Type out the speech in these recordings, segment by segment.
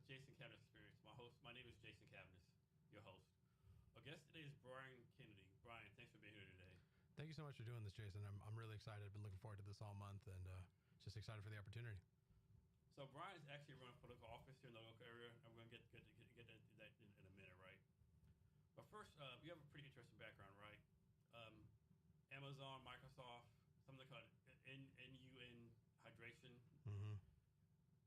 Jason Cavanagh Experience. My name is Jason Cavanagh, your host. Our guest today is Brien Kennedy. Brien, thanks for being here today. Thank you so much for doing this, Jason. I'm really excited. I've been looking forward to this all month, and just excited for the opportunity. So Brien is actually running for political office here in the local area, and we're going to get that in a minute, right? But first, you have a pretty interesting background, right? Amazon, Microsoft, something called NUN hydration. Mm-hmm.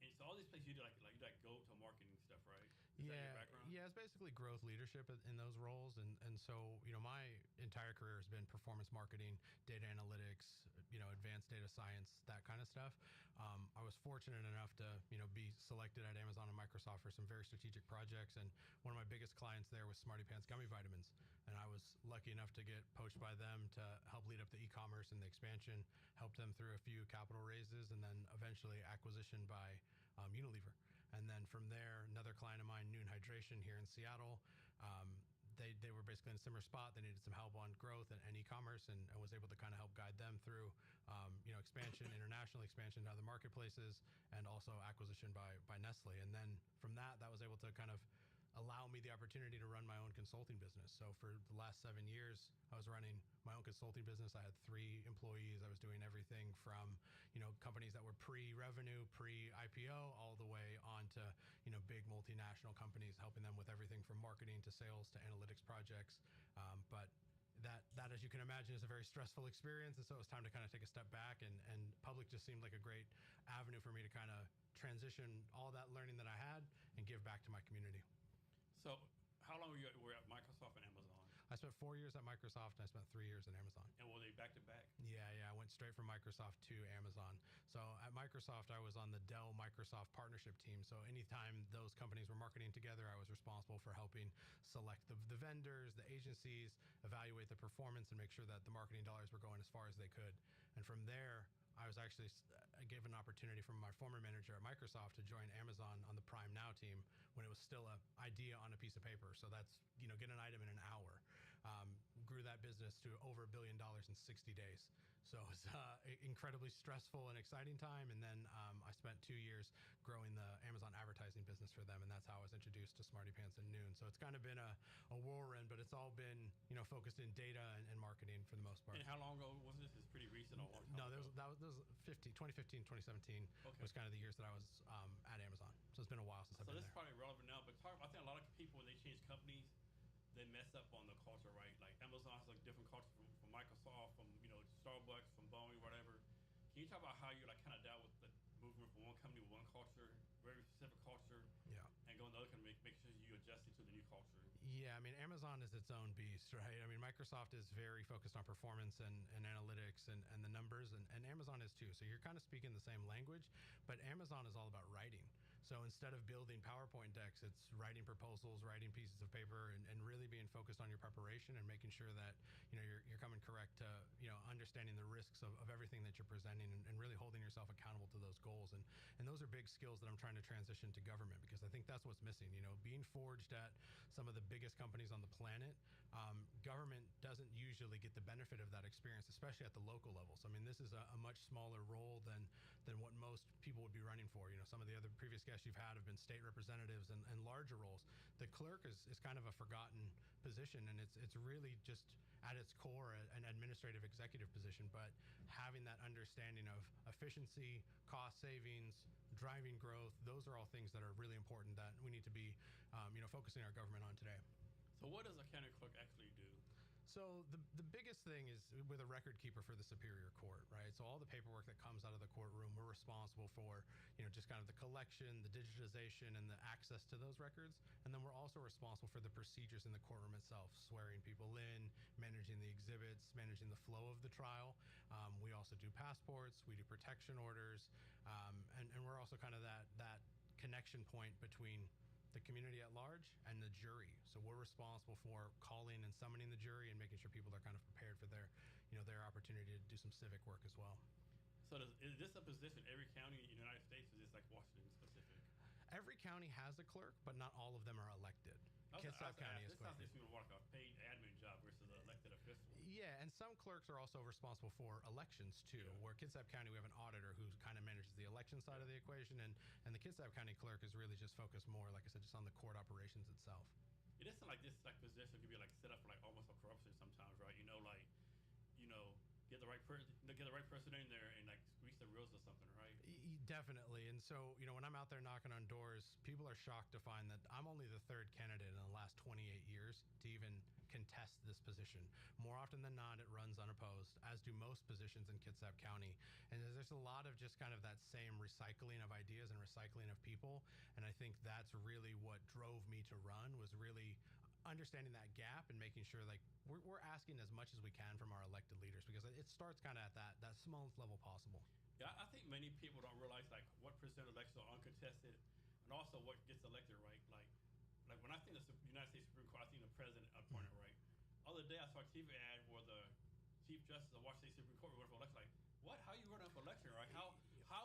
And so all these places you do like go to marketing stuff, right? Is that your background? Yeah, it's basically growth leadership in those roles, and so my entire career has been performance marketing, data analytics, advanced data science, that kind of stuff. I was fortunate enough to be selected at Amazon and Microsoft for some very strategic projects, and one of my biggest clients there was Smarty Pants gummy vitamins, and I was lucky enough to get poached by them to help lead up the e-commerce and the expansion, help them through a few capital raises, and then eventually acquisition by Unilever. And then from there, another client of mine, Noon Hydration here in Seattle, they were basically in a similar spot. They needed some help on growth and e-commerce, and I was able to kind of help guide them through expansion, international expansion to other marketplaces, and also acquisition by Nestle. And then from that was able to kind of allow me the opportunity to run my own consulting business. So for the last 7 years, I was running my own consulting business. I had 3 employees. I was doing everything from, companies that were pre-revenue, pre-IPO, all the way on to, big multinational companies, helping them with everything from marketing to sales to analytics projects. But that, as you can imagine, is a very stressful experience. And so it was time to kind of take a step back, and public just seemed like a great avenue for me to kind of transition all that learning that I had and give back to my community. So how long were you at Microsoft and Amazon? I spent 4 years at Microsoft, and I spent 3 years at Amazon. And were they back to back? Yeah. I went straight from Microsoft to Amazon. So at Microsoft, I was on the Dell Microsoft partnership team. So anytime those companies were marketing together, I was responsible for helping select the vendors, the agencies, evaluate the performance, and make sure that the marketing dollars were going as far as they could. And from there, I was actually given an opportunity from my former manager at Microsoft to join Amazon on the Prime Now team when it was still an idea on a piece of paper. So that's, get an item in an hour. Grew that business to over $1 billion in 60 days. So it's incredibly stressful and exciting time. And then I spent 2 years growing the Amazon advertising business for them. And that's how I was introduced to Smarty Pants and Noon. So it's kind of been a whirlwind, but it's all been, focused in data and marketing for the most part. And how long ago was this? It's pretty recent. Or no, that was 2015, 2017 was kind of the years that I was at Amazon. So it's been a while since I've been there. So this is probably relevant now, but I think a lot of people, when they change companies, they mess up on the culture, right? Like Amazon has like different culture from Microsoft, from Starbucks, from Boeing, whatever. Can you talk about how you kind of dealt with the movement from one company with one culture, very specific culture, and going to other company, make sure you adjust it to the new culture? Yeah, I mean, Amazon is its own beast, right? I mean, Microsoft is very focused on performance and analytics and the numbers, and Amazon is too. So you're kind of speaking the same language, but Amazon is all about writing. So instead of building PowerPoint decks, it's writing proposals, writing pieces of paper, and really being focused on your preparation and making sure that you're coming correct to understanding the risks of everything that you're presenting, and really holding yourself accountable to those goals. And those are big skills that I'm trying to transition to government, because I think that's what's missing. Being forged at some of the biggest companies on the planet, government doesn't usually get the benefit of that experience, especially at the local levels. I mean, this is a much smaller role than what most people would be running for. Some of the other previous guests you've had have been state representatives and larger roles. The clerk is kind of a forgotten position, and it's really just at its core an administrative executive position, but having that understanding of efficiency, cost savings, driving growth, those are all things that are really important that we need to be focusing our government on today. So what does a county clerk actually do? So the biggest thing is with a record keeper for the Superior Court, right? So all the paperwork that comes out of the courtroom, we're responsible for, just kind of the collection, the digitization, and the access to those records. And then we're also responsible for the procedures in the courtroom itself, swearing people in, managing the exhibits, managing the flow of the trial. We also do passports, we do protection orders, and we're also kind of that connection point between the community at large and the jury. So we're responsible for calling and summoning the jury and making sure people are kind of prepared for their opportunity to do some civic work as well. So is this a position every county in the United States, or is this like Washington specific? Every county has a clerk, but not all of them are elected. Kitsap County is this sounds quicker. like you want like a paid admin job versus an elected official. Yeah, and some clerks are also responsible for elections too. Yeah. Where Kitsap County, we have an auditor who kind of manages the election side of the equation, and the Kitsap County clerk is really just focused more, like I said, just on the court operations itself. It isn't like this like position could be like set up for like almost a corruption sometimes, right? Get the right person, get the right person in there, and like squeeze the wheels or something, right? Definitely. And so, when I'm out there knocking on doors, people are shocked to find that I'm only the third candidate in the last 28 years to even contest this position. More often than not, it runs unopposed, as do most positions in Kitsap County. And there's a lot of just kind of that same recycling of ideas and recycling of people. And I think that's really what drove me to run, was really understanding that gap and making sure like we're asking as much as we can from our elected leaders, because it starts kind of at that smallest level possible. Yeah, I think many people don't realize like what percent of elections are uncontested, and also what gets elected, right? Like when I think of the United States Supreme Court, I think the president appointed, right? Other day I saw a TV ad where the Chief Justice of Washington State Supreme Court running for election. Like, what? How are you running for election, right? How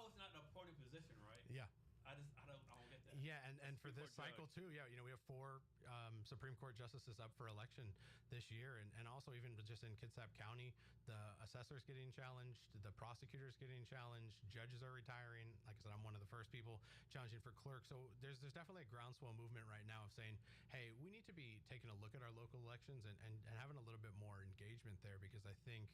is not an appointed position, right? Yeah. I don't get that. Yeah, and for this cycle too, we have 4 Supreme Court justices up for election this year, and also even just in Kitsap County, the assessor's getting challenged, the prosecutor's getting challenged, judges are retiring. Like I said, I'm one of the first people challenging for clerk. So there's definitely a groundswell movement right now of saying, hey, we need to be taking a look at our local elections and having a little bit more engagement there, because I think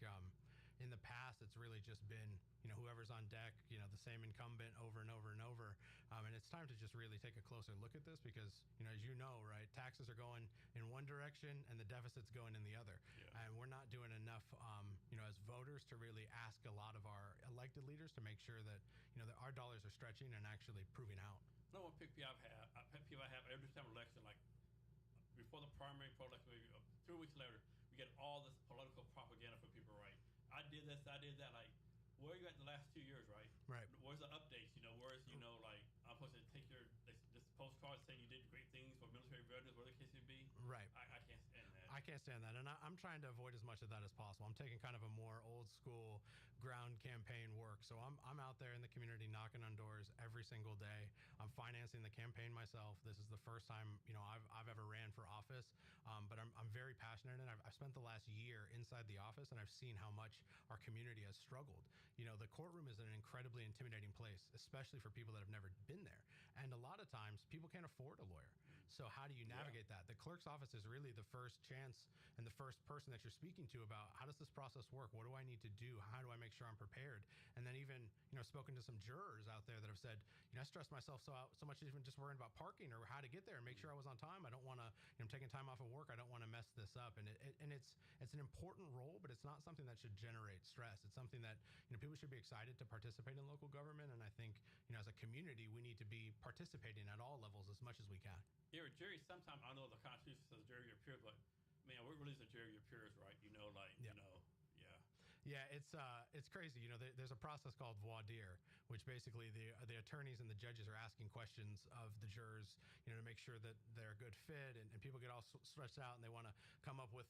in the past it's really just been whoever's on deck, the same incumbent over and over and over. And it's time to just really take a closer look at this, because as you know, right, taxes are going in one direction and the deficit's going in the other. Yeah. And we're not doing enough as voters to really ask a lot of our elected leaders to make sure that that our dollars are stretching and actually proving out. No one pet peeve I have every time election, like before the primary, pro election, maybe 2 weeks later, we get all this political propaganda from people, right? I did this, I did that. Like, where are you at the last 2 years, right? Right. Where's the updates? Where's like I'm supposed to take this postcard saying you did great things for military veterans, whatever the case may be. Right. I can't stand that. I can't stand that, and I'm trying to avoid as much of that as possible. I'm taking kind of a more old school ground campaign work. So I'm out there in the community knocking on doors every single day. I'm financing the campaign myself. This is the first time I've ever ran for office, but I'm very passionate, and I've spent the last year inside the office, and I've seen how much our community has struggled. The courtroom is an incredibly intimidating place, especially for people that have never been there. And a lot of times people can't afford a lawyer. So how do you navigate that? The clerk's office is really the first chance and the first person that you're speaking to about how does this process work? What do I need to do? How do I make sure I'm prepared? And then even, spoken to some jurors out there that have said, I stressed myself so much even just worrying about parking or how to get there and make sure I was on time. I don't want to, I'm taking time off of work. I don't want to mess this up. And it's an important role, but it's not something that should generate stress. It's something that, people should be excited to participate in local government. And I think, as a community, we need to be participating at all levels as much as we can. Yeah, jury, sometimes I know the Constitution says jury your peers, but man, we're really the jury your peers, right? Yeah. Yeah, it's crazy. There's a process called voir dire, which basically the attorneys and the judges are asking questions of the jurors, to make sure that they're a good fit, and people get all stretched out and they want to come up with,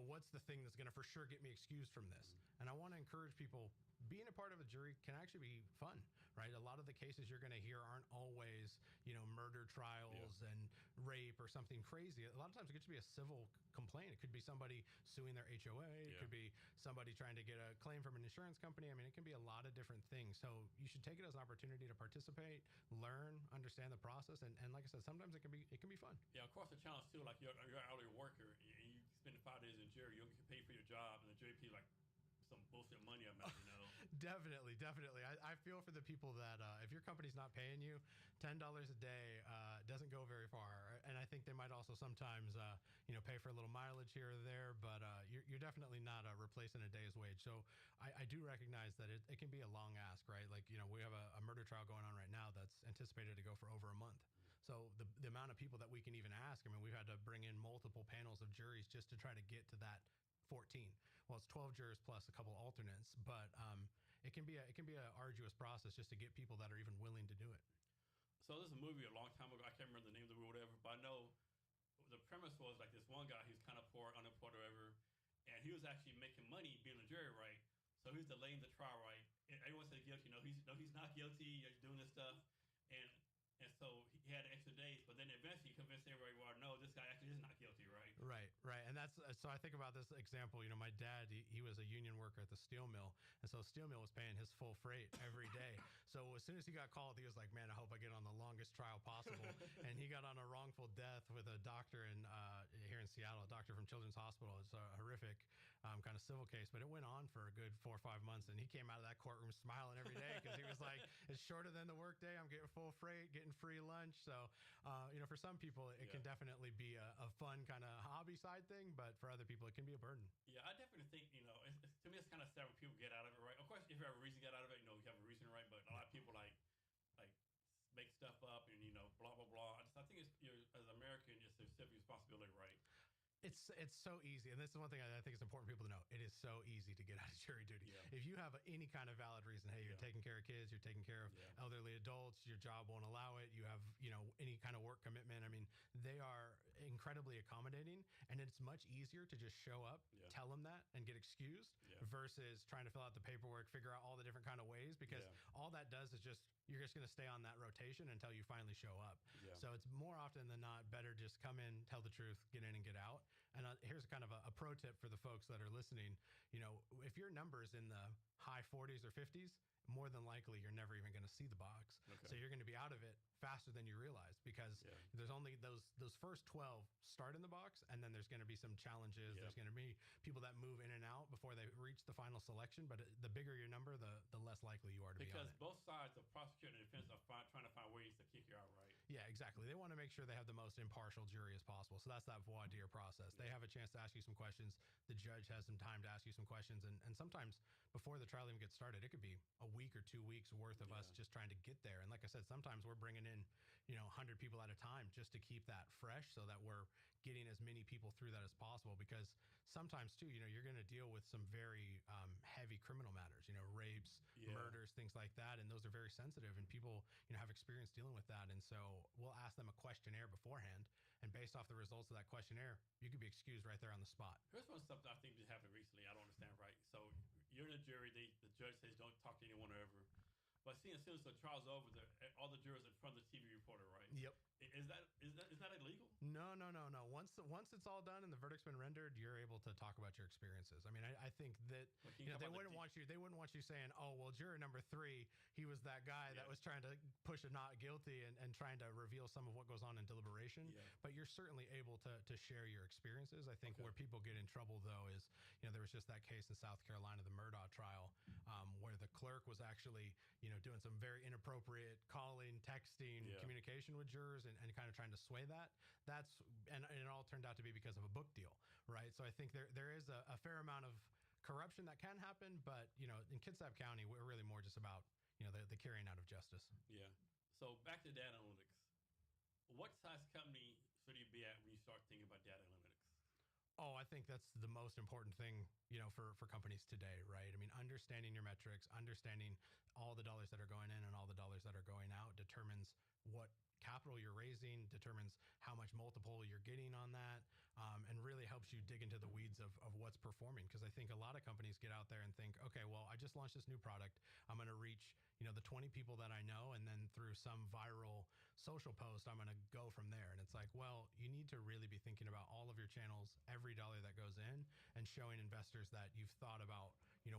what's the thing that's going to for sure get me excused from this. And I want to encourage people, being a part of a jury can actually be fun, right? A lot of the cases you're going to hear aren't always, murder trials and rape or something crazy. A lot of times it could just be a civil complaint. It could be somebody suing their HOA. It could be somebody trying to get a claim from an insurance company. I mean, it can be a lot of different things. So you should take it as an opportunity to participate, learn, understand the process. And like I said, sometimes it can be fun. Yeah, of course the challenge too, like you're an hourly worker and you spend 5 days in jury, you'll get paid for your job, and the jury pays like some bullshit money amount, Definitely. I feel for the people that if your company's not paying you $10 a day, doesn't go very far. And I think they might also sometimes pay for a little mileage here or there, but you're definitely not replacing a day's wage. So I do recognize that it can be a long ask, right? Like, we have a murder trial going on right now that's anticipated to go for over a month. So the amount of people that we can even ask, I mean, we've had to bring in multiple panels of juries just to try to get to that 14. Well, it's 12 jurors plus a couple alternates, but it can be an arduous process just to get people that are even willing to do it. So there's a movie a long time ago. I can't remember the name of the movie or whatever, but I know the premise was like this one guy, he's kind of poor, unemployed or whatever, and he was actually making money being a jury, right? So he was delaying the trial, right? And everyone said guilty. He's not guilty. He's doing this stuff, and so he had extra days. But then eventually he convinced everybody, well, no, this guy actually is that's so I think about this example. My dad, he was a union worker at the steel mill, and so steel mill was paying his full freight every day. So as soon as he got called, he was like, "Man, I hope I get on the longest trial possible." And he got on a wrongful death with a doctor in here in Seattle, a doctor from Children's Hospital. It's a horrific kind of civil case, but it went on for a good 4 or 5 months, and he came out of that courtroom smiling every day because he was like, "It's shorter than the workday. I'm getting full freight, getting free lunch." So, for some people, it can definitely be a fun kind of hobby side thing, but for other people, it can be a burden. Yeah, I definitely think, to me, it's kind of sad when people get out of it, right? Of course, if you have a reason to get out of it, you have a reason, right? But a lot of people like make stuff up and, blah, blah, blah. I think it's, as an American, it's a civic responsibility, right? It's so easy, and this is one thing I think is important for people to know. It is so easy to get out of jury duty. Yeah. If you have any kind of valid reason, hey, you're taking care of kids, you're taking care of elderly adults, your job won't allow it, you have any kind of work commitment. I mean, they are incredibly accommodating, and it's much easier to just show up, tell them that, and get excused versus trying to fill out the paperwork, figure out all the different kind of ways, because all that does is you're just going to stay on that rotation until you finally show up. Yeah. So it's more often than not better just come in, tell the truth, get in and get out. And here's kind of a pro tip for the folks that are listening. If your number's in the high 40s or 50s, more than likely you're never even going to see the box. Okay. So you're going to be out of it faster than you realize, because there's only those first 12 start in the box, and then there's going to be some challenges. There's going to be people that move in and out before they reach the final selection, but the bigger your number, the less likely you are to be on it. Because both sides, the prosecutor and the defense, are trying to find ways to kick you out, right? Yeah, exactly. They want to make sure they have the most impartial jury as possible. So that's that voir dire process. They have a chance to ask you some questions. The judge has some time to ask you some questions. And sometimes before the trial even gets started, it could be a week or 2 weeks worth of us just trying to get there. And like I said, sometimes we're bringing in 100 people at a time just to keep that fresh, so that we're getting as many people through that as possible. Because sometimes too, you're going to deal with some very heavy criminal matters, rapes, murders, things like that. And those are very sensitive, and people, have experience dealing with that. And so we'll ask them a questionnaire beforehand, and based off the results of that questionnaire, you could be excused right there on the spot. Here's one stuff that I think just happened recently. I don't understand, right? So you're in a jury. The judge says don't talk to anyone or ever. But as soon as the trial's over, all the jurors in front of the TV reporter, right? Yep. Is that illegal? No. Once it's all done and the verdict's been rendered, you're able to talk about your experiences. I mean, I think that they wouldn't want you saying, "Oh, well, juror number 3, he was that guy that was trying to push a not guilty and trying to reveal some of what goes on in deliberation." Yeah. But you're certainly able to share your experiences. I think where people get in trouble though is, there was just that case in South Carolina, the Murdaugh trial, where the clerk was actually doing some very inappropriate calling, texting, communication with jurors, and kind of trying to sway that. And it all turned out to be because of a book deal, right? So I think there is a fair amount of corruption that can happen, but in Kitsap County, we're really more just about the carrying out of justice. Yeah. So back to data analytics. What size company should you be at when you start thinking about data analytics? Oh, I think that's the most important thing, for companies today, right? I mean, understanding your metrics, understanding all the dollars that are going in and all the dollars that are going out determines what capital you're raising, determines how much multiple you're getting on that, and really helps you dig into the weeds of what's performing. Because I think a lot of companies get out there and think, okay, well, I just launched this new product. I'm going to reach, the 20 people that I know, and then through some viral social post, I'm going to go from there. And it's like, well, you need to really be thinking about all of your channels, every dollar that goes in, and showing investors that you've thought about,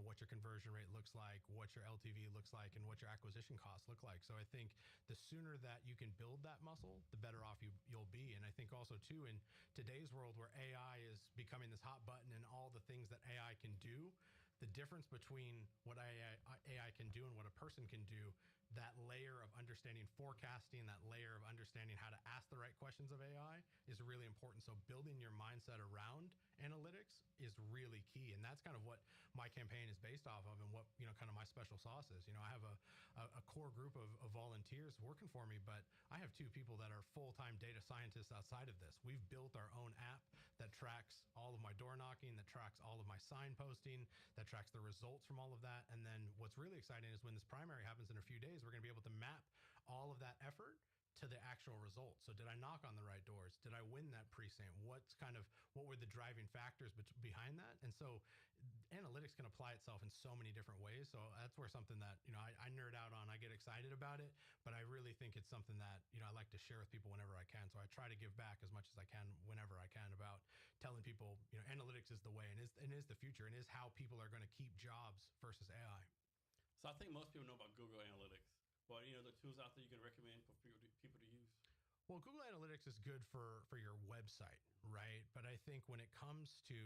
what your conversion rate looks like, what your LTV looks like, and what your acquisition costs look like. So I think the sooner that you can build that muscle, the better off you'll be. And I think also too, in today's world where AI is becoming this hot button and all the things that AI can do, the difference between what AI can do and what a person can do, that layer of understanding forecasting, that layer of understanding how to ask the right questions of AI is really important. So building your mindset around analytics is really key. And that's kind of what my campaign is based off of, and what, kind of my special sauce is. I have a core group of volunteers working for me, but I have 2 people that are full-time data scientists outside of this. We've built our own app that tracks all of my door knocking, that tracks all of my sign posting, that tracks the results from all of that. And then what's really exciting is when this primary happens in a few days, we're going to be able to map all of that effort to the actual results. So did I knock on the right doors? Did I win that precinct? What were the driving factors behind that? And so analytics can apply itself in so many different ways. So that's where something that, I nerd out on, I get excited about it, but I really think it's something that, I like to share with people whenever I can. So I try to give back as much as I can whenever I can about telling people, analytics is the way and is the future and is how people are going to keep jobs versus AI. So I think most people know about Google Analytics, but the tools out there you can recommend for people to use. Well, Google Analytics is good for your website, right? But I think when it comes to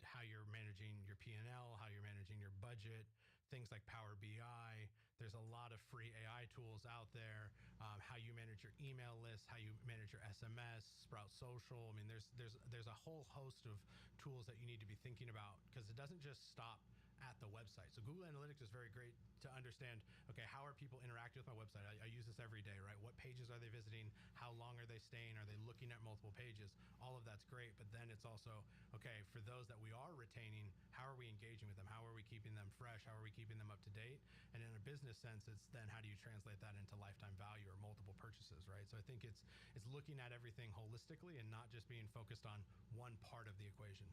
how you're managing your P&L, how you're managing your budget, things like Power BI, there's a lot of free AI tools out there. How you manage your email list, how you manage your SMS, Sprout Social. I mean, there's a whole host of tools that you need to be thinking about because it doesn't just stop at the website. So Google Analytics is very great to understand, okay, how are people interacting with my website? I use this every day, right? What pages are they visiting? How long are they staying? Are they looking at multiple pages? All of that's great. But then it's also, okay, for those that we are retaining, how are we engaging with them? How are we keeping them fresh? How are we keeping them up to date? And in a business sense, it's then how do you translate that into lifetime value or multiple purchases, right? So I think it's looking at everything holistically and not just being focused on one part of the equation.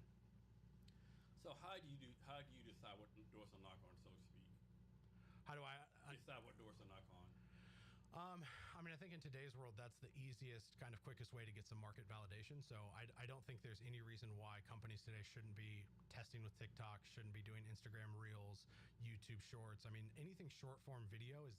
So how do you decide what doors to knock on, so to speak? How do I decide what doors to knock on? I mean, I think in today's world, that's the easiest, kind of quickest way to get some market validation. So I don't think there's any reason why companies today shouldn't be testing with TikTok, shouldn't be doing Instagram Reels, YouTube Shorts. I mean, anything short form video is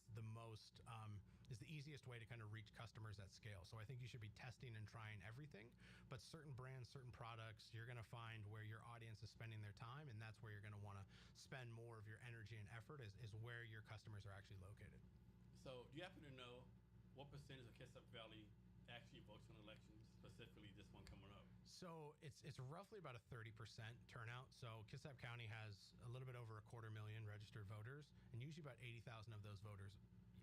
is the easiest way to kind of reach customers at scale. So I think you should be testing and trying everything, but certain brands, certain products, you're going to find where your audience is spending their time, and that's where you're going to want to spend more of your energy and effort is where your customers are actually located. So do you happen to know what percentage of Kitsap Valley actually votes in elections, specifically this one coming up? So it's roughly about a 30% turnout. So Kitsap County has a little bit over 250,000 registered voters, and usually about 80,000 of those voters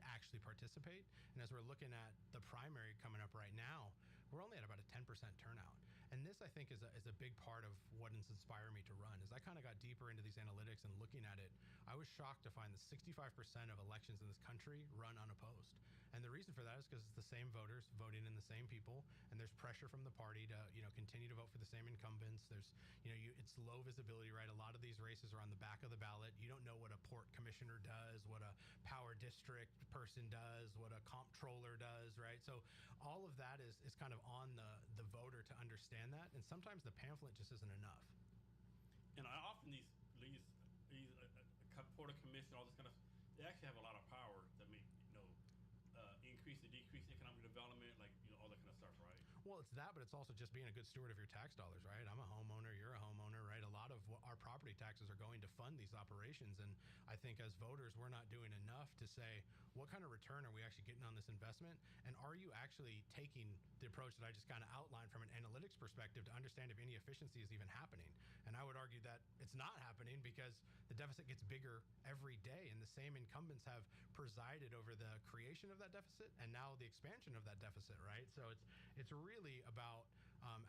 actually participate. And as we're looking at the primary coming up right now, we're only at about a 10% turnout. And this, I think, is a big part of what has inspired me to run. As I kind of got deeper into these analytics and looking at it, I was shocked to find that 65% of elections in this country run unopposed. And the reason for that is because it's the same voters voting in the same people, and there's pressure from the party to continue to vote for the same incumbents. There's it's low visibility, right? A lot of these races are on the back of the ballot. You don't know what a port commissioner does, what a power district person does, what a comptroller does, right? So all of that is kind of on the voter to understand that, and sometimes the pamphlet just isn't enough. And I often these Port of Commission, all this kind of, they actually have a lot of power to make increase or decrease economic development, like all that kind of stuff, right? Well, it's that, but it's also just being a good steward of your tax dollars, right? I'm a homeowner, you're a homeowner, right? A lot of our property taxes are going to fund these operations, and I think as voters, we're not doing enough to say, what kind of return are we actually getting on this investment? And are you actually taking the approach that I just kind of outlined from an analytics perspective to understand if any efficiency is even happening? And I would argue that it's not happening because the deficit gets bigger every day, and the same incumbents have presided over the creation of that deficit and now the expansion of that deficit, right? So it's really about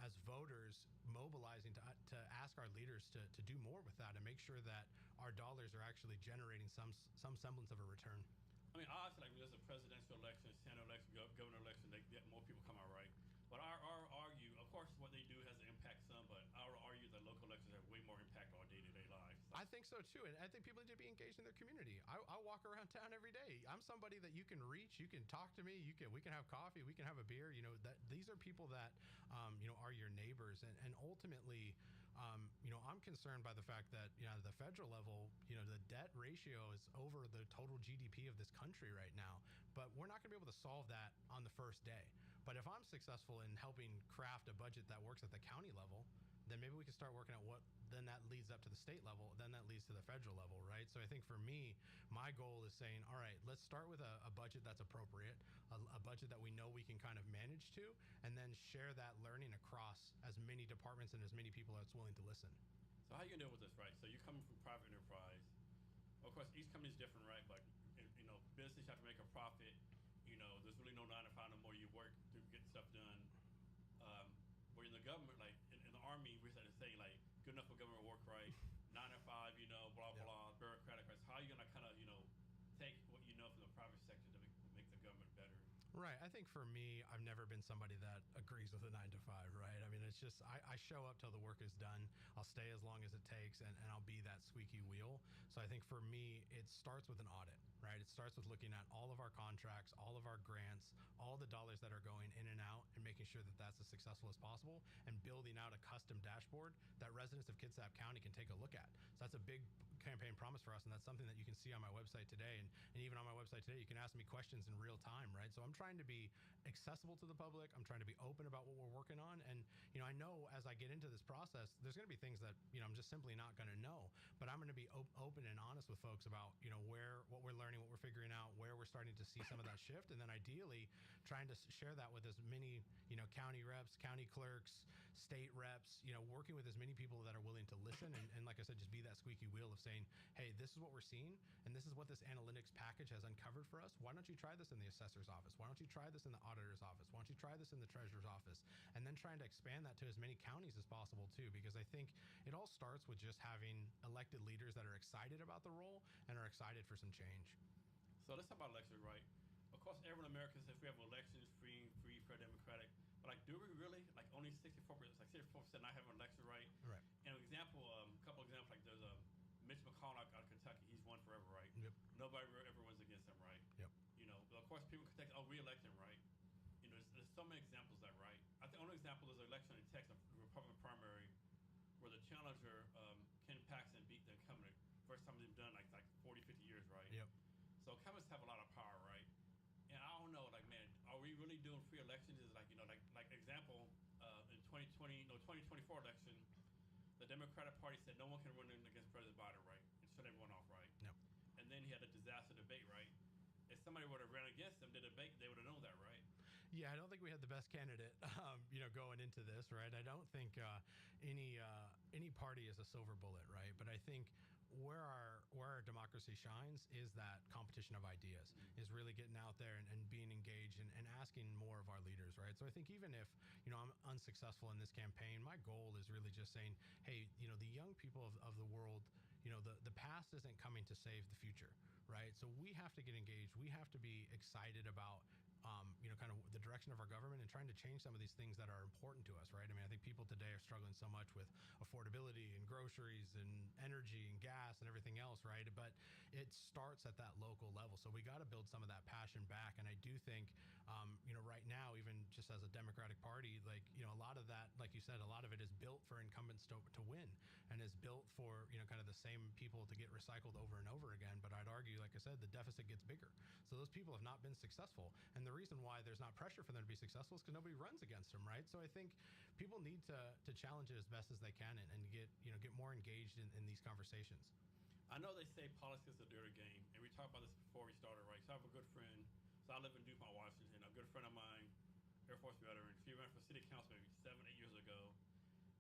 as voters mobilizing to ask our leaders to do more with that and make sure that our dollars are actually generating some semblance of a return. I mean, obviously, like there's a presidential election, Senate election, governor election, they get more people come out, right? But I argue, of course, what they do has an impact some, but I would argue that local elections have way more impact on our day-to-day lives. I think so too, and I think people need to be engaged in their community. I walk around town every day. I'm somebody that you can reach. You can talk to me. We can have coffee. We can have a beer. That these are people that are your neighbors, and ultimately, I'm concerned by the fact that at the federal level, the debt ratio is over the total GDP of this country right now. But we're not going to be able to solve that on the first day. But if I'm successful in helping craft a budget that works at the county level, then maybe we can start working at what then that leads up to the state level, then that leads to the federal level, right? So I think for me, my goal is saying, all right, let's start with a budget that's appropriate, a budget that we know we can kind of manage to, and then share that learning across as many departments and as many people as willing to listen. So how are you going to deal with this, right? So you're coming from private enterprise. Of course, each company is different, right? But, business, you have to make a profit. There's really no 9 to 5 no more. You work to get stuff done. Where in the government, like in the Army, we started saying, like, good enough for government work, right? 9 to 5, blah, Yep. blah, bureaucratic, right? So how are you going to kind of, take what you know from the private sector to make the government better? Right. I think for me, I've never been somebody that agrees with a 9 to 5, right? I mean, it's just, I show up till the work is done. I'll stay as long as it takes, and I'll be that squeaky wheel. So I think for me, it starts with an audit, right? It starts with looking at all of our contracts, all of our grants, all the dollars that are going in and out, and making sure that that's as successful as possible, and building out a custom dashboard that residents of Kitsap County can take a look at. So that's a big campaign promise for us, and that's something that you can see on my website today. And even on my website today, you can ask me questions in real time, right? So I'm trying to be accessible to the public. I'm trying to be open about what we're working on. And, I know as I get into this process, there's going to be things that, I'm just simply not going to know. But I'm going to be open and honest with folks about, what we're learning, what we're figuring out, where we're starting to see some of that shift. And then ideally trying to share that with as many, county reps, county clerks, state reps, working with as many people that are willing to listen. And like I said, just be that squeaky wheel of saying, hey, this is what we're seeing, and this is what this analytics package has uncovered for us. Why don't you try this in the assessor's office? Why don't you try this in the auditor's office? Why don't you try this in the treasurer's office? And then trying to expand that to as many counties as possible too, because I think it all starts with just having elected leaders that are excited about the role and are excited for some change. So let's talk about elections, right? Of course, everyone in America says we have elections free, fair, democratic. But like, do we really? Like, only 64%, like 64% not have an election, right? Right. And an example, a couple examples, like there's a Mitch McConnell out of Kentucky. He's won forever, right? Yep. Nobody ever wins against him, right? Yep. But of course, people in Kentucky, re-elect him, right? There's so many examples of that, right? I think the only example is an election in Texas, the Republican primary, where the challenger, Ken Paxton, beat the incumbent. First time they've done like 40, 50 years, right? Yep. So incumbents have a lot of power, right? And I don't know, like, man, are we really doing free elections? Is like, like example, in 2024 election, the Democratic Party said no one can run in against President Biden, right? And shut everyone off, right? Yep. And then he had a disaster debate, right? If somebody would have ran against him, the debate, they would have known that, right? Yeah, I don't think we had the best candidate, going into this, right? I don't think any party is a silver bullet, right? But I think where our democracy shines is that competition of ideas, is really getting out there and being engaged and asking more of our leaders, right? So I think even if, I'm unsuccessful in this campaign, my goal is really just saying, hey, the young people of the world, the past isn't coming to save the future, right? So we have to get engaged. We have to be excited about kind of the direction of our government and trying to change some of these things that are important to us, right? I mean, I think people today are struggling so much with affordability and groceries and energy and gas and everything else, right? But it starts at that local level. So we got to build some of that passion back. And I do think, right now, even just as a Democratic Party, like, a lot of that, like you said, a lot of it is built for incumbents to win, and is built for, kind of the same people to get recycled over and over again. But I'd argue, like I said, the deficit gets bigger. So those people have not been successful. And the reason why there's not pressure for them to be successful is because nobody runs against them, right? So I think people need to challenge it as best as they can and get more engaged in these conversations. I know they say politics is a dirty game, and we talked about this before we started, right? So I have a good friend. So I live in DuPont, Washington. A good friend of mine, Air Force veteran, she ran for city council maybe 7, 8 years ago.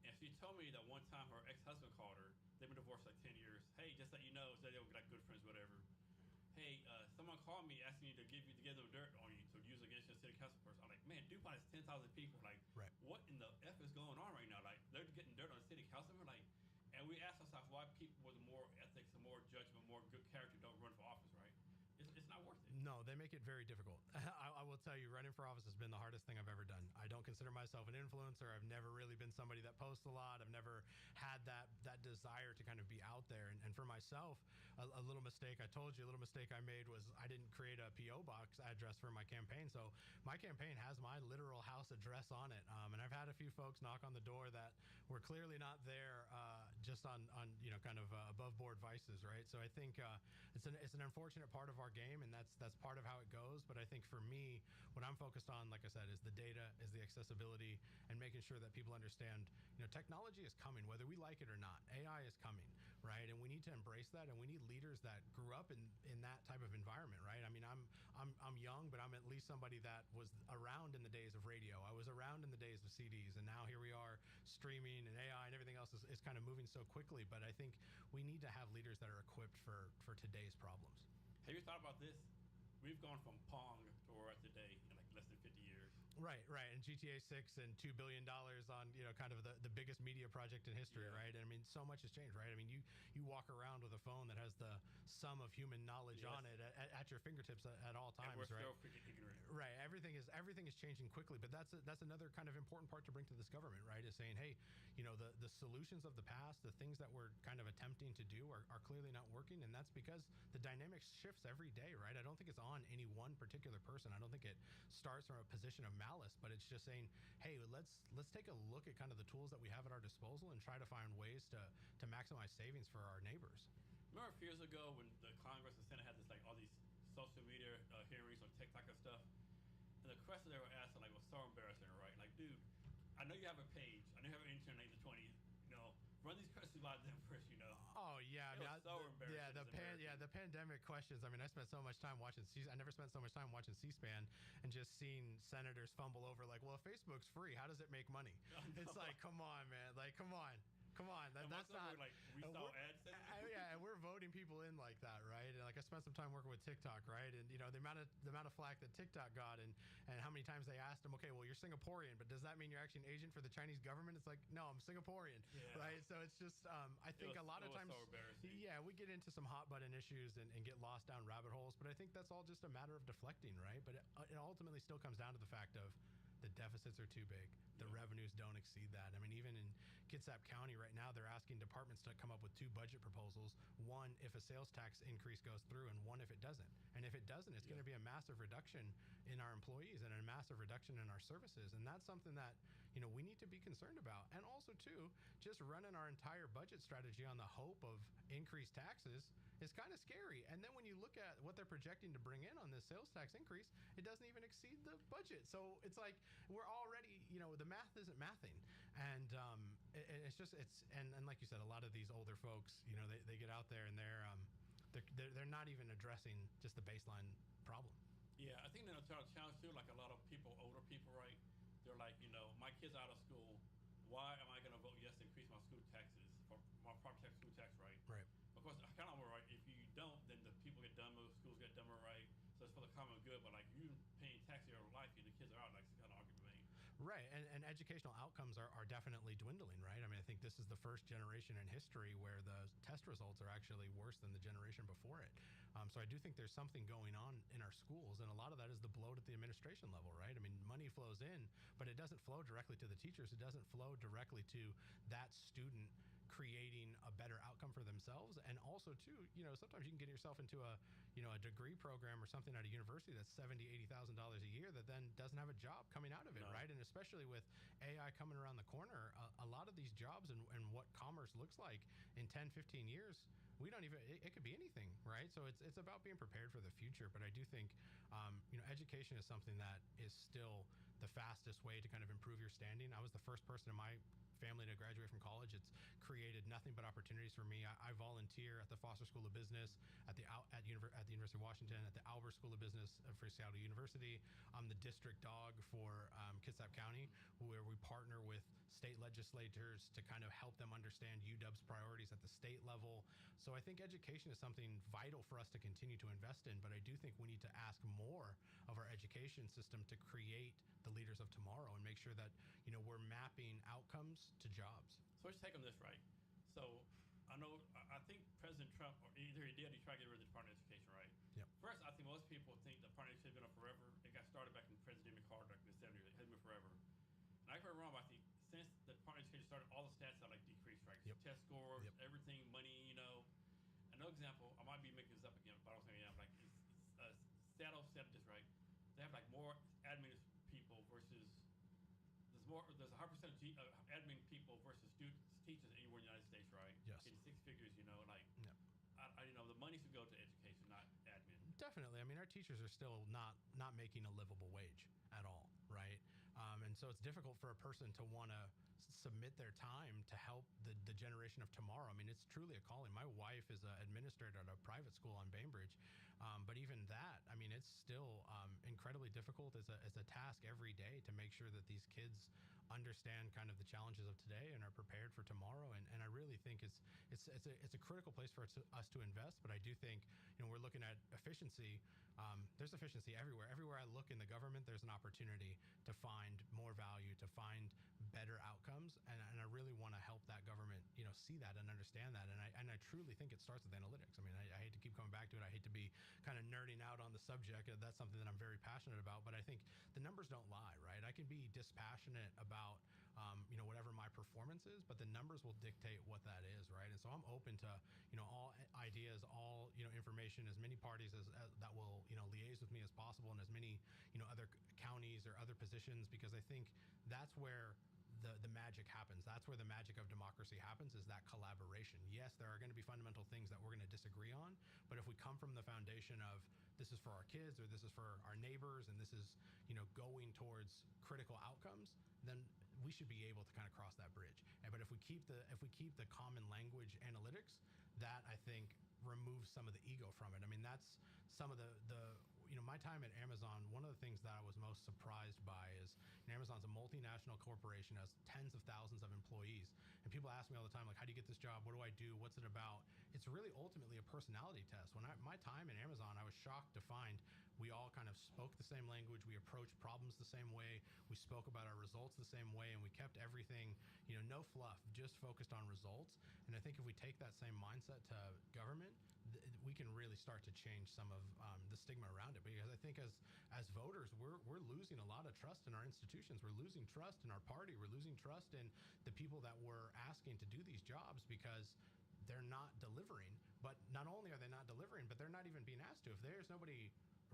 And she told me that one time her ex-husband called her. They've been divorced like 10 years. Hey, just let you know, so they were like good friends, whatever. Hey, someone called me asking you to give them dirt on you to use against your city council person. I'm like, man, DuPont has 10,000 people. Like, right. What in the F is going on right now? Like, they're getting dirt on the city councilman. Like, and we asked ourselves why people with more ethics and more judgment, more good character don't run for office, right? It's not worth it. No, they make it very difficult. I will tell you, running for office has been the hardest thing I've ever done. I don't consider myself an influencer. I've never really been somebody that posts a lot. I've never had that desire to kind of be out there. And for myself, a little mistake, I told you, a little mistake I made was I didn't create a P.O. box address for my campaign. So my campaign has my literal house address on it. And I've had a few folks knock on the door that were clearly not there just on kind of above board vices, right? So I think it's an unfortunate part of our game, and that's part of how it goes. But I think for me, what I'm focused on, like I said, is the data, is the accessibility, and making sure that people understand, technology is coming, whether we like it or not. AI is coming, right? And we need to embrace that, and we need leaders that grew up in that type of environment, right? I mean, I'm young, but I'm at least somebody that was around in the days of radio. I was around in the days of CDs, and now here we are, streaming and AI and everything else is kind of moving so quickly. But I think we need to have leaders that are equipped for today's problems. Have you thought about this? We've gone from Pong to where we're at today in like less than 50 years. Right, right. And GTA 6 and $2 billion on, kind of the biggest media project in history, right? And I mean, so much has changed, right? I mean, you walk around with a phone that has the sum of human knowledge on it at your fingertips at all times, and we're right? still freaking ignorant. Right. Everything is changing quickly, but that's another kind of important part to bring to this government, right? Is saying, hey, the solutions of the past, the things that we're kind of attempting to do are clearly not working, and that's because the dynamics shifts every day, right? I don't think it's on any one particular person. I don't think it starts from a position of malice, but it's just saying, hey, let's take a look at kind of the tools that we have at our disposal and try to find ways to maximize savings for our neighbors. Remember a few years ago when the Congress and Senate had this like all these social media hearings on TikTok and stuff, and the questions they were asking like was so embarrassing, right? Like, dude, I know you have a page, I know you have an intern in the 20s, run these questions by them first, Oh yeah, it was so embarrassing. The pandemic questions. I mean, I spent so much time watching. I never spent so much time watching C-SPAN and just seeing senators fumble over like, well, if Facebook's free, how does it make money? It's like, come on, man, like, come on. That's not like we saw ads. Yeah, and we're voting people in like that, right? And like I spent some time working with TikTok, right? And the amount of flack that TikTok got, and how many times they asked them, okay, well, you're Singaporean, but does that mean you're actually an agent for the Chinese government? It's like, no, I'm Singaporean, right? So it's just, I think a lot of times, so embarrassing. Yeah, we get into some hot button issues and get lost down rabbit holes, but I think that's all just a matter of deflecting, right? But it ultimately still comes down to the fact of the deficits are too big. The revenues don't exceed that. I mean, even in Kitsap County right now, they're asking departments to come up with two budget proposals. One, if a sales tax increase goes through, and one if it doesn't. And if it doesn't, it's going to be a massive reduction in our employees and a massive reduction in our services. And that's something that, we need to be concerned about. And also, too, just running our entire budget strategy on the hope of increased taxes is kind of scary. And then when you look at what they're projecting to bring in on this sales tax increase, it doesn't even exceed the budget. So it's like we're already, the math isn't mathing. And and like you said, a lot of these older folks, they get out there and they're not even addressing just the baseline problem. Yeah, I think that's a challenge too. Like a lot of people, older people, right? They're like, my kid's out of school. Why am I going to vote yes to increase my school taxes for my property tax, school tax, right? Right. Of course, I kind of right. If you don't, then the people get dumber, schools get dumber, right? So it's for the common good. But like you paying tax your life, and the kids are out. Like it's kind of argument made. Right, and educational outcomes are definitely dwindling, right? I mean, I think this is the first generation in history where the test results are actually worse than the generation before it. So I do think there's something going on in our schools, and a lot of that is the bloat at the administration level, right? I mean, money flows in, but it doesn't flow directly to the teachers. It doesn't flow directly to that student creating a better outcome for themselves. And also too, sometimes you can get yourself into a degree program or something at a university that's $70,000-$80,000 a year that then doesn't have a job coming out of it, right? And especially with AI coming around the corner, a lot of these jobs and what commerce looks like in 10-15 years, we don't even, it could be anything, right? So it's about being prepared for the future. But I do think education is something that is still the fastest way to kind of improve your standing. I was the first person in my family to graduate from college. It's created nothing but opportunities for me. I volunteer at the Foster School of Business, at the University of Washington, at the Albert School of Business for Seattle University. I'm the district dog for Kitsap County, where we partner with state legislators to kind of help them understand UW's priorities at the state level. So I think education is something vital for us to continue to invest in, but I do think we need to ask more of our education system to create the leaders of tomorrow and make sure that we're mapping outcomes to jobs. So let's take on this, right? So I think President Trump, or either he did, he tried to get rid of the Department of Education, right? Yep. First, I think most people think the Department of Education has been on forever. It got started back in President Carter in the 70s. It hasn't been forever. And I could be wrong, but I think since the Department of Education started, all the stats have like decreased, right? Yep. Test scores, everything, money, Another example, I might be making this up again, but I don't think I am. Like Seattle said this, right? They have like more admin people versus there's a high percentage of admin people versus students, teachers anywhere in the United States, right? Yes. In six figures, the money should go to education, not admin. Definitely. I mean, our teachers are still not making a livable wage at all, right? And so it's difficult for a person to want to submit their time to help the generation of tomorrow. I mean, it's truly a calling. My wife is an administrator at a private school on Bainbridge. But even that, I mean, it's still incredibly difficult as a task every day to make sure that these kids understand kind of the challenges of today and are prepared for tomorrow. And I really think it's a critical place for us to invest. But I do think, we're looking at efficiency. There's efficiency everywhere. Everywhere I look in the government, there's an opportunity to find more value, to find better outcomes. And I really want to help that government, see that and understand that. And I truly think it starts with analytics. I mean, I hate to keep coming back to it. I hate to be kind of nerding out on the subject. That's something that I'm very passionate about. But I think the numbers don't lie, right? I can be dispassionate about, whatever my performance is, but the numbers will dictate what that is, right? And so I'm open to, all ideas, all, information, as many parties as that will, liaise with me as possible, and as many, other counties or other positions, because I think that's where the magic happens. That's where the magic of democracy happens, is that collaboration. Yes, there are going to be fundamental things that we're going to disagree on, but if we come from the foundation of this is for our kids, or this is for our neighbors, and this is, going towards critical outcomes, then we should be able to kind of cross that bridge. But if we keep the common language analytics, that I think removes some of the ego from it. I mean, that's some of the my time at Amazon, one of the things that I was most surprised by is, Amazon's a multinational corporation, has tens of thousands of employees. And people ask me all the time, like, how do you get this job? What do I do? What's it about? It's really ultimately a personality test. My time at Amazon, I was shocked to find we all kind of spoke the same language. We approached problems the same way. We spoke about our results the same way, and we kept everything, no fluff, just focused on results. And I think if we take that same mindset to government, we can really start to change some of the stigma around it. Because I think as voters, we're losing a lot of trust in our institutions. We're losing trust in our party. We're losing trust in the people that we're asking to do these jobs, because they're not delivering. But not only are they not delivering, but they're not even being asked to. If there's nobody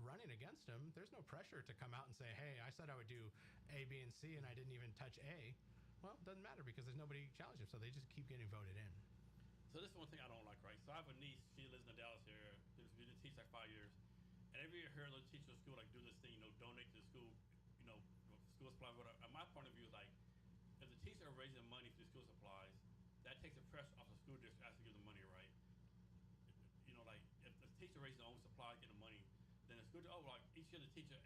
running against them, there's no pressure to come out and say, hey, I said I would do A, B, and C, and I didn't even touch A. Well, it doesn't matter, because there's nobody challenging them, so they just keep getting voted in. So this is one thing I don't like, right? So I have a niece. She lives in the Dallas area. She's been teach like 5 years, and every year her little teacher at school like do this thing, donate to the school, school supplies, whatever. And my point of view is like, if the teachers are raising money for the school supplies, that takes the pressure off the school district as to give them money, right? Like if the teacher raises their own supplies, getting money, then the school, like each year the teacher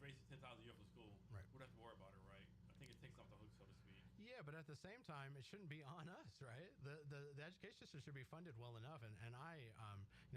raises $10,000 a year for the school. Right. We don't have to worry about it, right? I think it takes off the hook, so to speak. Yeah, but at the same time, it shouldn't be on us, right? The education system should be funded well enough. And I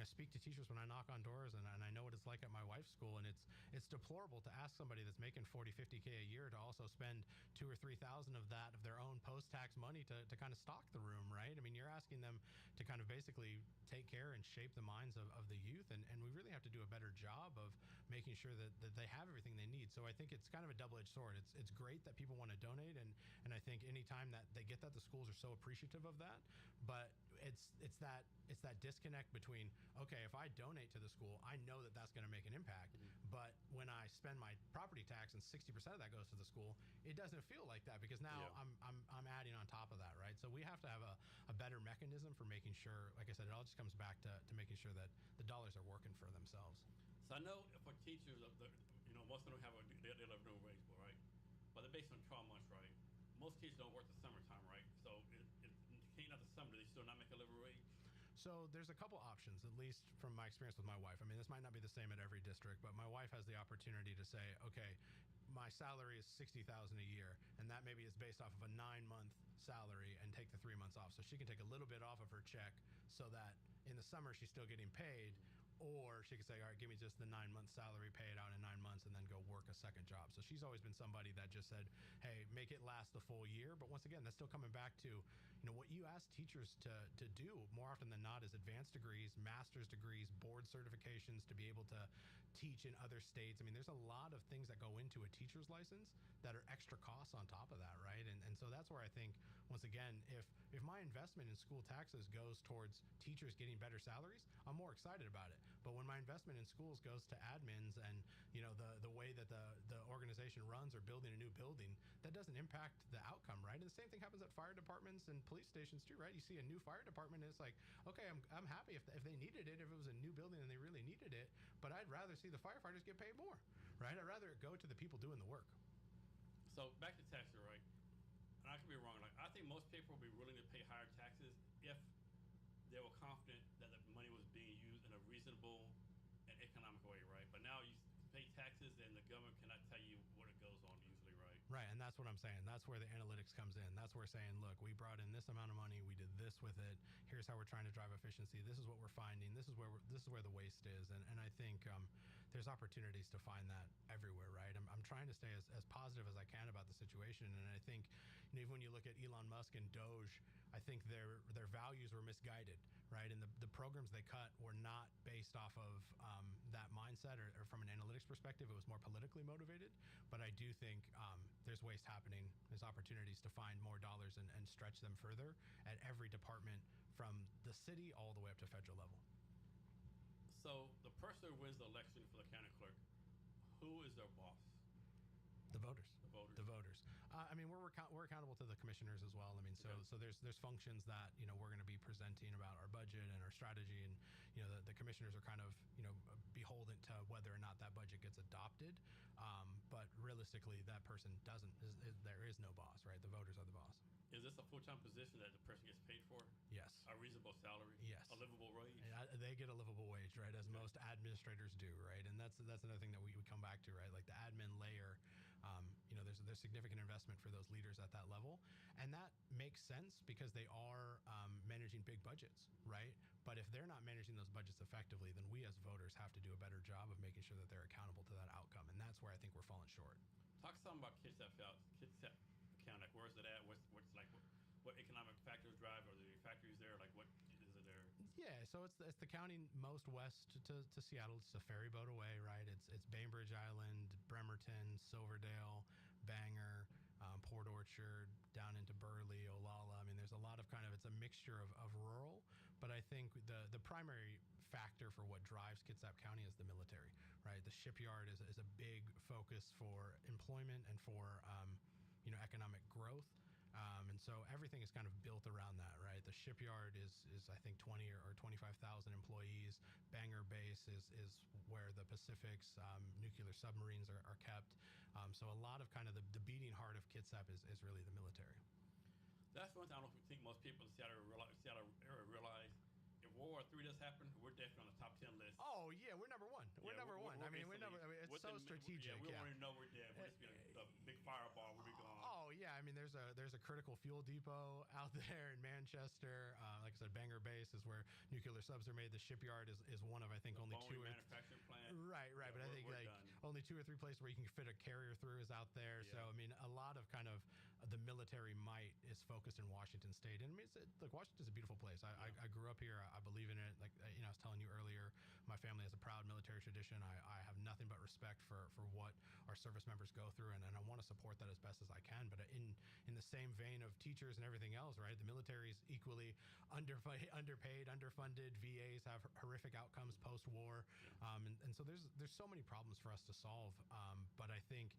speak to teachers when I knock on doors, and I know what it's like at my wife's school, and it's deplorable to ask somebody that's making 40, 50K a year to also spend 2,000 or 3,000 of that, of their own post-tax money to kind of stock the room, right? I mean, you're asking them to kind of basically take care and shape the minds of the youth, and we really have to do a better job of making sure that they have everything they need. So I think it's kind of a double-edged sword. It's great that people want to donate, and I think anytime that they get that, the schools are so appreciative of that. But it's that disconnect between, okay, if I donate to the school, I know that that's going to make an impact. Mm-hmm. But when I spend my property tax and 60% of that goes to the school, it doesn't feel like that, because now I'm adding on top of that, right? So we have to have a better mechanism for making sure, like I said, it all just comes back to making sure that the dollars are working for themselves. So I know for teachers, most of them have they live no wage, right? But they're based on 12 months, right? Most teachers don't work the summertime, right? So not the summer, do they still not make a living wage? So there's a couple options, at least from my experience with my wife. I mean, this might not be the same at every district, but my wife has the opportunity to say, okay, my salary is $60,000 a year, and that maybe is based off of a 9-month salary, and take the 3 months off. So she can take a little bit off of her check, so that in the summer she's still getting paid. Or she could say, all right, give me just the 9-month salary, pay it out in 9 months, and then go work a second job. So she's always been somebody that just said, hey, make it last the full year. But once again, that's still coming back to, what you ask teachers to do more often than not is advanced degrees, master's degrees, board certifications to be able to teach in other states. I mean, there's a lot of things that go into a teacher's license that are extra costs on top of that, right? And so that's where I think, once again, if my investment in school taxes goes towards teachers getting better salaries, I'm more excited about it. But when my investment in schools goes to admins and the way that the organization runs, or building a new building, that doesn't impact the outcome, right? And the same thing happens at fire departments and police stations too, right? You see a new fire department, and it's like, okay, I'm happy if they needed it, if it was a new building and they really needed it, but I'd rather see the firefighters get paid more, right? I'd rather it go to the people doing the work. So back to taxes, right? And I could be me wrong. Like I think most people would be willing to pay higher taxes if they were confident that the money was being used in a reasonable and economic way, right? But now you pay taxes and the government cannot tell you what it goes on usually, right? Right, and that's what I'm saying. That's where the analytics comes in. That's where saying, look, we brought in this amount of money, we did this with it. Here's how we're trying to drive efficiency. This is what we're finding. This is where the waste is. And I think there's opportunities to find that everywhere, right? I'm trying to stay as positive as I can about the situation. And I think even when you look at Elon Musk and Doge, I think their values were misguided, right? And the programs they cut were not based off of that mindset or from an analytics perspective. It was more politically motivated. But I do think there's waste happening. There's opportunities to find more dollars and stretch them further at every department from the city all the way up to federal level. So the person who wins the election for the county clerk, who is their boss? The voters. The voters. The voters. I mean, we're accountable to the commissioners as well. I mean, so there's functions that we're going to be presenting about our budget and our strategy, and the commissioners are kind of beholden to whether or not that budget gets adopted. But realistically, that person doesn't. There is no boss, right? The voters are the boss. Is this a full-time position that the person gets paid for? Yes. A reasonable salary? Yes. A livable wage? They get a livable wage, right? As most administrators do, right? And that's another thing that we come back to, right? Like the admin layer, there's significant investment for those leaders at that level. And that makes sense because they are managing big budgets, right? But if they're not managing those budgets effectively, then we as voters have to do a better job of making sure that they're accountable to that outcome. And that's where I think we're falling short. Talk some about Kitsap County. Like, where's it at? What's like what economic factors drive? Are there factories there? Like, what is it there? Yeah, so it's the county most west to Seattle. It's a ferry boat away, right? It's Bainbridge Island, Bremerton, Silverdale, Bangor, Port Orchard, down into Burley, Olalla. I mean, there's a lot of it's a mixture of rural, but I think the primary factor for what drives Kitsap County is the military, right? The shipyard is a big focus for employment and for economic growth. And so everything is kind of built around that, right? The shipyard is I think 20 or 25,000 employees. Bangor Base is where the Pacific's nuclear submarines are kept. So a lot of kind of the beating heart of Kitsap is really the military. That's one thing I don't think most people in Seattle area realize. If World War III does happen, we're definitely on the top 10 list. Oh yeah, we're number one. We're number one. I mean, it's so strategic. We don't even know we're dead. We're just a big fireball. We'll be gone. Oh yeah, I mean, there's a critical fuel depot out there in Manchester. Like I said, Bangor Base is where nuclear subs are made. The shipyard is one of I think only two manufacturing plant. Right. Yeah, but I think only 2 or 3 places where you can fit a carrier through is out there. Yeah. So I mean, a lot of kind of the military might is focused in Washington State, and I mean, look, Washington's a beautiful place. I grew up here. I believe in it. Like I was telling you earlier, my family has a proud military tradition. I have nothing but respect for what our service members go through, and I want to support that as best as I can. But in the same vein of teachers and everything else, right? The military is equally underpaid, underfunded. VAs have horrific outcomes post-war, and so there's so many problems for us to solve. But I think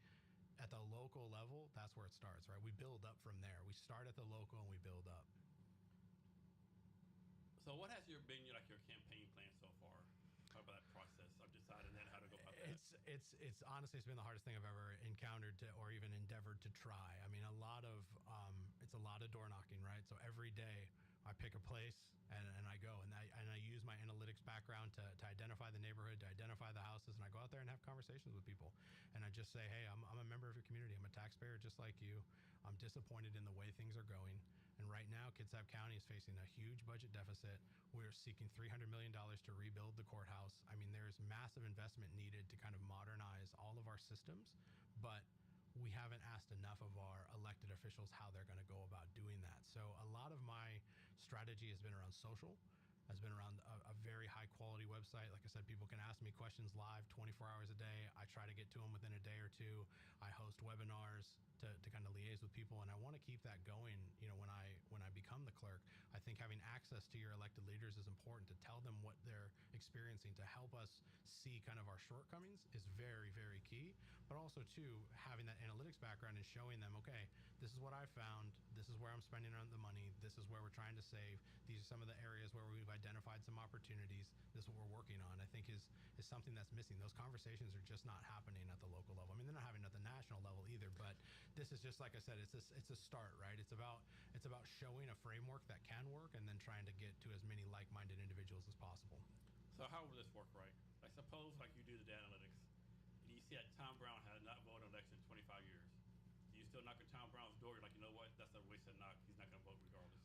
at the local level, that's where it starts, right? We build up from there. We start at the local and we build up. So what has been your campaign plan so far? Talk about that process of deciding how to go about that. It's honestly, it's been the hardest thing I've ever encountered or even endeavored to try. I mean, it's a lot of door knocking, right? So every day I pick a place and I go and I use my analytics background to identify the neighborhood, to identify the houses, and I go out there and have conversations with people. And I just say, hey, I'm a member of your community. I'm a taxpayer just like you. I'm disappointed in the way things are going. And right now, Kitsap County is facing a huge budget deficit. We're seeking $300 million to rebuild the courthouse. I mean, there's massive investment needed to kind of modernize all of our systems, but we haven't asked enough of our elected officials how they're going to go about doing that. So a lot of my strategy has been around social, has been around a very high quality website. Like I said, people can ask me questions live 24 hours a day. I try to get to them within a day or two. I host webinars to kind of liaise with people, and I want to keep that going. When I become the clerk, I think having access to your elected leaders is important. To tell them what they're experiencing, to help us see kind of our shortcomings is very, very key. But also too, having that analytics background and showing them, okay, this is what I found. This is where I'm spending on the money. This is where we're trying to save. These are some of the areas where we've identified some opportunities. This is what we're working on. I think is something that's missing. Those conversations are just not happening at the local level. I mean, they're not happening at the national level either, but this is just like I said, it's a start, right? It's about showing a framework that can work, and then trying to get to as many like-minded individuals as possible. So how will this work, right? Like suppose like you do the data analytics, and you see that Tom Brown has not voted in election in 25 years. Do you still knock on Tom Brown's door? You're like, you know what? That's a wasted knock. He's not going to vote regardless.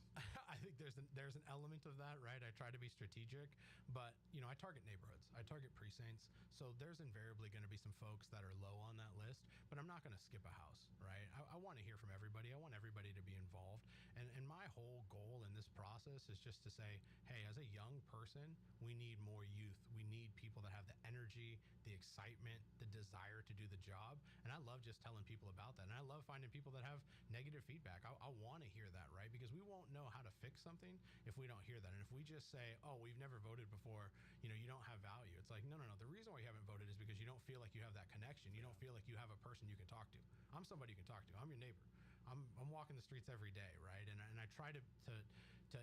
I think there's an element of that, right? I try to be strategic, but I target neighborhoods, I target precincts, so there's invariably going to be some folks that are low on that list, but I'm not going to skip a house, right? I want to hear from everybody. I want everybody to be involved, and my whole goal in this process is just to say, hey, as a young person, we need more youth. We need people that have the energy, the excitement, the desire to do the job, and I love just telling people about that, and I love finding people that have negative feedback. I want to hear that, right? Because we won't know how to fix something if we don't hear that. And if we just say, oh, we've never voted before, you don't have value. It's like, no. The reason why you haven't voted is because you don't feel like you have that connection. You don't feel like you have a person you can talk to. I'm somebody you can talk to. I'm your neighbor. I'm walking the streets every day, right? And I try to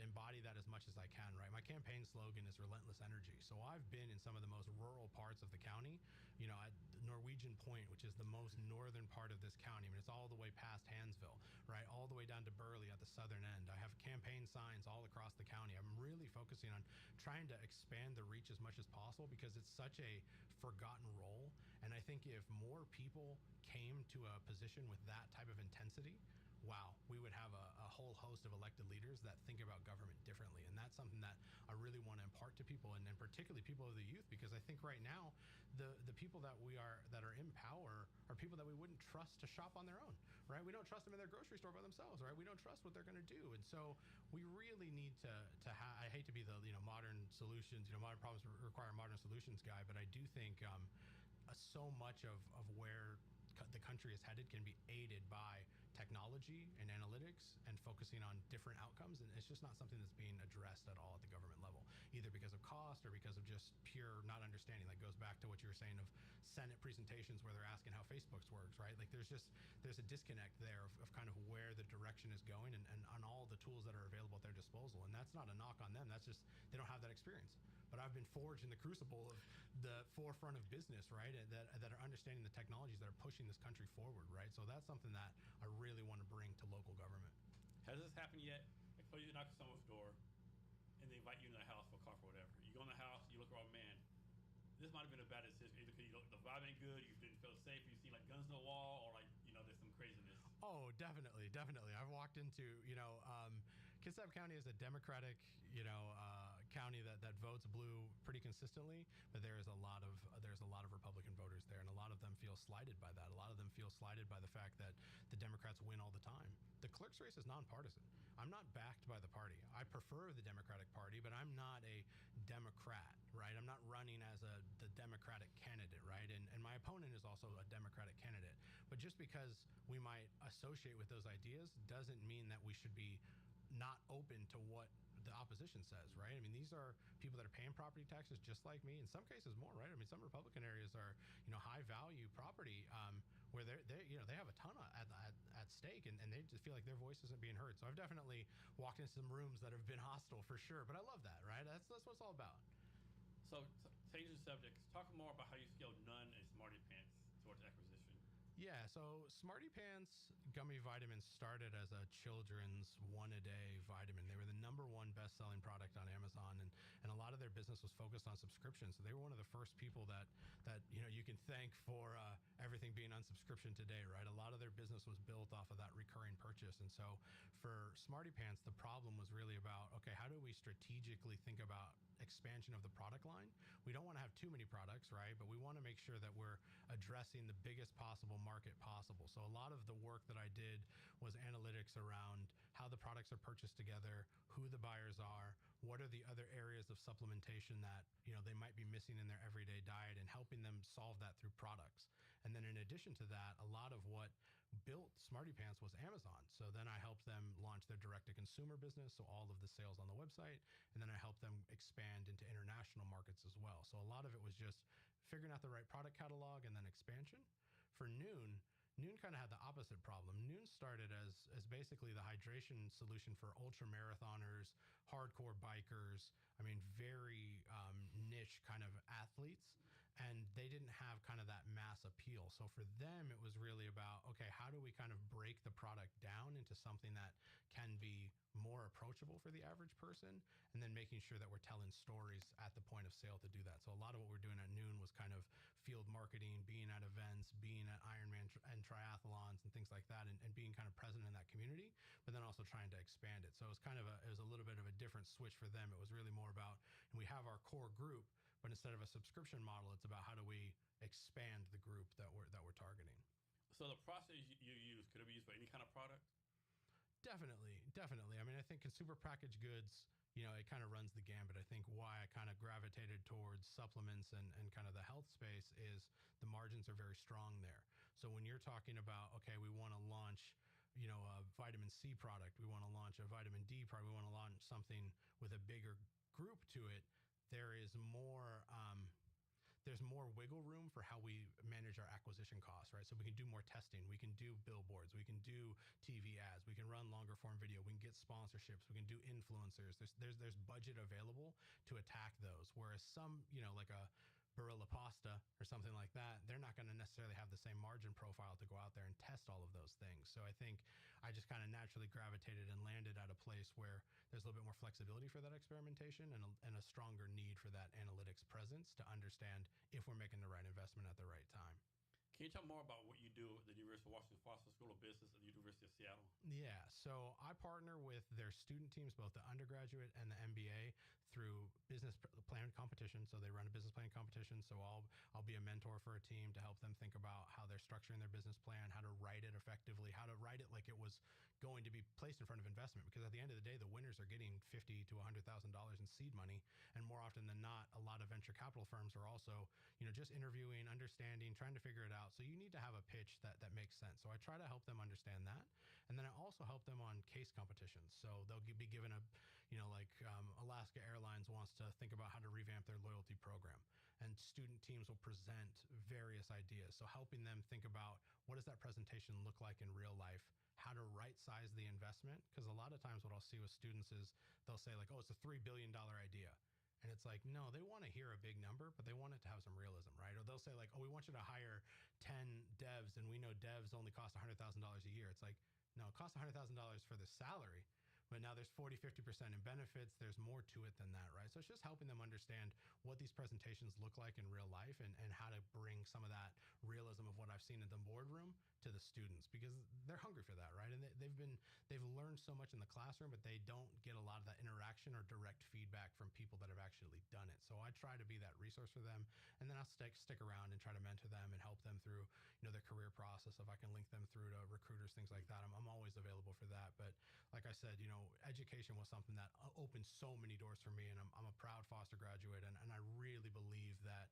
embody that as much as I can, right? My campaign slogan is relentless energy. So I've been in some of the most rural parts of the county, at Norwegian Point, which is the most northern part of this county. I mean, it's all the way past Hansville, right? All the way down to Burley at the southern end. I have campaign signs all across the county. I'm really focusing on trying to expand the reach as much as possible because it's such a forgotten role. And I think if more people came to a position with that type of intensity, wow, we would have a whole host of elected leaders that think about government differently. And that's something that I really want to impart to people, and particularly people of the youth, because I think right now the people that are in power are people that we wouldn't trust to shop on their own, right? We don't trust them in their grocery store by themselves, right? We don't trust what they're going to do. And so we really need to I hate to be the modern solutions, modern problems require modern solutions guy, but I do think so much of where the country is headed can be aided by technology and analytics and focusing on different outcomes, and it's just not something that's being addressed at all at the government level, either because of cost or because of just pure not understanding. That goes back to what you were saying of Senate presentations where they're asking how Facebook's works, right? Like there's a disconnect there of kind of where the direction is going and on all the tools that are available at their disposal. And that's not a knock on them, that's just they don't have that experience. But I've been forged in the crucible of the forefront of business, right? That are understanding the technologies that are pushing this country forward, right? So that's something that I really want to bring to local government. Has this happened yet? Like, suppose you knock on someone's door and they invite you into the house for coffee or whatever. You go in the house, you look around, man, this might have been a bad decision. Either because the vibe ain't good, you didn't feel safe, you seen like guns in the wall, or like, there's some craziness. Oh, definitely. I've walked into, Kitsap County is a Democratic, county that votes blue pretty consistently, but there's a lot of Republican voters there, and a lot of them feel slighted by that. A lot of them feel slighted by the fact that the Democrats win all the time. The clerk's race is nonpartisan. I'm not backed by the party. I prefer the Democratic Party, but I'm not a Democrat, right? I'm not running as the Democratic candidate, right? And my opponent is also a Democratic candidate. But just because we might associate with those ideas doesn't mean that we should be not open to what the opposition says, right? I mean, these are people that are paying property taxes just like me, in some cases more, right? I mean, some Republican areas are, high value property where they have a ton at stake, and they just feel like their voice isn't being heard. So I've definitely walked into some rooms that have been hostile for sure, but I love that, right? That's what it's all about. So changing subjects, talk more about how you scaled None and Smarty Pants towards acquisition. Yeah, so Smarty Pants gummy vitamins started as a children's one-a-day vitamin. They were the #1 best-selling product on Amazon, and a lot of their business was focused on subscription. So they were one of the first people that you can thank for everything being on subscription today, right? A lot of their business was built off of that recurring purchase. And so for Smarty Pants, the problem was really about, okay, how do we strategically think about expansion of the product line? We don't want to have too many products, right? But we want to make sure that we're addressing the biggest possible market possible. So a lot of the work that I did was analytics around how the products are purchased together, who the buyers are, what are the other areas of supplementation that they might be missing in their everyday diet, and helping them solve that through products. And then in addition to that, a lot of what built Smarty Pants was Amazon. So then I helped them launch their direct-to-consumer business, so all of the sales on the website, and then I helped them expand into international markets as well. So a lot of it was just figuring out the right product catalog and then expansion. For Noon kind of had the opposite problem. Noon started as basically the hydration solution for ultra marathoners, hardcore bikers, very niche kind of athletes, and they didn't have kind of that mass appeal. So for them, it was really about, okay, how do we kind of break break the product down into something that can be more approachable for the average person, and then making sure that we're telling stories at the point of sale to do that. So a lot of what we're doing at Noon was kind of field marketing, being at events, being at Ironman and triathlons and things like that, and being kind of present in that community, but then also trying to expand it. So it was a little bit of a different switch for them. It was really more about, and we have our core group, but instead of a subscription model, it's about how do we expand the group that we're targeting. So the process you use, could it be used for any kind of product? Definitely. I mean, I think consumer packaged goods, it kind of runs the gambit. I think why I kind of gravitated towards supplements and kind of the health space is the margins are very strong there. So when you're talking about, okay, we want to launch, a vitamin C product, we want to launch a vitamin D product, we want to launch something with a bigger group to it, there's more wiggle room for how we manage our acquisition costs, right? So we can do more testing, we can do billboards, we can do TV ads, we can run longer form video, we can get sponsorships, we can do influencers. There's budget available to attack those. Whereas some, like a Barilla Pasta or something like that, they're not going to necessarily have the same margin profile to go out there and test all of those things. So I think I just kind of naturally gravitated and landed at a place where there's a little bit more flexibility for that experimentation and a stronger need for that analytics presence to understand if we're making the right investment at the right time. Can you talk more about what you do at the University of Washington Foster School of Business at the University of Seattle? Yeah, so I partner with their student teams, both the undergraduate and the MBA, through business plan competition. So they run a business plan competition. So I'll be a mentor for a team to help them think about how they're structuring their business plan, how to write it effectively, how to write it like it was going to be placed in front of investment. Because at the end of the day, the winners are getting $50,000 to $100,000 in seed money, and more often than not, a lot of venture capital firms are also, just interviewing, understanding, trying to figure it out. So you need to have a pitch that makes sense. So I try to help them understand that. And then I also help them on case competitions. So they'll be given Alaska Airlines wants to think about how to revamp their loyalty program. And student teams will present various ideas. So helping them think about what does that presentation look like in real life, how to right size the investment. Because a lot of times what I'll see with students is they'll say like, oh, it's a $3 billion idea. And it's like, no, they want to hear a big number, but they want it to have some realism, right? Or they'll say like, oh, we want you to hire 10 devs, and we know devs only cost $100,000 a year. It's like, no, it costs $100,000 for the salary, but now there's 40-50% in benefits. There's more to it than that, right? So it's just helping them understand what these presentations look like in real life and how to bring some of that realism of what I've seen in the boardroom to the students, because they're hungry for that, right? And they've learned so much in the classroom, but they don't get a lot of that interaction or direct feedback from people that have actually done it. So I try to be that resource for them, and then I'll stick around and try to mentor them and help them through their career process. If I can link them through to recruiters, things like that, I'm always available for that. But like I said, education was something that opened so many doors for me, and I'm a proud Foster graduate, and I really believe that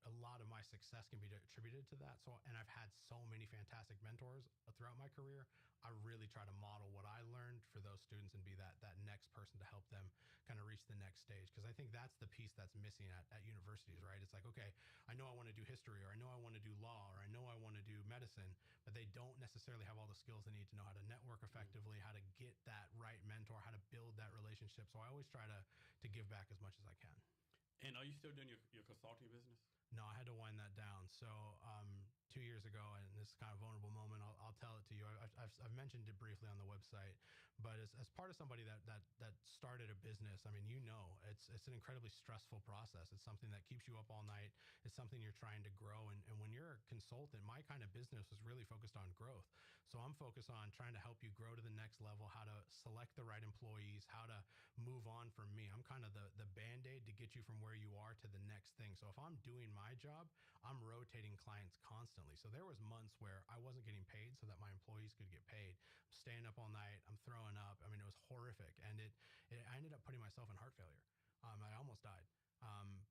a lot of my success can be attributed to that. So, and I've had so many fantastic mentors throughout my career. I really try to model what I learned for those students and be that next person to help them kind of reach the next stage. Because I think that's the piece that's missing at universities, right? It's like, okay, I know I want to do history, or I know I want to do law, or I know I want to do medicine, but they don't necessarily have all the skills they need to know how to network effectively, how to get that right mentor, how to build that relationship. So I always try to give back as much as I can. And are you still doing your consulting business? No, I had to wind that down. So 2 years ago, and this is kind of a vulnerable moment, I'll tell it to you. I've mentioned it briefly on the website, but as part of somebody that started a business, I mean, it's an incredibly stressful process. It's something that keeps you up all night. It's something you're trying to grow. And when you're a consultant, my kind of business was really focused on growth. So I'm focused on trying to help you grow to the next level, how to select the right employees, how to move on from me. I'm kind of the Band-Aid to get you from where you are to the next thing. So if I'm doing my job, I'm rotating clients constantly. So there was months where I wasn't getting paid so that my employees could get paid. I'm staying up all night. I'm throwing up. I mean, it was horrific. And I ended up putting myself in heart failure. I almost died.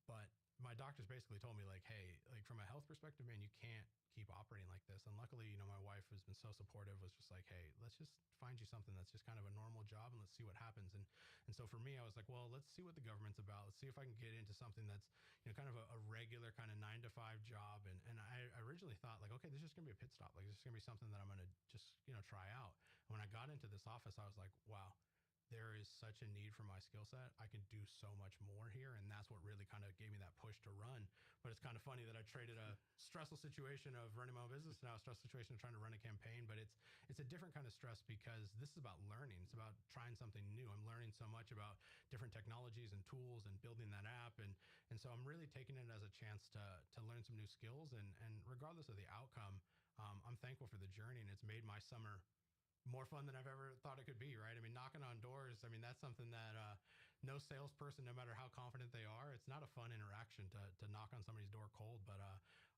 But my doctors basically told me like, hey, like from a health perspective, man, you can't keep operating like this. And luckily, my wife has been so supportive, was just like, hey, let's just find you something that's just kind of a normal job, and let's see what happens. And so for me, I was like, well, let's see what the government's about. Let's see if I can get into something that's, kind of a regular kind of 9-to-5 job. And I originally thought like, okay, this is just gonna be a pit stop. Like this is gonna be something that I'm gonna just, try out. And when I got into this office, I was like, wow, there is such a need for my skill set. I can do so much more here. And that's what really kind of gave me that push to run. But it's kind of funny that I traded a stressful situation of running my own business, now a stressful situation of trying to run a campaign. But it's it's a different kind of stress because this is about learning. It's about trying something new. I'm learning so much about different technologies and tools and building that app. And so I'm really taking it as a chance to learn some new skills. And regardless of the outcome, I'm thankful for the journey, and it's made my summer more fun than I've ever thought it could be, right? I mean, knocking on doors, I mean, that's something that no salesperson, no matter how confident they are, it's not a fun interaction to knock on somebody's door cold, but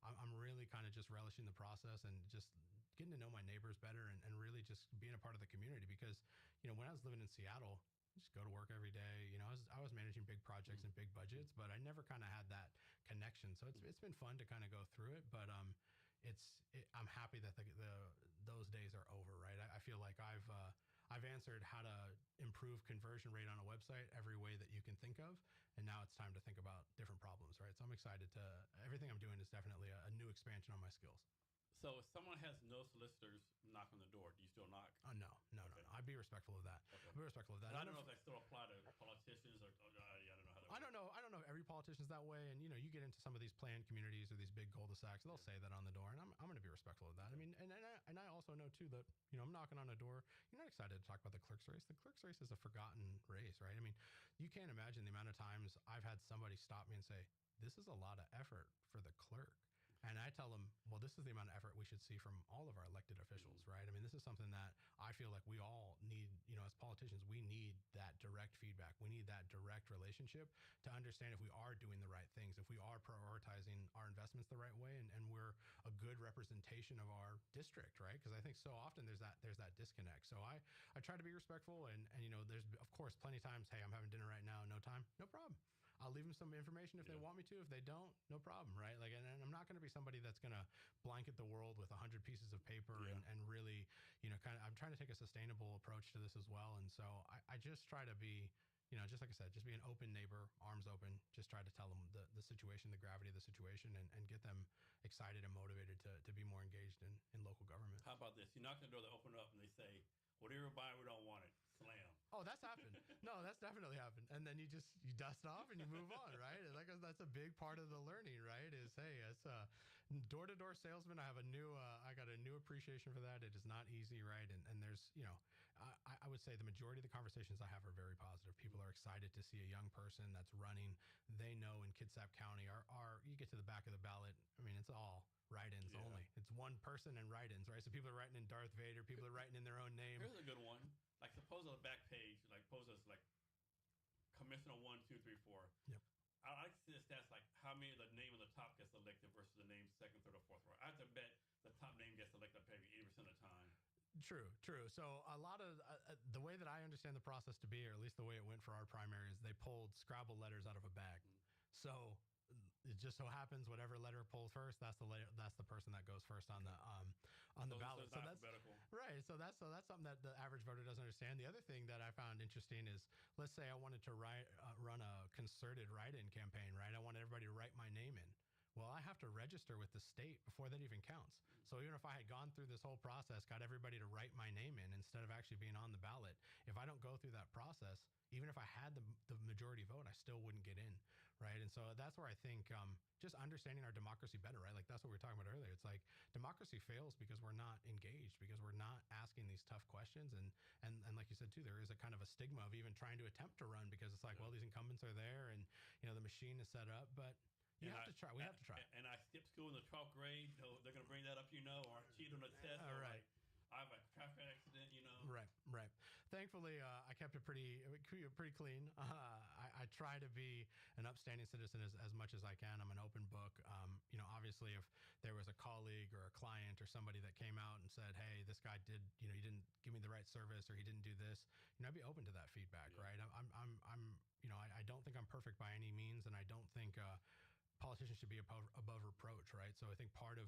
I'm really kind of just relishing the process and just getting to know my neighbors better and really just being a part of the community because, when I was living in Seattle, just go to work every day. I was managing big projects and big budgets, but I never kind of had that connection. So it's been fun to kind of go through it, but I'm happy that those days are over, right? I feel like I've answered how to improve conversion rate on a website every way that you can think of, and now it's time to think about different problems, right? So I'm excited everything I'm doing is definitely a new expansion on my skills. So if someone has no solicitors knock on the door, do you still knock? No. I'd be respectful of that. Okay. I'd be respectful of that. And I don't know if that still apply to politicians or I don't know how that works. I don't know if every politician's that way. And, you get into some of these planned communities or these big cul-de-sacs, they'll say that on the door. And I'm going to be respectful of that. I mean, and I also know too that, I'm knocking on a door. You're not excited to talk about the clerk's race. The clerk's race is a forgotten race, right? I mean, you can't imagine the amount of times I've had somebody stop me and say, this is a lot of effort for the clerk. And I tell them, well, this is the amount of effort we should see from all of our elected officials, right? I mean, this is something that I feel like we all need, as politicians, we need that direct feedback. We need that direct relationship to understand if we are doing the right things, if we are prioritizing our investments the right way, and we're a good representation of our district, right? Because I think so often there's that disconnect. So I try to be respectful, and there's, of course, plenty of times, hey, I'm having dinner right now, no time, no problem. I'll leave them some information if they want me to. If they don't, no problem, right? Like, and I'm not going to be somebody that's going to blanket the world with 100 pieces of paper and really, I'm trying to take a sustainable approach to this as well. And so I just try to be, just like I said, just be an open neighbor, arms open, just try to tell them the situation, the gravity of the situation, and get them excited and motivated to be more engaged in local government. How about this? You knock on the door, they open up, and they say, whatever you buy, we don't want it. Slam. Oh, that's happened. No, that's definitely happened. And then you dust off and you move on, right? And that's a big part of the learning, right? Is, hey, as a door-to-door salesman, I got a new appreciation for that. It is not easy, right? And there's, I would say the majority of the conversations I have are very positive. People are excited to see a young person that's running. They know in Kitsap County, you get to the back of the ballot, I mean, it's all write-ins only. It's one person and write-ins, right? So people are writing in Darth Vader. People are writing in their own name. Here's a good one. Like, suppose on the back page, suppose it's like Commissioner 1, 2, 3, 4. Yep. I like to see the stats, like how many of the name of the top gets elected versus the name second, third, or fourth. I have to bet the top name gets elected maybe 80% of the time. True. So a lot of the way that I understand the process to be, or at least the way it went for our primary, is they pulled Scrabble letters out of a bag. So it just so happens whatever letter pulls first, that's the person that goes first on the ballot. So that's right. So that's something that the average voter doesn't understand. The other thing that I found interesting is, let's say I wanted to run a concerted write-in campaign, right? I want everybody to write my name in. Well, I have to register with the state before that even counts. So even if I had gone through this whole process, got everybody to write my name in instead of actually being on the ballot, if I don't go through that process, even if I had the majority vote, I still wouldn't get in, right? And so that's where I think just understanding our democracy better, right? Like that's what we were talking about earlier. It's like democracy fails because we're not engaged, because we're not asking these tough questions. And like you said too, there is a kind of a stigma of even trying to attempt to run because it's like, well, these incumbents are there and the machine is set up, but we have to try. And I skipped school in the 12th grade. They're going to bring that up, or I cheated on a test. All right. I have a traffic accident, Right. Thankfully, I kept it pretty clean. I try to be an upstanding citizen as much as I can. I'm an open book. Obviously, if there was a colleague or a client or somebody that came out and said, hey, this guy did, he didn't give me the right service or he didn't do this, I'd be open to that feedback, right? I don't think I'm perfect by any means, and I don't think politicians should be above reproach, right? So I think part of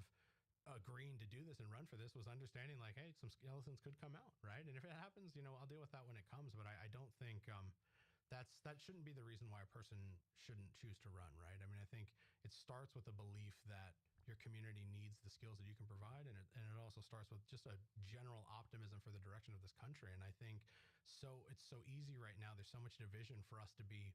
agreeing to do this and run for this was understanding like, hey, some skeletons could come out, right? And if it happens, I'll deal with that when it comes. But I don't think that shouldn't be the reason why a person shouldn't choose to run, right? I mean, I think it starts with a belief that your community needs the skills that you can provide, and it also starts with just a general optimism for the direction of this country. And I think it's so easy right now. There's so much division for us to be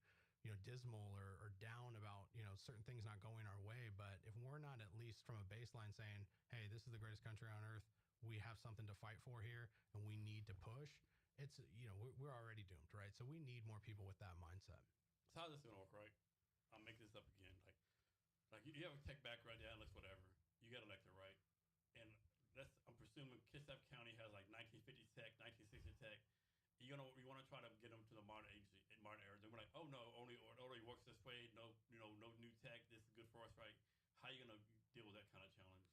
dismal or down about, certain things not going our way. But if we're not at least from a baseline saying, hey, this is the greatest country on earth, we have something to fight for here and we need to push, it's, we're already doomed, right? So we need more people with that mindset. So how's this gonna work, right? I'll make this up again. Like you have a tech background, analyst, whatever. You got elected, right? And I'm presuming Kitsap County has like 1950 tech, 1960 tech. You want to try to get them to the modern age, in modern era. Then we're like, oh no, only works this way. No, no new tech. This is good for us, right? How are you gonna deal with that kind of challenge?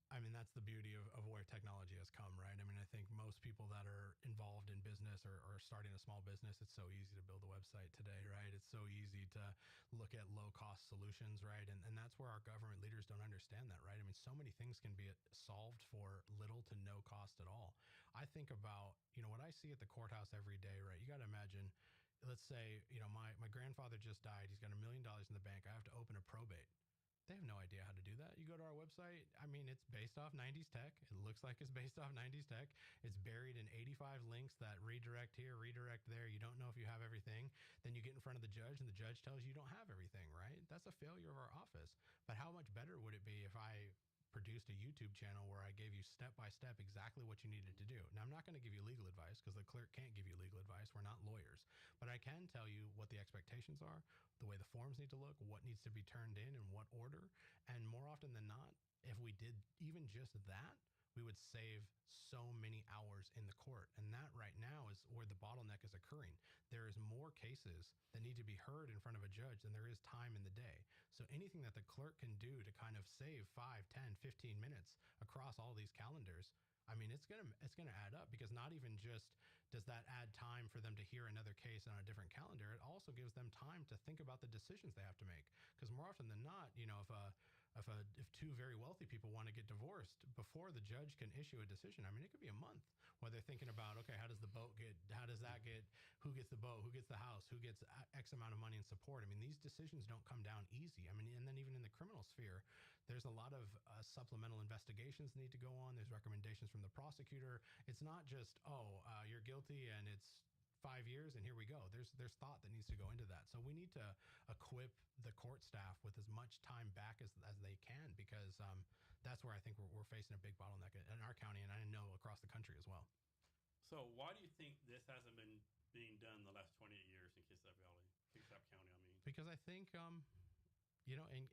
I mean, that's the beauty of where technology has come, right? I mean, I think most people that are involved in business or starting a small business, it's so easy to build a website today, right? It's so easy to look at low-cost solutions, right? And that's where our government leaders don't understand that, right? I mean, so many things can be solved for little to no cost at all. I think about, what I see at the courthouse every day, right? You got to imagine, let's say, my grandfather just died. He's got $1 million in the bank. I have to open a probate. They have no idea how to do that. You go to our website. I mean, it's based off 90s tech. It looks like it's based off 90s tech. It's buried in 85 links that redirect here, redirect there. You don't know if you have everything. Then you get in front of the judge and the judge tells you don't have everything, right? That's a failure of our office. But how much better would it be if I produced a YouTube channel where I gave you step by step exactly what you needed to do? Now, I'm not going to give you legal advice because the clerk can't give you legal advice. We're not lawyers. But I can tell you what the expectations are, the way the forms need to look, what needs to be turned in what order. And more often than not, if we did even just that, we would save so many hours in the court. And that right now is where the bottleneck is occurring. There is more cases that need to be heard in front of a judge than there is time in the day. So anything that the clerk can do to kind of save 5, 10, 15 minutes across all these calendars, I mean, it's gonna add up, because not even just does that add time for them to hear another case on a different calendar, it also gives them time to think about the decisions they have to make. Because more often than not, if two very wealthy people want to get divorced, before the judge can issue a decision, I mean, it could be a month where they're thinking about, okay, who gets the boat, who gets the house, who gets X amount of money in support. I mean, these decisions don't come down easy. I mean, and then even in the criminal sphere, there's a lot of supplemental investigations need to go on. There's recommendations from the prosecutor. It's not just, you're guilty and it's 5 years and here we go. There's thought that needs to go into that. So we need to equip the court staff with as much time back as they can, because that's where I think we're facing a big bottleneck in our county, and I know across the country as well. So why do you think this hasn't been being done the last 28 years in Kitsap County, I mean? Because I think,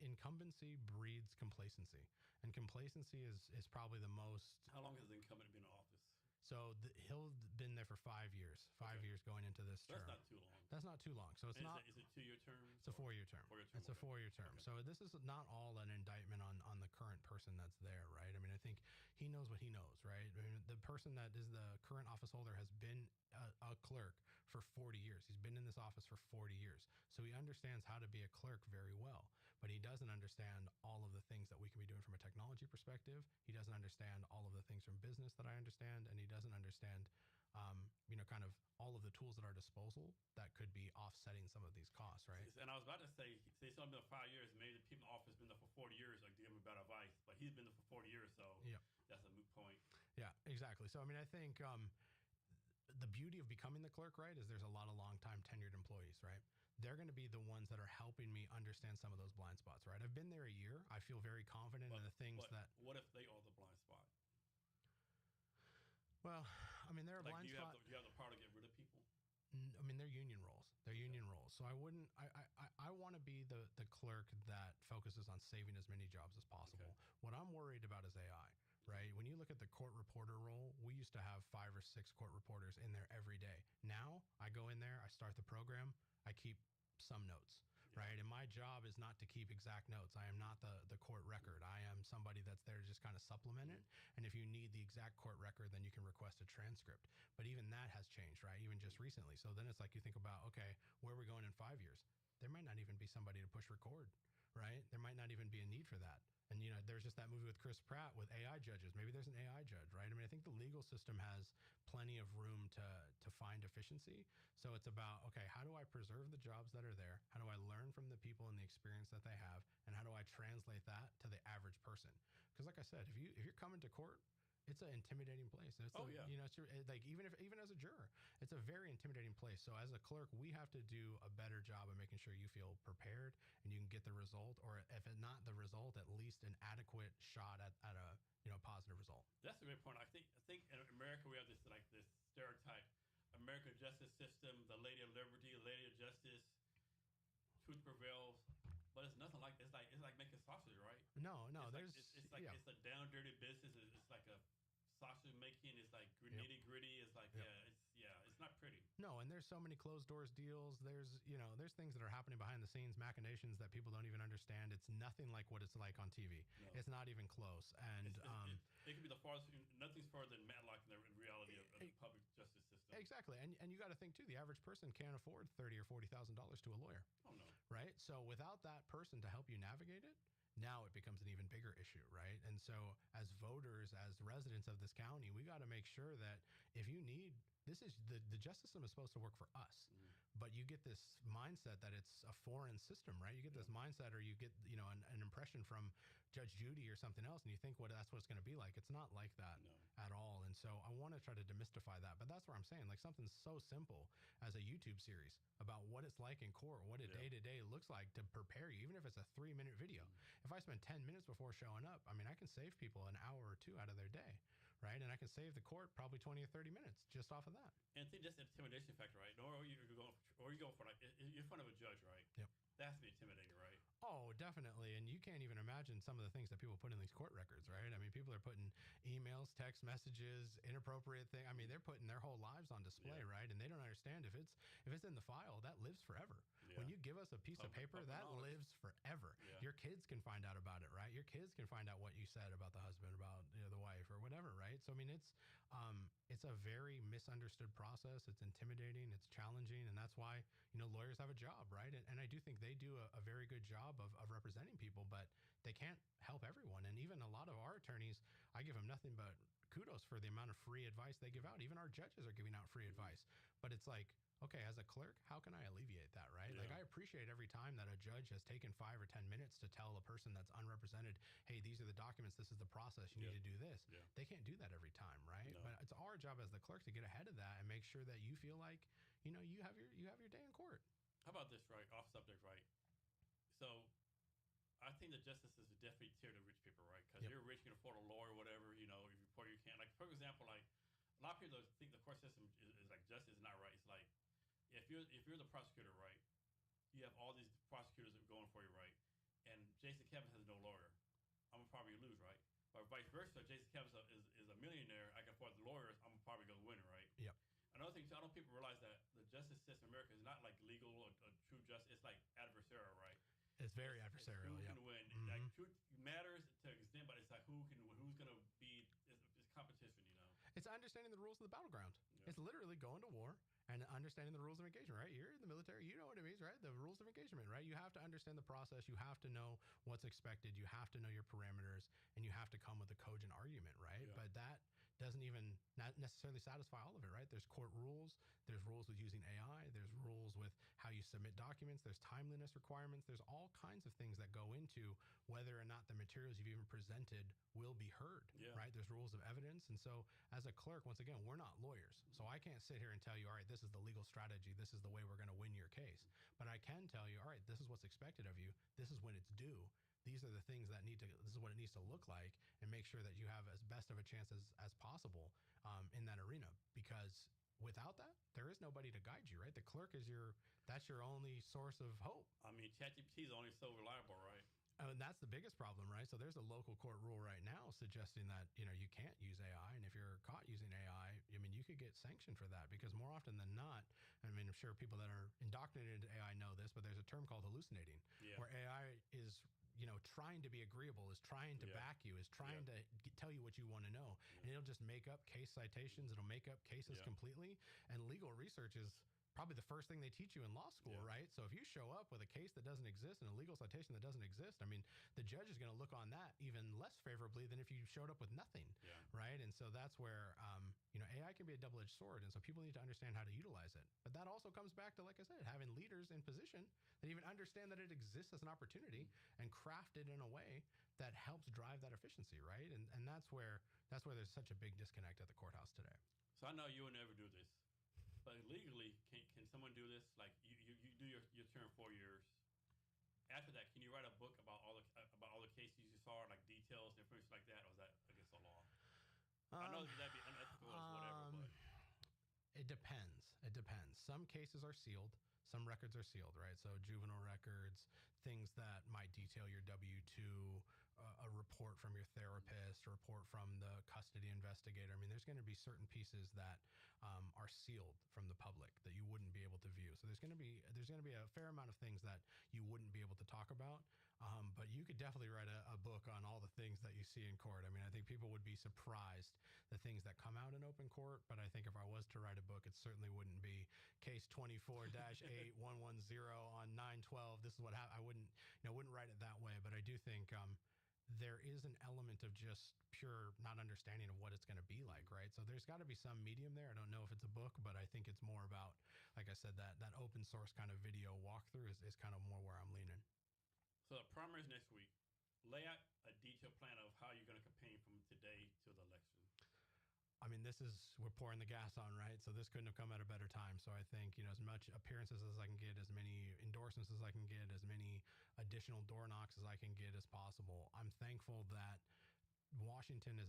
incumbency breeds complacency, and complacency is probably the most. How long has the incumbent been in office? So he'll been there for 5 years. 5 years going into this term. That's not too long. That's not too long. So it's not. Is it 2-year term? It's a 4-year term. It's a 4-year term. Okay. So this is not all an indictment on the current person that's there, right? I mean, I think he knows what he knows, right? I mean, the person that is the current office holder has been a clerk for 40 years. He's been in this office for 40 years. So he understands how to be a clerk very well, but he doesn't understand all of the things that we can be doing from a technology perspective. He doesn't understand all of the things from business that I understand, and he doesn't understand kind of all of the tools at our disposal that could be offsetting some of these costs, right? And I was about to say something about 5 years. Maybe the people in office been there for 40 years, like give him better advice. But he's been there for 40 years, so that's a moot point. Yeah, exactly. So I mean, I think the beauty of becoming the clerk, right, is there's a lot of long-time tenured employees, right? They're going to be the ones that are helping me understand some of those blind spots, right? I've been there a year. I feel very confident in the things that. What if they are the blind spot? Well, I mean, they're a blind spot. Do you have the power to get rid of people? I mean, they're union roles. They're union roles. So I wouldn't. I want to be the clerk that focuses on saving as many jobs as possible. Okay. What I'm worried about is AI. Right? When you look at the court reporter role, we used to have 5 or 6 court reporters in there every day. Now I go in there, I start the program, I keep some notes. Right. And my job is not to keep exact notes. I am not the court record. I am somebody that's there to just kind of supplement it. And if you need the exact court record, then you can request a transcript. But even that has changed, right? Even just recently. So then it's like you think about, okay, where are we going in 5 years? There might not even be somebody to push record, right? There might not even be a need for that. And, there's just that movie with Chris Pratt with AI judges. Maybe there's an AI judge, right? I mean, I think the legal system has plenty of room to find efficiency. So it's about, okay, how do I preserve the jobs that are there? How do I learn from the people and the experience that they have? And how do I translate that to the average person? Because like I said, if you're coming to court it's an intimidating place. It's Oh, yeah. You know, like even as a juror, it's a very intimidating place. So as a clerk, we have to do a better job of making sure you feel prepared and you can get the result, or if it's not the result, at least an adequate shot at a positive result. That's a great point. I think in America we have this stereotype: American justice system, the Lady of Liberty, the Lady of Justice, truth prevails. But it's nothing like it's like making sausage, right? No, It's like it's a down dirty business. It's like a sausage making. It's like nitty gritty. It's like it's not pretty. No, and there's so many closed doors deals. There's things that are happening behind the scenes, machinations that people don't even understand. It's nothing like what it's like on TV. No. It's not even close. And it could be the farthest. Nothing's farther than Matlock in the reality of the public justice system. Exactly, and you got to think too. The average person can't afford $30,000 or $40,000 to a lawyer. Oh no. Right. So without that person to help you navigate it, now it becomes an even bigger issue, right? And so as voters, as residents of this county, we got to make sure that if you need, this is the justice system is supposed to work for us, but you get this mindset that it's a foreign system, right? You get this mindset, or you get an impression from Judge Judy or something else, and you think that's what it's going to be like. It's not like that at all. And so I want to try to demystify that, but that's where I'm saying, like, something so simple as a YouTube series about what it's like in court, what a day-to-day looks like to prepare you, even if it's a 3-minute video. If I spend 10 minutes before showing up, I mean, I can save people an hour or two out of their day, right? And I can save the court probably 20 or 30 minutes just off of that. And I think that's the intimidation factor, right? Or you're going for like, you're in front of a judge, right? Yep. That has to be intimidating, right? Oh, definitely. And you can't even imagine some of the things that people put in these court records, right? I mean, people are putting emails, text messages, inappropriate things. I mean, they're putting their whole lives on display, right? And they don't understand if it's in the file, that lives forever. Yeah. When you give us a piece of paper, that lives forever. Yeah. Your kids can find out about it, right? Your kids can find out what you said about the husband, about the wife, or whatever, right? So I mean, it's a very misunderstood process. It's intimidating. It's challenging, and that's why lawyers have a job, right? And I do think they do a very good job of representing people, but they can't help everyone. And even a lot of our attorneys, I give them nothing but kudos for the amount of free advice they give out. Even our judges are giving out free advice, but it's like, okay, as a clerk, how can I alleviate that, right? Yeah. Like, I appreciate every time that a judge has taken 5 or 10 minutes to tell a person that's unrepresented, hey, these are the documents, this is the process, you need to do this. Yeah. They can't do that every time, right? No. But it's our job as the clerk to get ahead of that and make sure that you feel like, you have your day in court. How about this, right? Off subject, right? So I think the justice is definitely tier to rich people, right? Because you're rich, you can afford a lawyer, whatever, if you're poor, you can't. Like, for example, like, a lot of people think the court system is like justice is not right. It's like, if you're the prosecutor, right, you have all these prosecutors that are going for you, right, and Jason Kevin has no lawyer, I'm gonna probably lose, right? But vice versa, Jason Kevin is a millionaire, I can afford the lawyers, I'm probably gonna win, right? Yep. Another thing, I don't think people realize that the justice system in America is not like legal or true justice. It's like adversarial, right? It's very adversarial. Who Yeah. can win? Like, truth matters to an extent, but it's like who's gonna be? It's competition, It's understanding the rules of the battleground. Yeah. It's literally going to war and understanding the rules of engagement, right? You're in the military, you know what it means, right? The rules of engagement, right? You have to understand the process. You have to know what's expected. You have to know your parameters, and you have to come with a cogent argument, right? Yeah. But that doesn't even not necessarily satisfy all of it, right? There's court rules. There's rules with using AI. There's rules with how you submit documents. There's timeliness requirements. There's all kinds of things that go into whether or not the materials you've even presented will be heard, right? There's rules of evidence. And so as a clerk, once again, we're not lawyers. So I can't sit here and tell you, all right, this is the legal strategy. This is the way we're going to win your case. But I can tell you, all right, this is what's expected of you. This is when it's due. These are the things that this is what it needs to look like, and make sure that you have as best of a chance as possible in that arena. Because without that, there is nobody to guide you, right? The clerk that's your only source of hope. I mean, ChatGPT is only so reliable, right? And that's the biggest problem, right? So there's a local court rule right now suggesting that, you can't use AI. And if you're caught using AI, I mean, you could get sanctioned for that, because more often than not, I mean, I'm sure people that are indoctrinated into AI know this, but there's a term called hallucinating, where AI is trying to be agreeable, is trying to back you, is trying to tell you what you want to know. And it'll just make up case citations. It'll make up cases completely. And legal research is probably the first thing they teach you in law school, right? So if you show up with a case that doesn't exist and a legal citation that doesn't exist, I mean, the judge is going to look on that even less favorably than if you showed up with nothing, right? And so that's where, AI that can be a double-edged sword. And so people need to understand how to utilize it. But that also comes back to, like I said, having leaders in position that even understand that it exists as an opportunity and craft it in a way that helps drive that efficiency, right? And that's where there's such a big disconnect at the courthouse today. So I know you will never do this, but legally, can someone do this? Like you do your term 4 years. After that, can you write a book about all the cases you saw, like details, information like that, or is that against the law? I know that'd be unethical or whatever, but it depends. It depends. Some cases are sealed. Some records are sealed, right? So juvenile records, things that might detail your W-2, a report from your therapist, a report from the custody investigator. I mean, there's going to be certain pieces that are sealed from the public that you wouldn't be able to view. So there's going to be a fair amount of things that you wouldn't be able to talk about. But you could definitely write a book on all the things that you see in court. I mean, I think people would be surprised the things that come out in open court. But I think if I was to write a book, it certainly wouldn't be case 24-8110 on 9/12. This is what happened. I wouldn't write it that way. But I do think there is an element of just pure not understanding of what it's going to be like, right? So there's got to be some medium there. I don't know if it's a book, but I think it's more about, like I said, that open source kind of video walkthrough is kind of more where I'm leaning. So the primaries next week. Lay out a detailed plan of how you're going to campaign from today to the election. I mean, we're pouring the gas on, right? So this couldn't have come at a better time. So I think, as much appearances as I can get, as many endorsements as I can get, as many additional door knocks as I can get as possible. I'm thankful that Washington is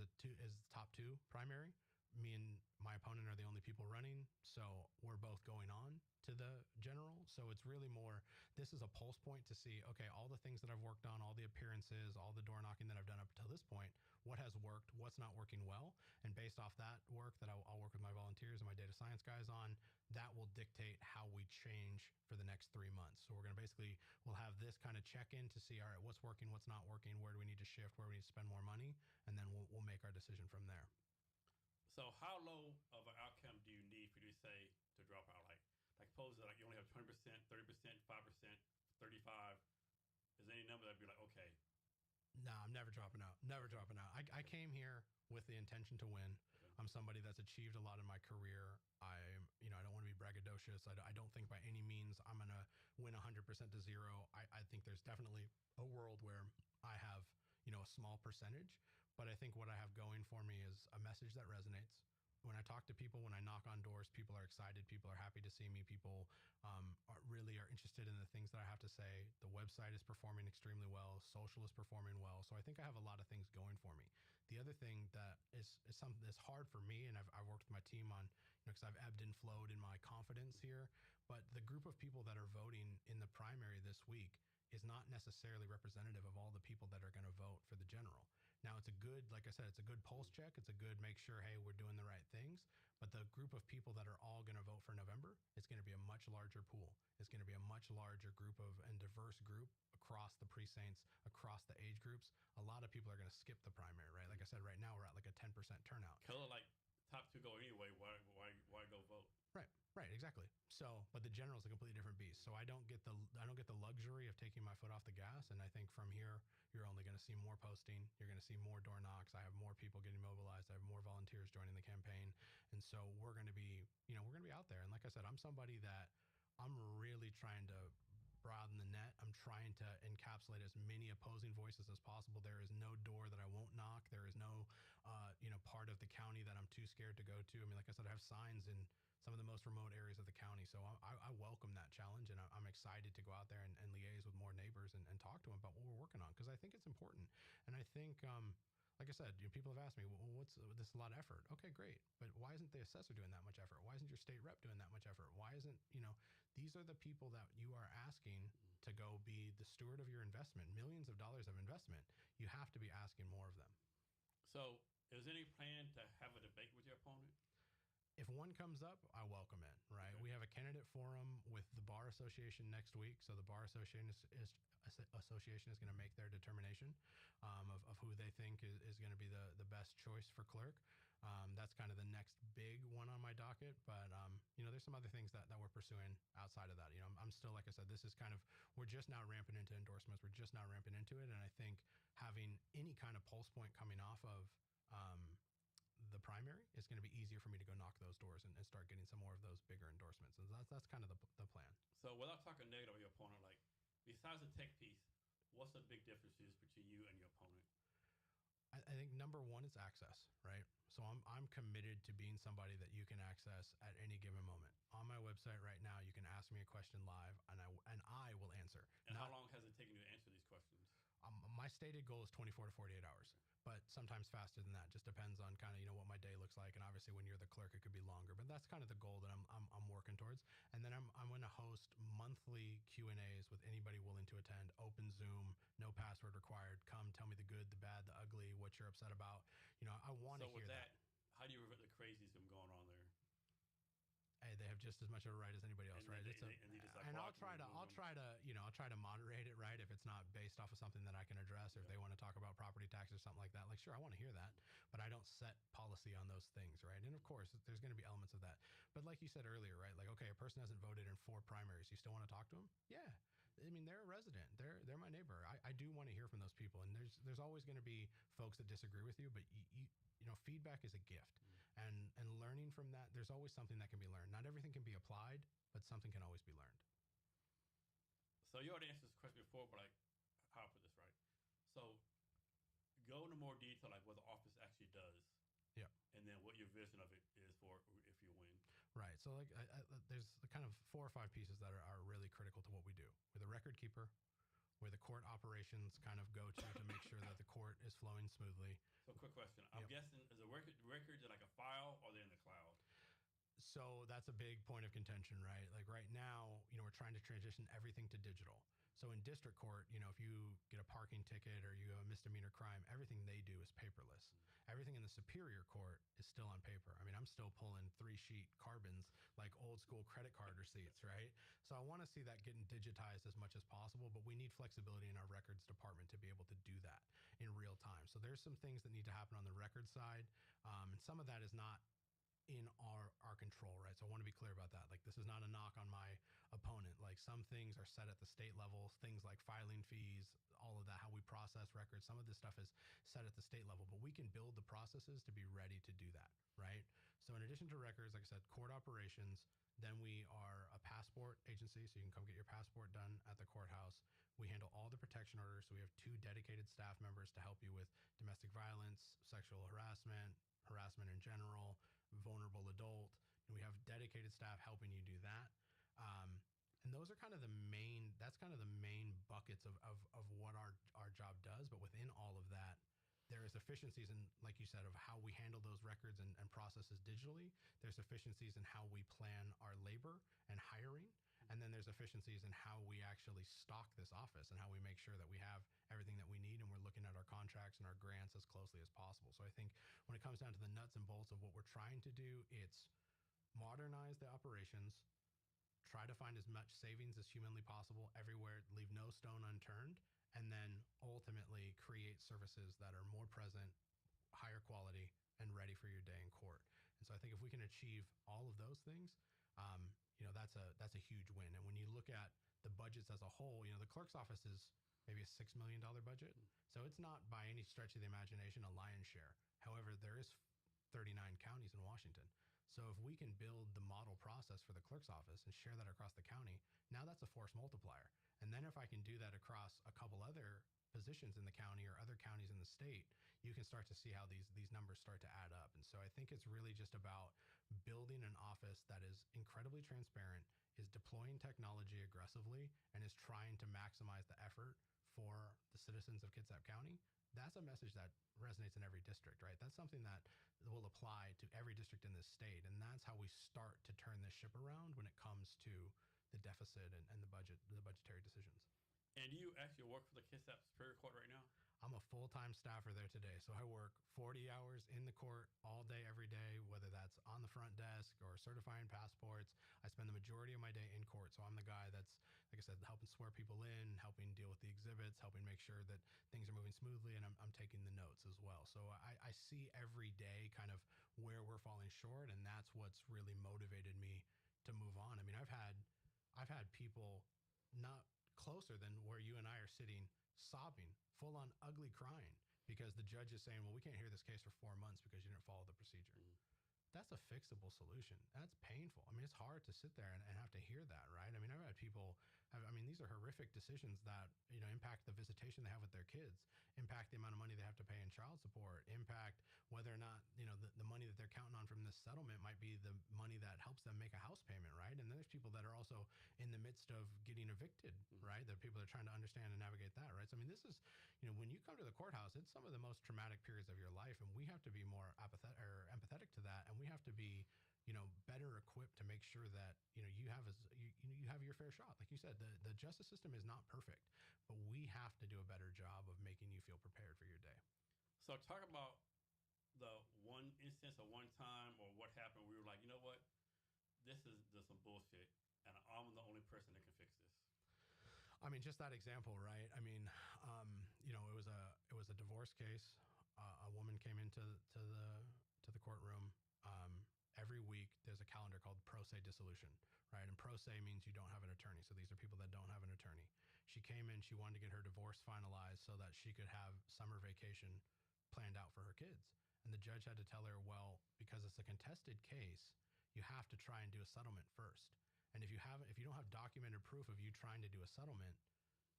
top 2 primary. Me and my opponent are the only people running. So we're both going on to the general. So it's really more, this is a pulse point to see, okay, all the things that I've worked on, all the appearances, all the door knocking that I've done up until this point, what has worked, what's not working well. And based off that work that I'll work with my volunteers and my data science guys on, that will dictate how we change for the next 3 months. So we're going to we'll have this kind of check in to see, all right, what's working, what's not working, where do we need to shift, where do we need to spend more money, and then we'll make our decision from there. So how low of an outcome do you need for you to say to drop out? Like suppose that you only have 20%, 30%, 5%, 35. Is there any number that'd be like, okay? No, I'm never dropping out. Never dropping out. I came here with the intention to win. Okay. I'm somebody that's achieved a lot in my career. I don't want to be braggadocious. I don't think by any means I'm going to win 100% to zero. I think there's definitely a world where I have, a small percentage, but I think what I have going for me is a message that resonates. When I talk to people, when I knock on doors, people are excited. People are happy to see me. People are interested in the things that I have to say. The website is performing extremely well. Social is performing well. So I think I have a lot of things going for me. The other thing that is something that's hard for me, and I've worked with my team on, because I've ebbed and flowed in my confidence here, but the group of people that are voting in the primary this week is not necessarily representative of all the people that are going to vote for the general. Now, it's a good, like I said, it's a good pulse check. It's a good make sure, hey, we're doing the right things. But the group of people that are all going to vote for November, it's going to be a much larger pool. It's going to be a much larger group and diverse group across the precincts, across the age groups. A lot of people are going to skip the primary, right? Like I said, right now we're at like a 10% turnout. Color like top 2 go anyway. Why go vote? Right, exactly. So, but the general is a completely different beast. So I don't get the luxury of taking my foot off the gas. And I think from here, you're only going to see more posting. You're going to see more door knocks. I have more people getting mobilized. I have more volunteers joining the campaign. And so we're going to be out there. And like I said, I'm somebody that I'm really trying to broaden the net. I'm trying to encapsulate as many opposing voices as possible. There is no door that I won't knock. There is no, part of the county that I'm too scared to go to. I mean, like I said, I have signs in some of the most remote areas of the county. So I welcome that challenge, and I'm excited to go out there and liaise with more neighbors and talk to them about what we're working on, because I think it's important. And I think, like I said, people have asked me, well, what's this a lot of effort? Okay, great. But why isn't the assessor doing that much effort? Why isn't your state rep doing that much effort? Why isn't, these are the people that you are asking to go be the steward of your investment, millions of dollars of investment. You have to be asking more of them. So is there any plan to have a debate with your opponent? If one comes up, I welcome it, right? Okay. We have a candidate forum with the Bar Association next week. So the Bar Association is going to make their determination of who they think is going to be the best choice for clerk. That's kind of the next big one on my docket. But, there's some other things that we're pursuing outside of that. I'm still, like I said, we're just now ramping into endorsements. We're just now ramping into it. And I think having any kind of pulse point coming off of the primary is going to be easier for me to go knock start getting some more of those bigger endorsements. And that's kind of the plan. So without talking negative of your opponent, like besides the tech piece, what's the big differences between you and your opponent? I think number one is access, right? So I'm committed to being somebody that you can access at any given moment. On my website right now, you can ask me a question live, and I will answer. And how long has it taken you to answer these questions? My stated goal is 24 to 48 hours, but sometimes faster than that. Just depends on kind of what my day looks like, and obviously when you're the clerk, it could be longer. But that's kind of the goal that I'm working towards. And then I'm going to host monthly Q&As with anybody willing to attend. Open Zoom, no password required. Come, tell me the good, the bad, the ugly, what you're upset about. I want to hear that. How do you prevent the crazies from going on there? Hey, they have just as much of a right as anybody else, right? And I'll try to moderate it, right? If it's not based off of something that I can address, or if they want to talk about property tax or something like that, like, sure, I want to hear that, but I don't set policy on those things, right? And of course, there's going to be elements of that. But like you said earlier, right? Like, okay, a person hasn't voted in 4 primaries. You still want to talk to them? Yeah. I mean, they're a resident. They're my neighbor. I do want to hear from those people. And there's always going to be folks that disagree with you, but feedback is a gift. And learning from that, there's always something that can be learned. Not everything can be applied, but something can always be learned. So you already answered this question before, but how I put this right. So go into more detail, like what the office actually does. Yeah. And then what your vision of it is for if you win. Right. So like there's kind of 4 or 5 pieces that are really critical to what we do. We're the record keeper, where the court operations kind of go to make sure that the court is flowing smoothly. So quick question. I'm guessing, is the records in like a file, or they're in the cloud? So that's a big point of contention, right? Like right now, we're trying to transition everything to digital. So in district court, if you get a parking ticket or you have a misdemeanor crime, everything they do is paperless. Everything in the Superior Court is still on paper. I mean, I'm still pulling 3-sheet carbons like old school credit card receipts, right? So I want to see that getting digitized as much as possible, but we need flexibility in our records department to be able to do that in real time. So there's some things that need to happen on the record side, and some of that is not in our control, right? So I want to be clear about that. Like, this is not a knock on my opponent. Like, some things are set at the state level, things like filing fees, all of that, how we process records. Some of this stuff is set at the state level, but we can build the processes to be ready to do that, right? So in addition to records, like I said, court operations, then we are a passport agency, so you can come get your passport done at the courthouse. We handle all the protection orders, so we have 2 dedicated staff members to help you with domestic violence, sexual harassment in general, vulnerable adult, and we have dedicated staff helping you do that. And those are kind of the main buckets of what our job does. But within all of that, there is efficiencies in, like you said, of how we handle those records and processes digitally. There's efficiencies in how we plan our labor and hiring. And then there's efficiencies in how we actually stock this office and how we make sure that we have everything that we need, and we're looking at our contracts and our grants as closely as possible. So I think when it comes down to the nuts and bolts of what we're trying to do, it's modernize the operations, try to find as much savings as humanly possible everywhere, leave no stone unturned, and then ultimately create services that are more present, higher quality, and ready for your day in court. And so I think if we can achieve all of those things, that's a huge win. And when you look at the budgets as a whole, the clerk's office is maybe a $6 million budget. So it's not by any stretch of the imagination a lion's share. However, there is 39 counties in Washington. So if we can build the model process for the clerk's office and share that across the county, now that's a force multiplier. And then if I can do that across a couple other positions in the county or other counties in the state, you can start to see how these numbers start to add up. And so I think it's really just about building an office that is incredibly transparent, is deploying technology aggressively, and is trying to maximize the effort for the citizens of Kitsap County. That's a message that resonates in every district, right? That's something that will apply to every district in this state. And that's how we start to turn this ship around when it comes to the deficit and the budgetary decisions. And do you actually work for the Kitsap Superior Court right now? I'm a full-time staffer there today. So I work 40 hours in the court all day, every day, whether that's on the front desk or certifying passports. I spend the majority of my day in court. So I'm the guy that's, like I said, helping swear people in, helping deal with the exhibits, helping make sure that things are moving smoothly, and I'm taking the notes as well. So I see every day kind of where we're falling short, and that's what's really motivated me to move on. I mean, I've had people not closer than where you and I are sitting sobbing, full on ugly crying, because the judge is saying, well, we can't hear this case for 4 months because you didn't follow the procedure. that's a fixable solution. That's painful. I mean, it's hard to sit there and have to hear that, right? I mean, I've had people I mean, these are horrific decisions that, impact the visitation they have with their kids, impact the amount of money they have to pay in child support, impact whether or not, the money that they're counting on from this settlement might be the money that helps them make a house payment, right? And then there's people that are also in the midst of getting evicted, right? There are people that are trying to understand and navigate that, right? So, I mean, this is, when you come to the courthouse, it's some of the most traumatic periods of your life, and we have to be more apathetic or empathetic to that, and we have to be better equipped to make sure that you have you have your fair shot. Like you said, the justice system is not perfect, but we have to do a better job of making you feel prepared for your day. So talk about the one instance or one time or what happened where you were like, you know what, this is just some bullshit, and I'm the only person that can fix this. I mean, just that example, right? I mean, it was a divorce case. A woman came into the courtroom. Every week there's a calendar called pro se dissolution, right? And pro se means you don't have an attorney. So these are people that don't have an attorney. She came in, she wanted to get her divorce finalized so that she could have summer vacation planned out for her kids. And the judge had to tell her, well, because it's a contested case, you have to try and do a settlement first. And if you don't have documented proof of you trying to do a settlement,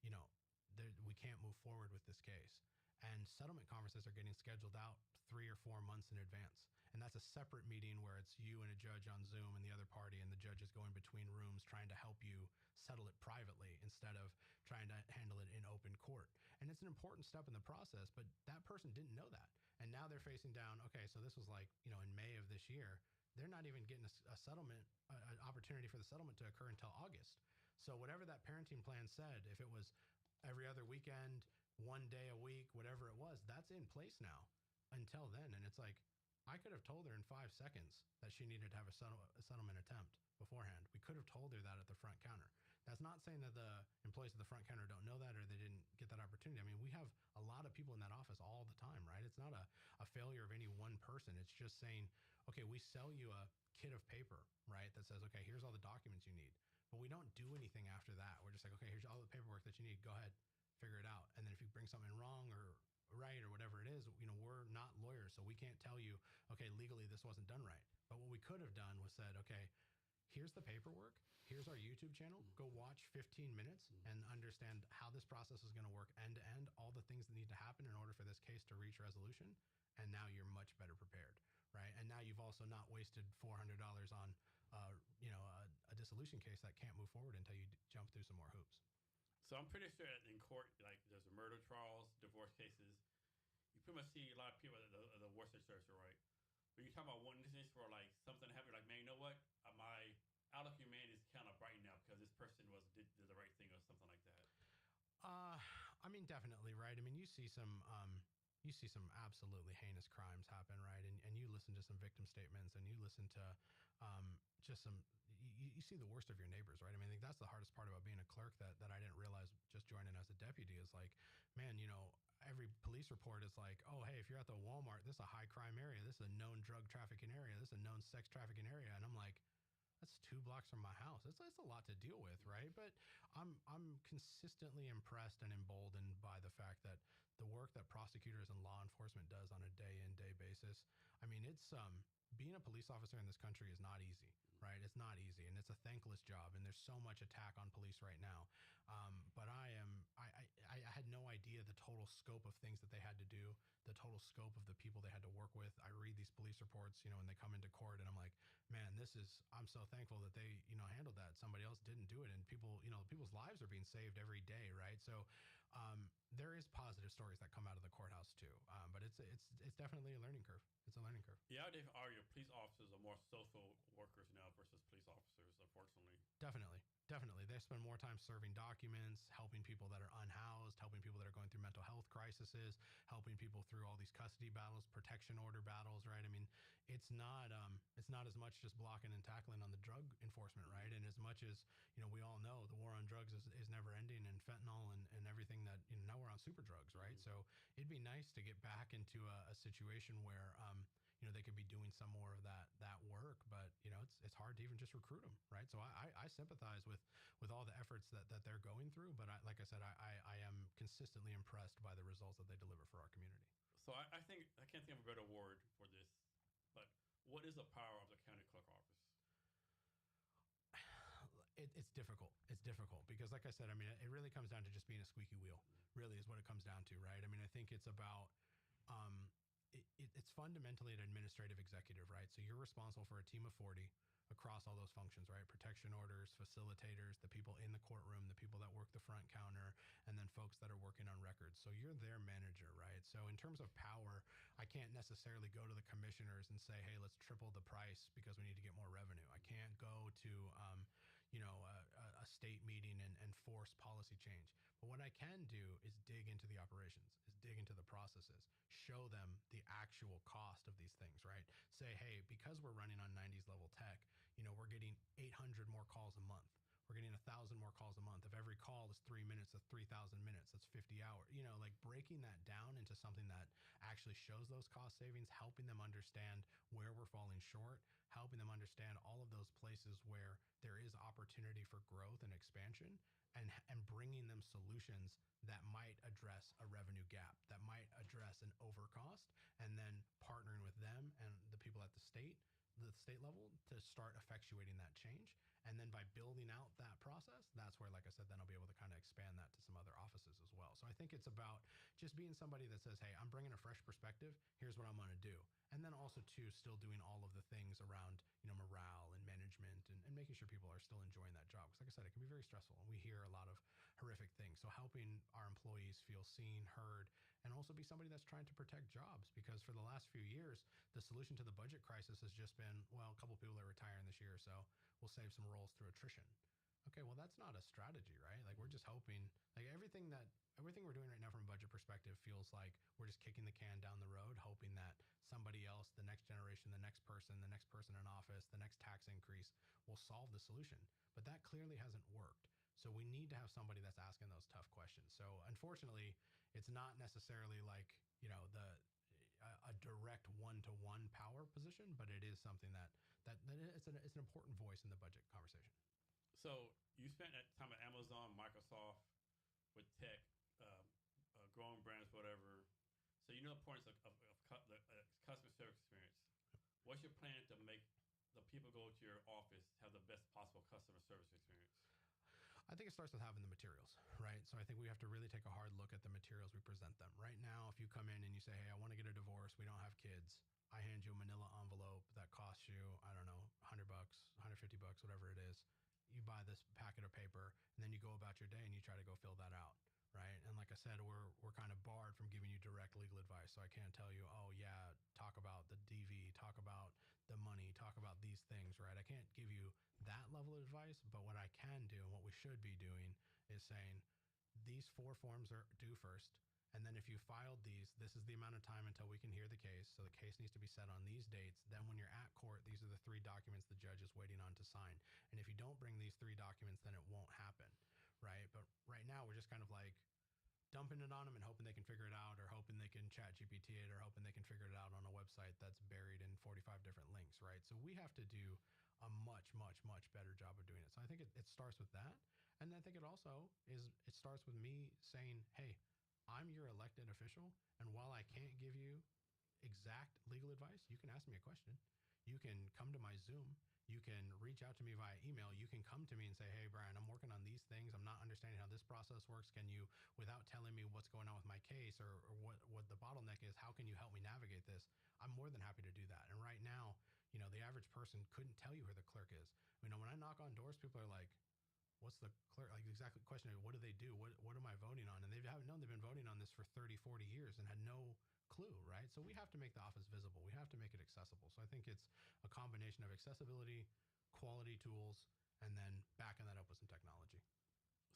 we can't move forward with this case. And settlement conferences are getting scheduled out 3 or 4 months in advance. And that's a separate meeting where it's you and a judge on Zoom and the other party, and the judge is going between rooms trying to help you settle it privately instead of trying to handle it in open court. And it's an important step in the process, but that person didn't know that. And now they're facing down, okay, so this was like, in May of this year, they're not even getting a settlement, an opportunity for the settlement to occur until August. So whatever that parenting plan said, if it was every other weekend, 1 day a week, whatever it was, that's in place now until then. And it's like, I could have told her in 5 seconds that she needed to have a settlement attempt beforehand. We could have told her that at the front counter. That's not saying that the employees at the front counter don't know that or they didn't get that opportunity. I mean, we have a lot of people in that office all the time, right? It's not a failure of any one person. It's just saying, okay, we sell you a kit of paper, right, that says, okay, here's all the documents you need. But we don't do anything after that. We're just like, okay, here's all the paperwork that you need. Go ahead, figure it out. And then if you bring something wrong or right or whatever it is, we're not lawyers, so we can't tell you, okay, legally this wasn't done right. But what we could have done was said, okay, here's the paperwork, here's our YouTube channel, go watch 15 minutes and understand how this process is going to work end to end, all the things that need to happen in order for this case to reach resolution, and now you're much better prepared, right? And now you've also not wasted $400 on a dissolution case that can't move forward until you jump through some more hoops. So I'm pretty sure that in court, like there's murder trials, divorce cases, you pretty much see a lot of people at the Worcestershire, right? But you talk about one instance where like something happened, like, man, you know what? My outlook of humanity is kind of brightened now because this person did the right thing or something like that. I mean, definitely, right? I mean, you see some absolutely heinous crimes happen, right? And you listen to some victim statements, and you listen to just some. You see the worst of your neighbors, right? I mean, I think that's the hardest part about being a clerk that I didn't realize just joining as a deputy is like, man, every police report is like, oh, hey, if you're at the Walmart, this is a high crime area. This is a known drug trafficking area. This is a known sex trafficking area. And I'm like, that's 2 blocks from my house. It's a lot to deal with, right? But I'm consistently impressed and emboldened by the fact that the work that prosecutors and law enforcement does on a day-in, day basis. I mean, it's being a police officer in this country is not easy, right? It's not easy, and it's a thankless job, and there's so much attack on police right now. But I had no idea the total scope of things that they had to do, the total scope of the people they had to work with. I read these police reports, when they come into court, and I'm like, man, I'm so thankful that they, handled that. Somebody else didn't do it, and people's lives are being saved every day, right? So there is positive stories that come out of the courthouse too, but it's definitely a learning curve. It's a learning curve. Yeah, I would argue police officers are more social workers now versus police officers, unfortunately. Definitely. They spend more time serving documents, helping people that are unhoused, helping people that are going through mental health crises, helping people through all these custody battles, protection order battles, right? I mean, it's not as much just blocking and tackling on the drug enforcement, right? And as much as, we all know the war on drugs is never ending, and fentanyl and everything that, now we're on super drugs, right? So it'd be nice to get back into a situation where, they could be doing some more of that work, but it's hard to even just recruit them, right? So I sympathize with all the efforts that they're going through, but like I said, I am consistently impressed by the results that they deliver for our community. So I think I can't think of a better word for this, but What is the power of the county clerk office? It's difficult. It's difficult because, like I said, I mean, it really comes down to just being a squeaky wheel. Really, is what it comes down to, right? I mean, I think it's about it's fundamentally an administrative executive, right? So you're responsible for a team of 40 across all those functions, right? Protection orders, facilitators, the people in the courtroom, the people that work the front counter, and then folks that are working on records. So you're their manager, right? So in terms of power, I can't necessarily go to the commissioners and say, hey, let's triple the price because we need to get more revenue. I can't go to, a state meeting and force policy change. But what I can do is dig into the operations, is dig into the processes, show them the actual cost of these things, right? Say, hey, because we're running on 90s level tech, we're getting 800 more calls a month. We're getting 1,000 more calls a month. If every call is 3 minutes, that's 3,000 minutes. That's 50 hours. Like breaking that down into something that actually shows those cost savings, helping them understand where we're falling short, helping them understand all of those places where there is opportunity for growth and expansion, and bringing them solutions that might address a revenue gap, that might address an overcost, and then partnering with them and the people at the state level to start effectuating that change. And then by building out that process, that's where, like I said, then I'll be able to kind of expand that to some other offices as well. So I think it's about just being somebody that says, hey, I'm bringing a fresh perspective. Here's what I'm going to do. And then also, too, still doing all of the things around, morale and management and making sure people are still enjoying that job. Because like I said, it can be very stressful. And we hear a lot of horrific things. So helping our employees feel seen, heard, and also be somebody that's trying to protect jobs. Because for the last few years, the solution to the budget crisis has just been, well, a couple people are retiring this year, so we'll save some roles through attrition. Okay, well, that's not a strategy, right? Like we're just hoping, like everything we're doing right now from a budget perspective feels like we're just kicking the can down the road, hoping that somebody else, the next generation, the next person in office, the next tax increase will solve the solution. But that clearly hasn't worked. So we need to have somebody that's asking those tough questions. So unfortunately, it's not necessarily like, a direct one-to-one power position, but it is something that it's an important voice in the budget conversation. So you spent that time at Amazon, Microsoft, with tech, growing brands, whatever. So you know the importance of the customer service experience. What's your plan to make the people go to your office have the best possible customer service experience? I think it starts with having the materials, right? So I think we have to really take a hard look at the materials we present them. Right now, if you come in and you say, hey, I want to get a divorce, we don't have kids, I hand you a manila envelope that costs you, I don't know, $100, $150, whatever it is. You buy this packet of paper, and then you go about your day and you try to go fill that out, right? And like I said, we're kind of barred from giving you direct legal advice. So I can't tell you, oh yeah, talk about the DV, talk about the money, talk about these things, right? I can't give you that level of advice, but what I can do and what we should be doing is saying these 4 forms are due first. And then if you filed these, this is the amount of time until we can hear the case. So the case needs to be set on these dates. Then when you're at court, these are the 3 documents the judge is waiting on to sign. And if you don't bring these 3 documents, then it won't happen, right? But right now we're just kind of like dumping it on them and hoping they can figure it out, or hoping they can chat GPT it, or hoping they can figure it out on a website that's buried in 45 different links, right? So we have to do a much, much, much better job of doing it. So I think it starts with that. And I think it also starts with me saying, hey, I'm your elected official. And while I can't give you exact legal advice, you can ask me a question. You can come to my Zoom. You can reach out to me via email. You can come to me and say, hey, Brien, I'm working on these things. I'm not understanding how this process works. Can you, without telling me what's going on with my case or what the bottleneck is, how can you help me navigate this? I'm more than happy to do that. And right now, the average person couldn't tell you who the clerk is. When I knock on doors, people are like, what's the clerk? Like exactly question, what do they do? What am I voting on? And they haven't known they've been voting on this for 30, 40 years and had no clue, right? So we have to make the office visible. We have to make it accessible. So I think it's a combination of accessibility, quality tools, and then backing that up with some technology.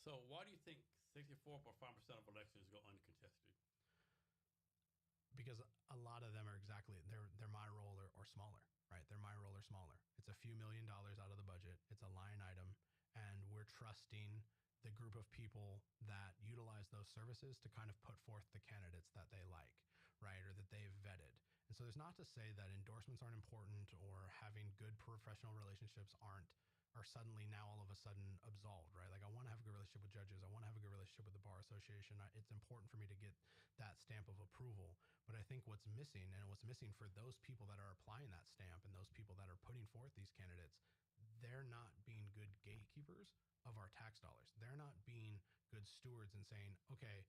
So why do you think 64.5% of elections go uncontested? Because a lot of them are they're my role or smaller, right? They're my role or smaller. It's a few $1 million out of the budget. It's a line item, and we're trusting the group of people that utilize those services to kind of put forth the candidates that they like, right? Or that they've vetted. And so there's not to say that endorsements aren't important or having good professional relationships aren't are suddenly now all of a sudden absolved, right? Like I want to have a good relationship with judges. I want to have a good relationship with the bar association. It's important for me to get that stamp of approval. But I think what's missing, and what's missing for those people that are applying that stamp and those people that are putting forth these candidates, they're not being good gatekeepers of our tax dollars. They're not being good stewards and saying, okay,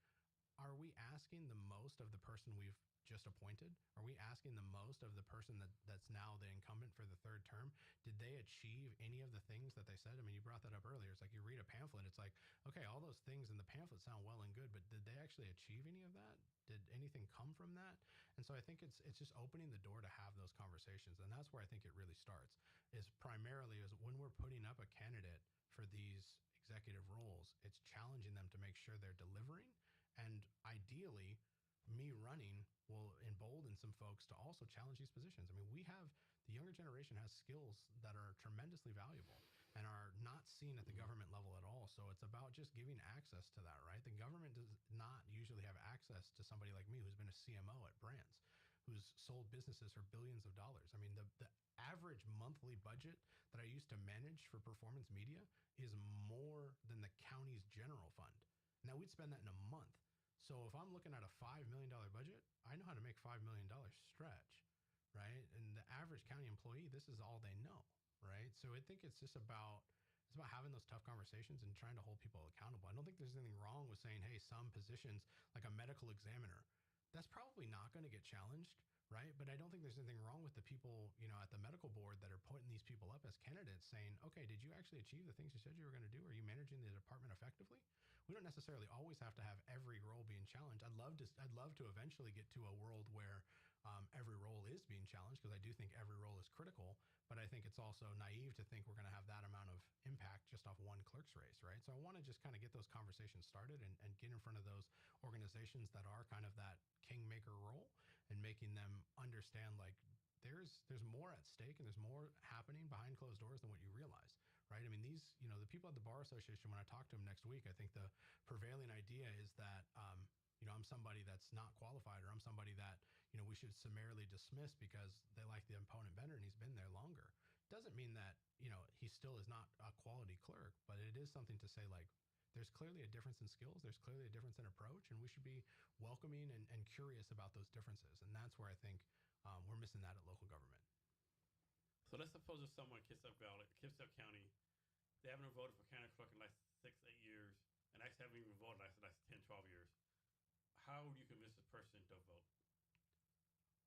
are we asking the most of the person we've just appointed? Are we asking the most of the person that's now the incumbent for the third term? Did they achieve any of the things that they said? I mean, you brought that up earlier. It's like you read a pamphlet, it's like, okay, all those things in the pamphlet sound well and good, but did they actually achieve any of that? Did anything come from that? And so I think it's just opening the door to have those conversations. And that's where I think it really starts, is primarily is when we're putting up a candidate for these executive roles, it's challenging them to make sure they're delivering. And ideally, me running will embolden some folks to also challenge these positions. I mean, the younger generation has skills that are tremendously valuable and are not seen at the government level at all. So it's about just giving access to that, right? The government does not usually have access to somebody like me who's been a CMO at Brien, who's sold businesses for billions of dollars. I mean, the average monthly budget that I used to manage for performance media is more than the county's general fund. Now, we'd spend that in a month. So if I'm looking at a $5 million budget, I know how to make $5 million stretch, right? And the average county employee, this is all they know, right? So I think it's about having those tough conversations and trying to hold people accountable. I don't think there's anything wrong with saying, hey, some positions like a medical examiner, that's probably not going to get challenged, right? But I don't think there's anything wrong with the people, at the medical board that are putting these people up as candidates saying, okay, did you actually achieve the things you said you were going to do? Are you managing the department effectively? We don't necessarily always have to have every role being challenged. I'd love to eventually get to a world where every role is being challenged, because I do think every role is critical, but I think it's also naive to think we're going to have that amount of impact just off one clerk's race, right? So I want to just kind of get those conversations started and get in front of those organizations that are kind of that kingmaker role, and making them understand like there's more at stake and there's more happening behind closed doors than what you realize, right? I mean, the people at the Bar Association, when I talk to them next week, I think the prevailing idea is that, I'm somebody that's not qualified, or I'm somebody that, we should summarily dismiss because they like the opponent better and he's been there longer. Doesn't mean that, he still is not a quality clerk, but it is something to say like, there's clearly a difference in skills. There's clearly a difference in approach, and we should be welcoming and curious about those differences. And that's where I think we're missing that at local government. So let's suppose there's someone in Kitsap County, they haven't voted for county clerk in like 6-8 years, and actually haven't even voted like 10-12 years. How would you convince this person to vote?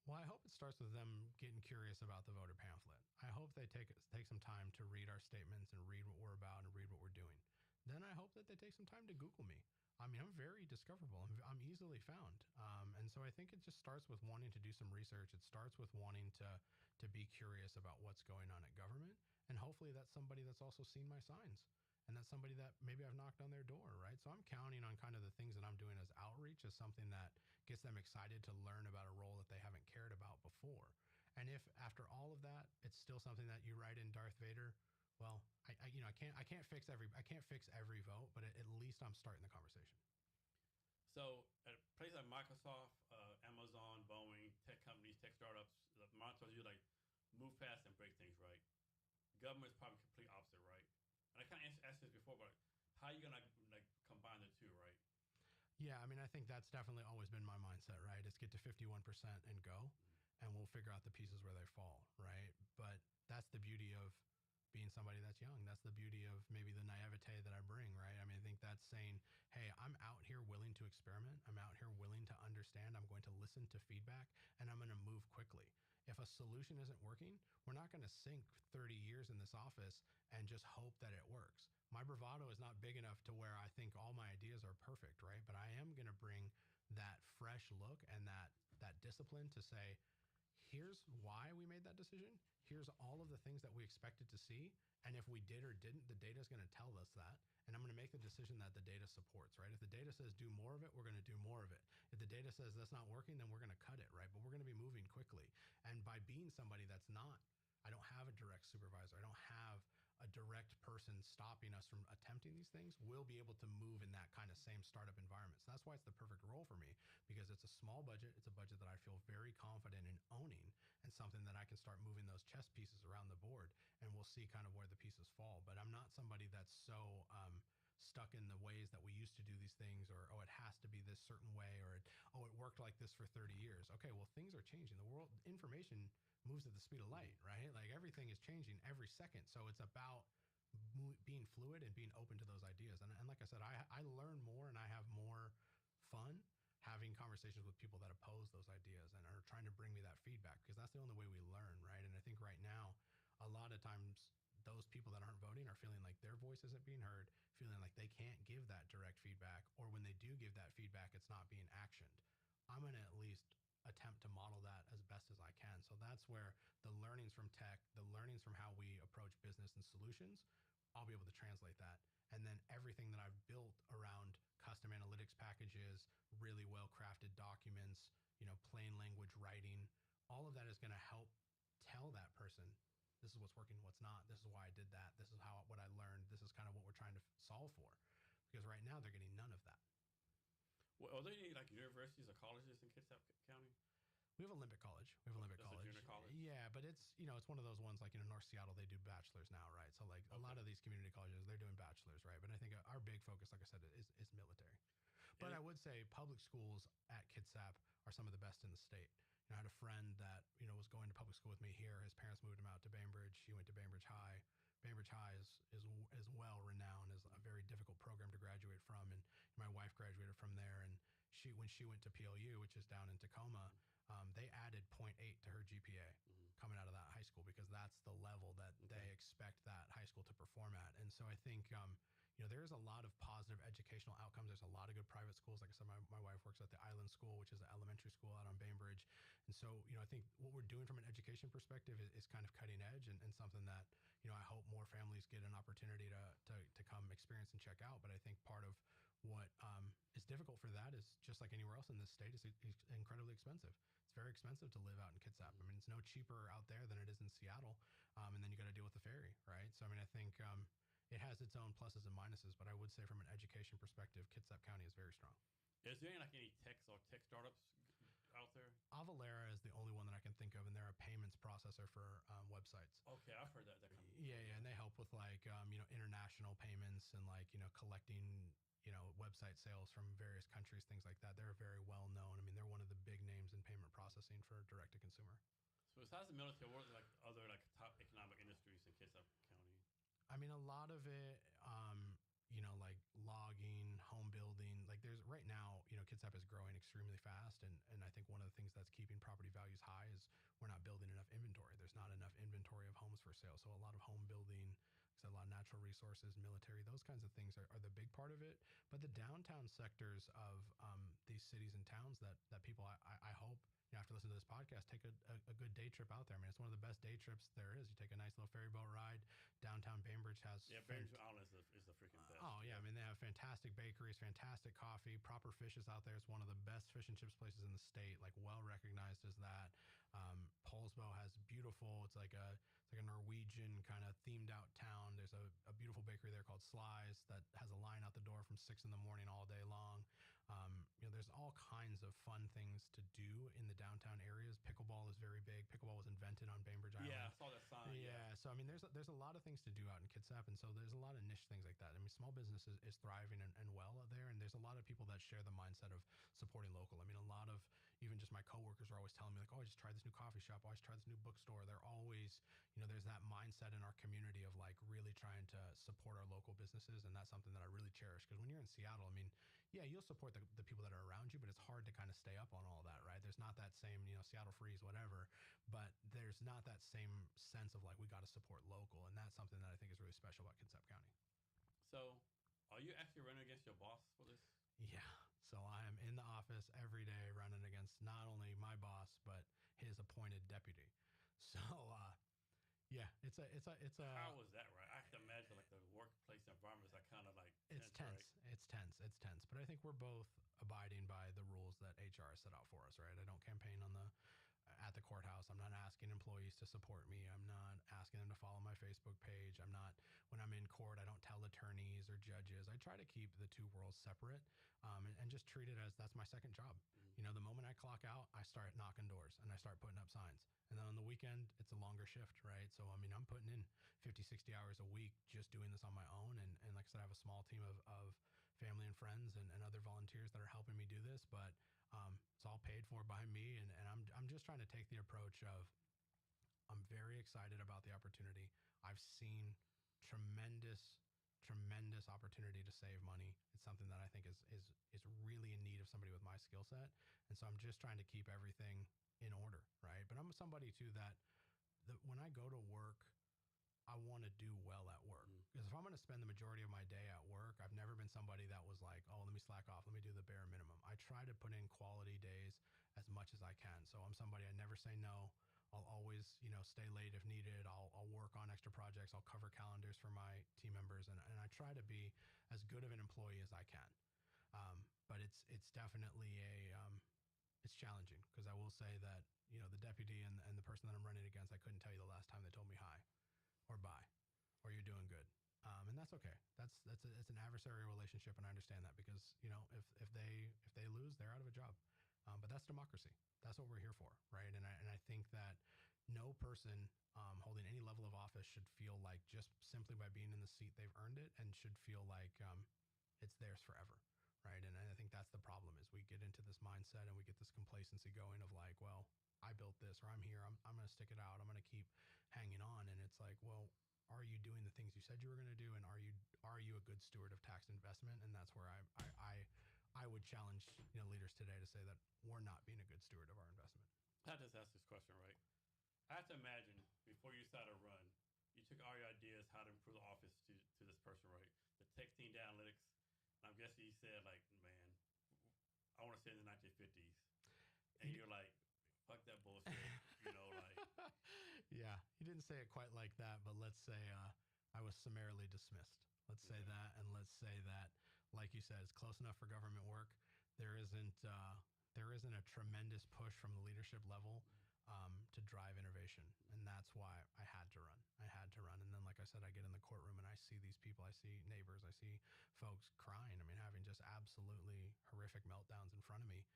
Well, I hope it starts with them getting curious about the voter pamphlet. I hope they take some time to read our statements and read what we're about and read what we're doing. Then I hope that they take some time to Google me. I mean, I'm very discoverable. I'm easily found. And so I think it just starts with wanting to do some research. It starts with wanting to be curious about what's going on at government. And hopefully that's somebody that's also seen my signs. And that's somebody that maybe I've knocked on their door, right? So I'm counting on kind of the things that I'm doing as outreach as something that gets them excited to learn about a role that they haven't cared about before. And if after all of that, it's still something that you write in Darth Vader, well, I can't fix every vote, but at least I'm starting the conversation. So at places like Microsoft, Amazon, Boeing, tech companies, tech startups, the mantra is like move fast and break things right. Government is probably complete opposite, right? And I kind of asked this before, but how are you gonna like combine the two, right? Yeah, I mean, I think that's definitely always been my mindset, right? It's get to 51% and go, and we'll figure out the pieces where they fall, right? But that's the beauty of being somebody that's young. That's the beauty of maybe the naivete that I bring, right? I mean, I think that's saying, hey, I'm out here willing to experiment. I'm out here willing to understand. I'm going to listen to feedback, and I'm going to move quickly. If a solution isn't working, we're not going to sink 30 years in this office and just hope that it works. My bravado is not big enough to where I think all my ideas are perfect, right? But I am going to bring that fresh look and that discipline to say, here's why we made that decision. Here's all of the things that we expected to see. And if we did or didn't, the data is going to tell us that. And I'm going to make the decision that the data supports, right? If the data says do more of it, we're going to do more of it. If the data says that's not working, then we're going to cut it, right? But we're going to be moving quickly. And by being somebody that's not, I don't have a direct supervisor. I don't have a direct person stopping us from attempting these things. We'll be able to move in that kind of same startup environment. So that's why it's the perfect role for me, because it's a small budget. It's a budget that I feel very confident in owning, and something that I can start moving those chess pieces around the board, and we'll see kind of where the pieces fall. But not somebody that's so stuck in the ways that we used to do these things, or it has to be this certain way, or it worked like this for 30 years. Okay, well, things are changing. The world, information moves at the speed of light, right? Like everything is changing every second. So it's about being fluid and being open to those ideas. And like I said, I learn more and I have more fun having conversations with people that oppose those ideas and are trying to bring me that feedback, because that's the only way we learn, right? And I think right now, a lot of times those people that aren't voting are feeling like their voice isn't being heard, feeling like they can't give that direct feedback, or when they do give that feedback, it's not being actioned. I'm going to at least attempt to model that as best as I can. So that's where the learnings from tech, the learnings from how we approach business and solutions, I'll be able to translate that. And then everything that I've built around custom analytics packages, really well-crafted documents, plain language writing, all of that is going to help tell that person, this is what's working, what's not. This is why I did that. This is what I learned. This is kind of what we're trying to solve for. Because right now they're getting none of that. Well, are there any like universities or colleges in Kitsap County? We have Olympic College. We have Olympic That's College. A junior college. Yeah, but it's it's one of those ones like North Seattle, they do bachelors now, right? So like a lot of these community colleges, they're doing bachelors, right? But I think our big focus, like I said, is military. But I would say public schools at Kitsap are some of the best in the state. I had a friend that was going to public school with me here. His parents moved him out to Bainbridge. He went to Bainbridge High. Bainbridge High is well renowned as a very difficult program to graduate from, and my wife graduated from there. And when she went to PLU, which is down in Tacoma, they added 0.8 to her GPA coming out of that high school, because that's the level that they expect that high school to perform at. And so I think there's a lot of positive educational outcomes. There's a lot of good private schools. Like I said, my wife works at the Island School, which is an elementary school out on Bainbridge. And so, I think what we're doing from an education perspective is kind of cutting edge, and something that, I hope more families get an opportunity to come experience and check out. But I think part of what is difficult for that is, just like anywhere else in this state, is incredibly expensive. It's very expensive to live out in Kitsap. I mean, it's no cheaper out there than it is in Seattle. And then you got to deal with the ferry, right? So, I mean, I think it has its own pluses and minuses, but I would say from an education perspective, Kitsap County is very strong. Is there any tech startups out there? Avalara is the only one that I can think of, and they're a payments processor for websites. Okay, I've heard that. Yeah, and they help with international payments and collecting website sales from various countries, things like that. They're very well known. I mean, they're one of the big names in payment processing for direct to consumer. So besides the military, what are other top economic industries in Kitsap County? I mean, a lot of it, like logging, home building. Like there's right now, Kitsap is growing extremely fast. And I think one of the things that's keeping property values high is we're not building enough inventory. There's not enough inventory of homes for sale. So a lot of home building, a lot of natural resources, military, those kinds of things are the big part of it. But the downtown sectors of these cities and towns that people, I hope, after listening to this podcast, take a good day trip out there. I mean, it's one of the best day trips there is. You take a nice little ferry boat ride. Downtown Bainbridge has... Yeah, Bainbridge Island is the freaking best. Oh, yeah. I mean, they have fantastic bakeries, fantastic coffee, proper fishes out there. It's one of the best fish and chips places in the state, like well recognized as that. Polsbo has beautiful... It's like a Norwegian kind of themed out town. There's a beautiful bakery there called Sly's that has a line out the door from 6 a.m. all day long. There's all kinds of fun things to do in the downtown areas. Pickleball is very big. Pickleball was invented on Bainbridge Island. Yeah, I saw that sign. Yeah. So, I mean, there's a lot of things to do out in Kitsap. And so there's a lot of niche things like that. I mean, small business is thriving and well out there. And there's a lot of people that share the mindset of supporting local. I mean, a lot of even just my coworkers are always telling me like, oh, I just tried this new coffee shop. Oh, I just tried this new bookstore. They're always, there's that mindset in our community of like really trying to support our local businesses. And that's something that I really cherish. Because when you're in Seattle, I mean, yeah, you'll support the people that are around you, but it's hard to kind of stay up on all that, right? There's not that same, Seattle Freeze, whatever, but there's not that same sense of like, we got to support local. And that's something that I think is really special about Kitsap County. So are you actually running against your boss for this? Yeah. So I am in the office every day running against not only my boss, but his appointed deputy. So, yeah, it's a. How was that, right? I have to imagine like the workplace environment is like kind of like it's tense. Right? It's tense. But I think we're both abiding by the rules that HR has set out for us, right? I don't campaign at the courthouse. I'm not asking employees to support me. I'm not asking them to follow my Facebook page. When I'm in court, I don't tell attorneys or judges. I try to keep the two worlds separate, and just treat it as that's my second job. Mm-hmm. The moment I clock out, I start knocking doors and I start putting up signs. And then on the weekend, it's a longer shift, right? So, I mean, I'm putting in 50, 60 hours a week just doing this on my said, I have a small team of family and friends and other volunteers that are helping me do this, but it's all paid for by me. And I'm just trying to take the approach of, I'm very excited about the opportunity. I've seen tremendous, tremendous opportunity to save money. It's something that I think is really in need of somebody with my skill set. And so I'm just trying to keep everything in order, right? But I'm somebody too that when I go to work, I want to do well at work. Because if I'm going to spend the majority of my day at work, I've never been somebody that was like, oh, let me slack off. Let me do the bare minimum. I try to put in quality days as much as I can. So I'm somebody, I never say no. I'll always, stay late if needed. I'll work on extra projects. I'll cover calendars for my team members. And I try to be as good of an employee as I can. But it's definitely it's challenging, because I will say that, the deputy and the person that I'm running against, I couldn't tell you the last time they told me hi or bye or you're doing good. And that's okay. It's an adversarial relationship, and I understand that, because, if they lose, they're out of a job. But that's democracy. That's what we're here for, right? And I think that no person holding any level of office should feel like just simply by being in the seat they've earned it, and should feel like it's theirs forever, right? And I think that's the problem, is we get into this mindset and we get this complacency going of like, well, I built this, or I'm here, I'm going to stick it out, I'm going to keep hanging on. And it's like, well, are you doing the things you said you were going to do, and are you a good steward of tax investment? And that's where I would challenge leaders today to say that we're not being a good steward of our investment. I just asked this question, right? I have to imagine, before you started to run, you took all your ideas how to improve the office to this person, right? The texting, the analytics, and I'm guessing you said like, man, I want to stay in the 1950s, and you're like, fuck that bullshit, like. Yeah, he didn't say it quite like that, but let's say I was summarily dismissed. Let's say that, and let's say that, like you said, it's close enough for government work. There isn't a tremendous push from the leadership level to drive innovation, and that's why I had to run. And then, like I said, I get in the courtroom and I see these people, I see neighbors, I see folks crying. I mean, having just absolutely horrific meltdowns in front of me.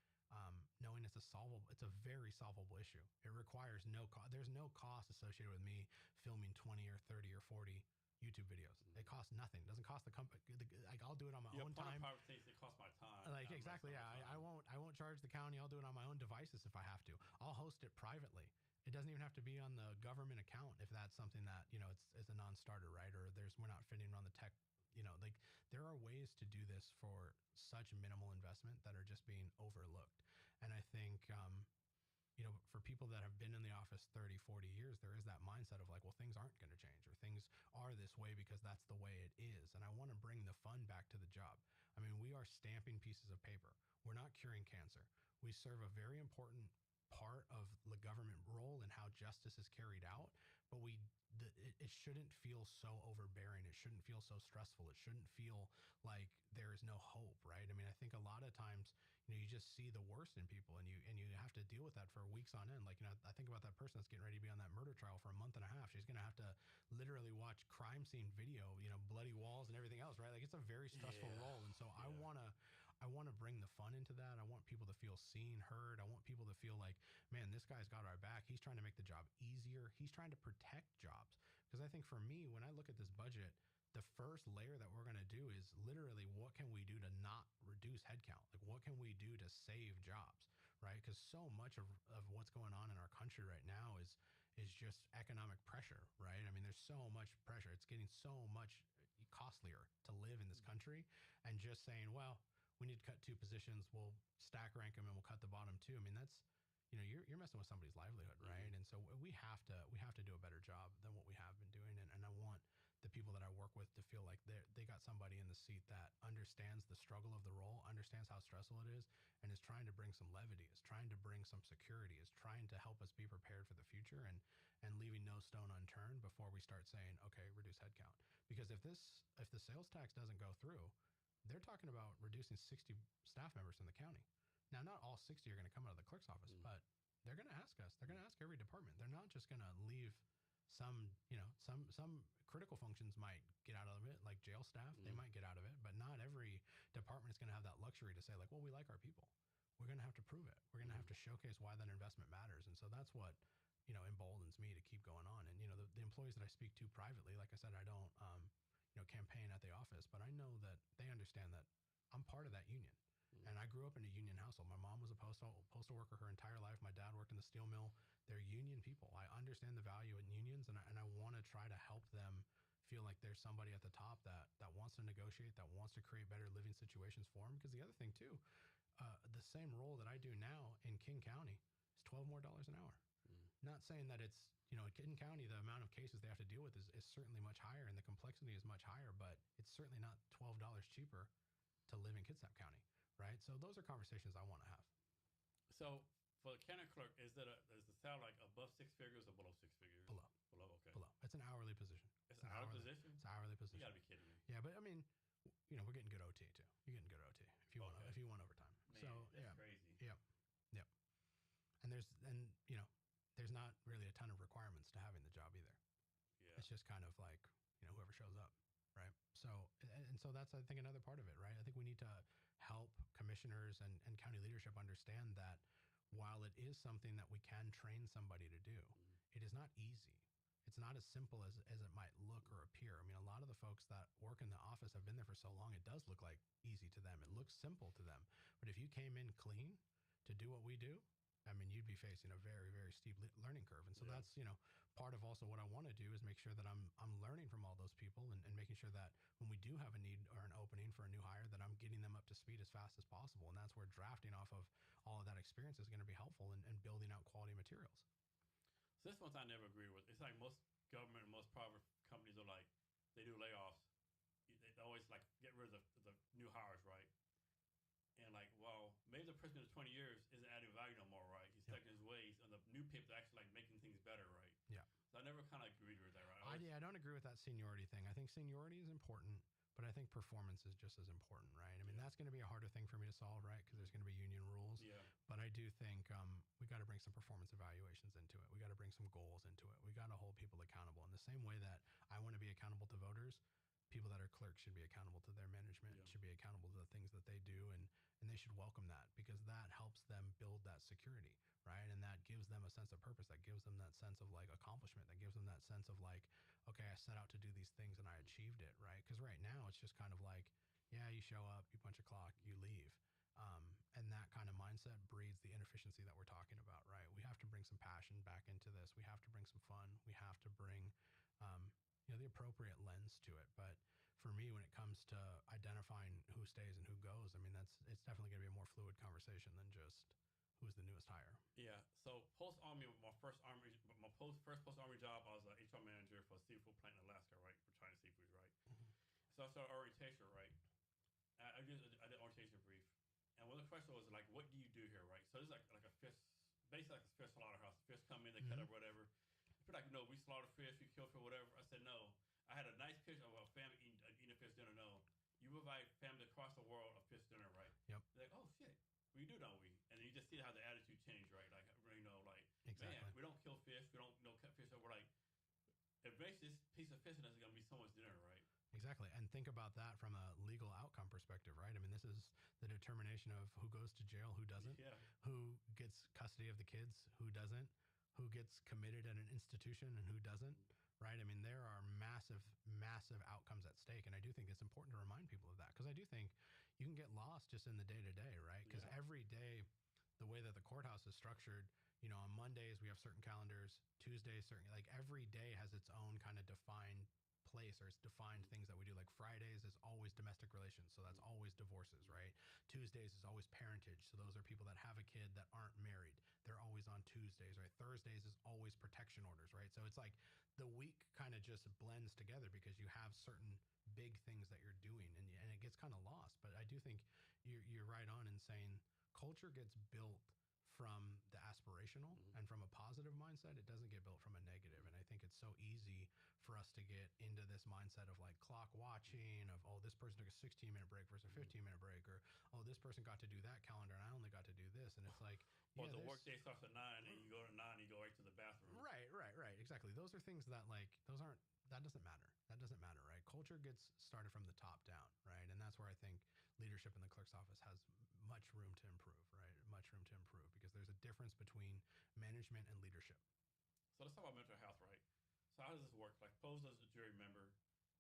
Knowing it's a very solvable issue. It requires there's no cost associated with me filming 20 or 30 or 40 YouTube videos. It costs nothing. It doesn't cost the company. Like, I'll do it on my own time. It costs my time. Like, exactly. Yeah. I won't charge the county. I'll do it on my own devices if I have to. I'll host it privately. It doesn't even have to be on the government account if that's something that, it's a non-starter, right? Or we're not fitting on the tech. Like, there are ways to do this for such minimal investment that are just being overlooked. And I think, for people that have been in the office 30, 40 years, there is that mindset of like, well, things aren't going to change, or things are this way because that's the way it is. And I want to bring the fun back to the job. I mean, we are stamping pieces of paper. We're not curing cancer. We serve a very important part of the government role in how justice is carried out, but it shouldn't feel so overbearing. It shouldn't feel so stressful. It shouldn't feel like there is no hope, right? I mean, I think a lot of times, you just see the worst in people, and you have to deal with that for weeks on end. Like, I think about that person that's getting ready to be on that murder trial for a month and a half. She's going to have to literally watch crime scene video, bloody walls and everything else, right? Like, it's a very stressful role. And so I want to bring the fun into that. I want people to feel seen, heard. I want people to feel like, man, this guy's got our back. He's trying to make the job easier. He's trying to protect jobs. Because I think for me, when I look at this budget, the first layer that we're going to do is literally, what can we do to not reduce headcount? Like, what can we do to save jobs, right? Because so much of what's going on in our country right now is just economic pressure, right? I mean, there's so much pressure. It's getting so much costlier to live in this country. And just saying, well, we need to cut 2 positions, we'll stack rank them, and we'll cut the bottom 2. I mean, that's, you're messing with somebody's livelihood, right? And so we have to do a better job than what we have been doing. And I want the people that I work with to feel like they got somebody in the seat that understands the struggle of the role, understands how stressful it is, and is trying to bring some levity, is trying to bring some security, is trying to help us be prepared for the future, and leaving no stone unturned before we start saying, okay, reduce headcount. Because if the sales tax doesn't go through, they're talking about reducing 60 staff members in the county. Now, not all 60 are going to come out of the clerk's office, but they're going to ask us. They're going to ask every department. They're not just going to leave some critical functions might get out of it, like jail staff. They might get out of it, but not every department is going to have that luxury to say like, well, we like our people. We're going to have to prove it. We're going to have to showcase why that investment matters. And so that's what, emboldens me to keep going on. And, the employees that I speak to privately, like I said, I don't, campaign at the office, but I know that they understand that I'm part of that union. And I grew up in a union household. My mom was a postal worker her entire life. My dad worked in the steel mill. They're union people. I understand the value in unions, and I want to try to help them feel like there's somebody at the top that wants to negotiate, that wants to create better living situations for them. Because the other thing too, the same role that I do now in King County is $12 more an hour. Not saying that it's, in King County, the amount of cases they have to deal with is certainly much higher and the complexity is much higher, but it's certainly not $12 cheaper to live in Kitsap County, right? So those are conversations I want to have. So for the county clerk, is the salary like above six figures or below six figures? Below. Below, okay. Below. It's an hourly position. It's an hourly position? It's an hourly position. You gotta be kidding me. Yeah, but I mean, we're getting good OT too. You're getting good OT if you want overtime. Man, so that's crazy. Yep. And there's not really a ton of requirements to having the job either. Yeah. It's just kind of like, whoever shows up, right? So, and so that's, I think, another part of it, right? I think we need to help commissioners and county leadership understand that while it is something that we can train somebody to do, it is not easy. It's not as simple as it might look or appear. I mean, a lot of the folks that work in the office have been there for so long, it does look like easy to them. It looks simple to them. But if you came in clean to do what we do, I mean, you'd be facing a very, very steep learning curve. And so that's, part of also what I want to do is make sure that I'm learning from all those people and making sure that when we do have a need or an opening for a new hire, that I'm getting them up to speed as fast as possible. And that's where drafting off of all of that experience is going to be helpful in building out quality materials. So this one I never agree with. It's like most government and most private companies are like, they do layoffs. They always like get rid of the new hires, right? And like, well, maybe the person in 20 years isn't adding value no more, right? He's stuck in his ways, and the new people are actually like making things better, right? Yeah. So I never kind of agreed with that, right? I don't agree with that seniority thing. I think seniority is important, but I think performance is just as important, right? I mean, that's going to be a harder thing for me to solve, right? Because there's going to be union rules. Yeah. But I do think we got to bring some performance evaluations into it. We got to bring some goals into it. We got to hold people accountable in the same way that I want to be accountable to voters. People that are clerks should be accountable to their management, should be accountable to the things that they do, and they should welcome that because that helps them build that security, right? And that gives them a sense of purpose, that gives them that sense of like accomplishment, that gives them that sense of like, okay, I set out to do these things and I achieved it, right? Because right now it's just kind of like, yeah, you show up, you punch a clock, you leave. And that kind of mindset breeds the inefficiency that we're talking about, right? We have to bring some passion back into this. We have to bring some fun. We have to bring, the appropriate lens to it. But for me, when it comes to identifying who stays and who goes, I mean, it's definitely going to be a more fluid conversation than just who's the newest hire. Yeah. So post-Army, first post-Army job, I was an HR manager for a seafood plant in Alaska, right? For China Seafood, right? Mm-hmm. So I started orientation, right? I did orientation brief. And one of the questions was like, what do you do here, right? So this is like a fish, basically like a fish slaughterhouse. Fish come in, they cut up whatever. People like, we slaughter fish, we kill fish, whatever. I said, no. I had a nice picture of a family eating a fish dinner. No, you provide families across the world a fish dinner, right? Yep. They're like, oh shit, we do, don't we? And you just see how the attitude changed, right? Like, exactly. Man, we don't kill fish, we don't cut fish up. We're like, it makes this piece of fish that's gonna be someone's dinner, right? Exactly. And think about that from a legal outcome perspective, right? I mean, this is the determination of who goes to jail, who doesn't, who gets custody of the kids, who doesn't, who gets committed at an institution and who doesn't, right? I mean, there are massive, massive outcomes at stake. And I do think it's important to remind people of that because I do think you can get lost just in the day-to-day, right? Because every day, the way that the courthouse is structured, on Mondays, we have certain calendars, Tuesdays, like every day has its own kind of defined place or it's defined things that we do. Like Fridays is always domestic relations, so that's always divorces, right? Tuesdays is always parentage, so those are people that have a kid that aren't married. They're always on Tuesdays, right? Thursdays is always protection orders, right? So it's like the week kind of just blends together because you have certain big things that you're doing and it gets kind of lost. But I do think you're right on in saying culture gets built from the aspirational and from a positive mindset. It doesn't get built from a negative. And I think it's so easy for us to get into this mindset of like clock watching of, oh, this person took a 16-minute break versus a 15-minute break, or, oh, this person got to do that calendar and I only got to do this. And it's like, well, the work day starts at 9 and you go to 9 and you go right to the bathroom. Right. Exactly. Those are things that that doesn't matter. That doesn't matter, right? Culture gets started from the top down, right? And that's where I think leadership in the clerk's office has much room to improve, right? Much room to improve because there's a difference between management and leadership. So let's talk about mental health, right? So how does this work? Like, suppose there's a jury member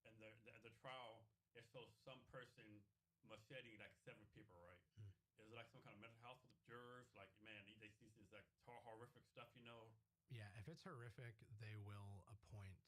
and the trial and so some person macheting like 7 people, right? Mm. Is it like some kind of mental health with the jurors? Like, man, they see this like horrific stuff, you know? Yeah, if it's horrific, they will appoint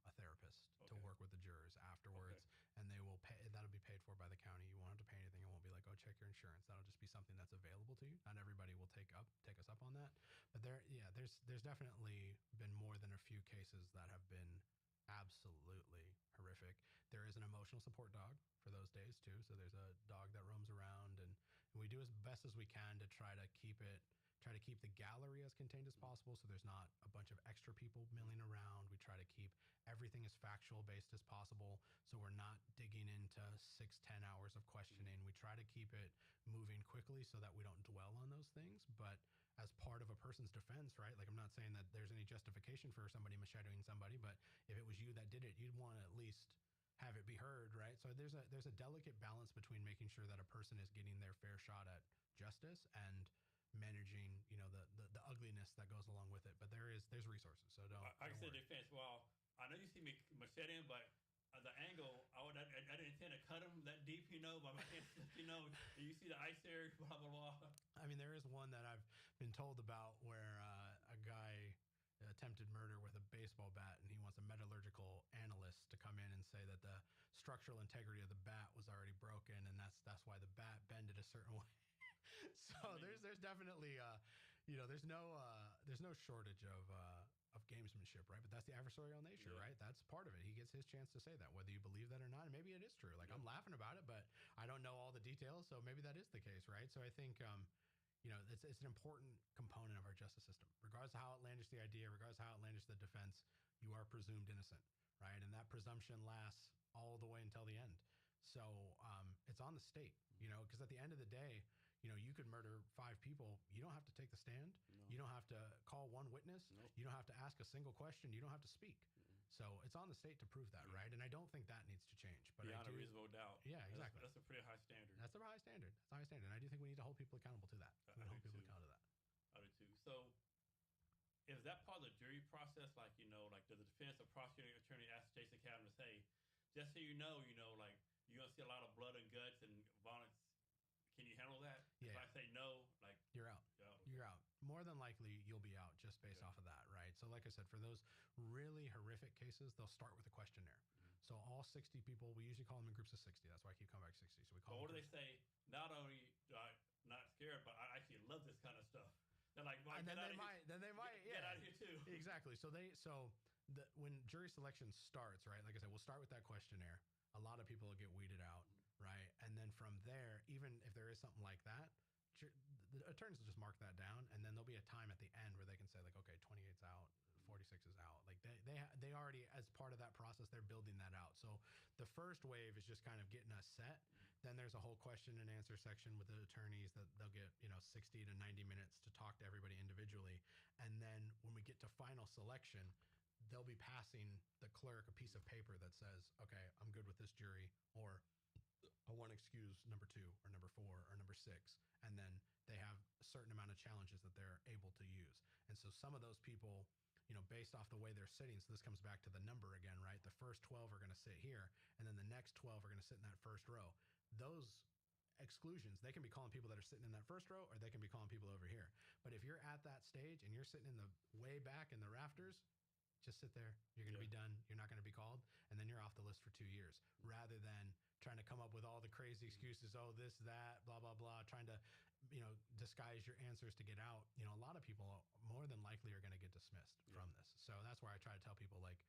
a therapist to Okay. work with the jurors afterwards, and they will pay. That'll be paid for by the county. You won't have to pay anything. It won't be like, oh, check your insurance. That'll just be something that's available to you. Not everybody will take us up on that, but there's definitely been more than a few cases that have been absolutely horrific. There is an emotional support dog for those days too. So there's a dog that roams around, and we do as best as we can to try to keep the gallery as contained as possible, so there's not a bunch of extra people milling around. We try to keep everything as factual based as possible, so we're not digging into 6-10 hours of questioning. We try to keep it moving quickly so that we don't dwell on those things. But as part of a person's defense, right? Like, I'm not saying that there's any justification for somebody macheting somebody, but if it was you that did it, you'd want to at least have it be heard, right? So there's a delicate balance between making sure that a person is getting their fair shot at justice and managing, the ugliness that goes along with it. But there's resources, so don't. Like I don't said, worry. defense. Well, I know you see me macheting, but the angle, I didn't intend to cut him that deep, but my hand, you see the ice there, blah blah blah. I mean, there is one that I've been told about where a guy attempted murder with a baseball bat, and he wants a metallurgical analyst to come in and say that the structural integrity of the bat was already broken, and that's why the bat bended a certain way. So there's definitely there's no shortage of gamesmanship, right? But that's the adversarial nature, right? That's part of it. He gets his chance to say that, whether you believe that or not. And maybe it is true. Like, I'm laughing about it, but I don't know all the details, so maybe that is the case, right? So I think it's an important component of our justice system. Regardless of how outlandish the idea, regardless of how outlandish the defense, you are presumed innocent, right? And that presumption lasts all the way until the end. So it's on the state, because at the end of the day, you could murder 5 people. You don't have to take the stand. No. You don't have to call one witness. Nope. You don't have to ask a single question. You don't have to speak. So it's on the state to prove that, right? And I don't think that needs to change. But beyond a reasonable doubt. Yeah, exactly. That's a pretty high standard. That's a high standard. That's a high standard. And I do think we need to hold people accountable to that. I do hold people too. accountable to that. I do too. So is that part of the jury process? Like, like does the defense or prosecuting attorney ask Jason Kavanaugh to say, just so you know, like you're gonna see a lot of blood and guts and violence. Can you handle that? Yeah. If I say no, like you're out. You're out. More than likely, you'll be out just based off of that, right? So like I said, for those really horrific cases, they'll start with a questionnaire. So all 60 people, we usually call them in groups of 60. That's why I keep coming back to 60. So we call. But what do they say? Not only not scared, but I actually love this kind of stuff. They're like, well, and then they might, get out of here too. Exactly. When jury selection starts, right? Like I said, we'll start with that questionnaire. A lot of people will get weeded out, right? And then from there, even if there is something like that, the attorneys will just mark that down, and then there'll be a time at the end where they can say, like, okay, 28's out, 46 is out. Like they already, as part of that process, they're building that out. So the first wave is just kind of getting us set. Then there's a whole question and answer section with the attorneys that they'll get 60 to 90 minutes to talk to everybody individually. And then when we get to final selection, they'll be passing the clerk a piece of paper that says, okay, I'm good with this jury, or I want to excuse number 2 or number 4 or number 6. And then they have a certain amount of challenges that they're able to use. And so some of those people, based off the way they're sitting, so this comes back to the number again, right? The first 12 are going to sit here, and then the next 12 are going to sit in that first row. Those exclusions, they can be calling people that are sitting in that first row, or they can be calling people over here. But if you're at that stage and you're sitting in the way back in the rafters, just sit there. You're going to be done. You're not going to be called. And then you're off the list for 2 years, rather than trying to come up with all the crazy excuses. Oh, this, that, blah, blah, blah, trying to, disguise your answers to get out. A lot of people more than likely are going to get dismissed from this. So that's why I try to tell people, like,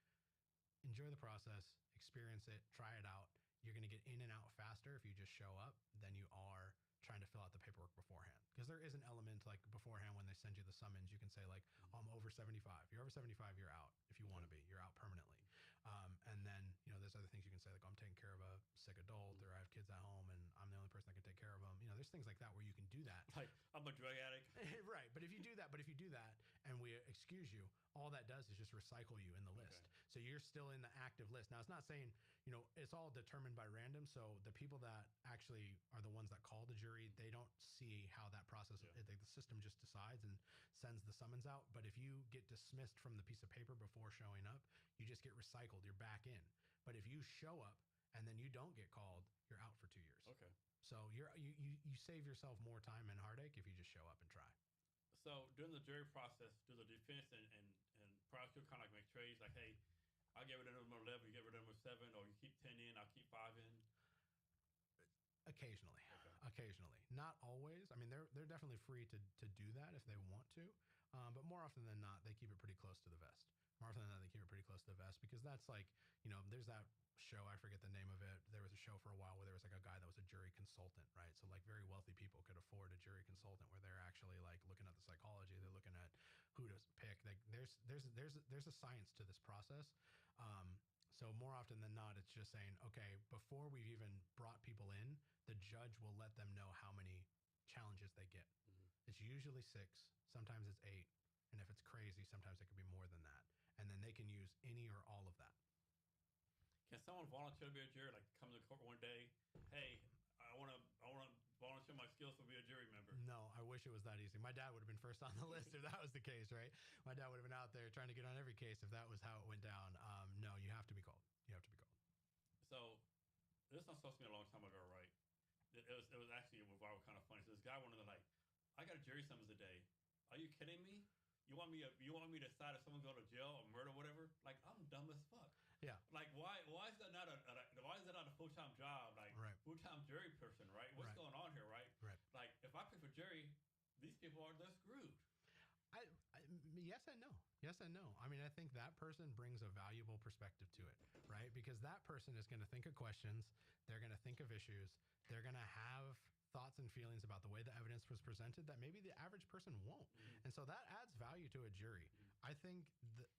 enjoy the process, experience it, try it out. You're going to get in and out faster if you just show up than you are trying to fill out the paperwork beforehand. Because there is an element, like, beforehand when they send you the summons, you can say, like, oh, I'm over 75. If you're over 75, you're out. If you want to be, you're out permanently. And then, there's other things you can say, like, I'm taking care of a sick adult, or I have kids at home and I'm the only person that can take care of them. There's things like that where you can do that. Like, I'm a drug addict. Right. But if you do that and we excuse you, all that does is just recycle you in the list. So you're still in the active list. Now, it's not saying, it's all determined by random. So the people that actually are the ones that call the jury, they don't see how that process, the system just decides and sends the summons out. But if you get dismissed from the piece of paper before showing up, you just get recycled. You're back in. But if you show up and then you don't get called, you're out for 2 years. Okay. So you save yourself more time and heartache if you just show up and try. So during the jury process, do the defense and prosecutor kind of like make trades? Like, hey, I'll get rid of number 11, you get rid of number 7, or you keep 10 in, I'll keep 5 in? Occasionally. Okay. Occasionally. Not always. I mean, they're definitely free to do that if they want to. But more often than not, they keep it pretty close to the vest. More often than not, they keep it pretty close to the vest because that's like, there's that show, I forget the name of it. There was a show for a while where there was like a guy that was a jury consultant, right? So like very wealthy people could afford a jury consultant where they're actually like looking at the psychology, they're looking at who to pick. Like there's a science to this process. So more often than not, it's just saying, okay, before we've even brought people in, the judge will let them know how many challenges they get. Mm-hmm. It's usually 6, sometimes it's 8. And if it's crazy, sometimes it could be more than that. And then they can use any or all of that. Can someone volunteer to be a jury? Like come to court one day, hey, I want to volunteer my skills to be a jury member. No, I wish it was that easy. My dad would have been first on the list if that was the case, right? My dad would have been out there trying to get on every case if that was how it went down. No, you have to be called. You have to be called. So this was supposed to be a long time ago, right? It was actually a viral kind of funny. So this guy wanted to like, I got a jury summons today. Are you kidding me? You want me to decide if someone go to jail or murder or whatever? Like I'm dumb as fuck. Yeah. Like why is that not a full-time job? Like right. Full-time jury person, right? What's right. going on here, right? Right. Like if I pick for jury, these people they're screwed. Yes and no. Yes and no. I mean, I think that person brings a valuable perspective to it, right? Because that person is going to think of questions. They're going to think of issues. They're going to have thoughts and feelings about the way the evidence was presented that maybe the average person won't. Mm-hmm. And so that adds value to a jury. Mm-hmm. I think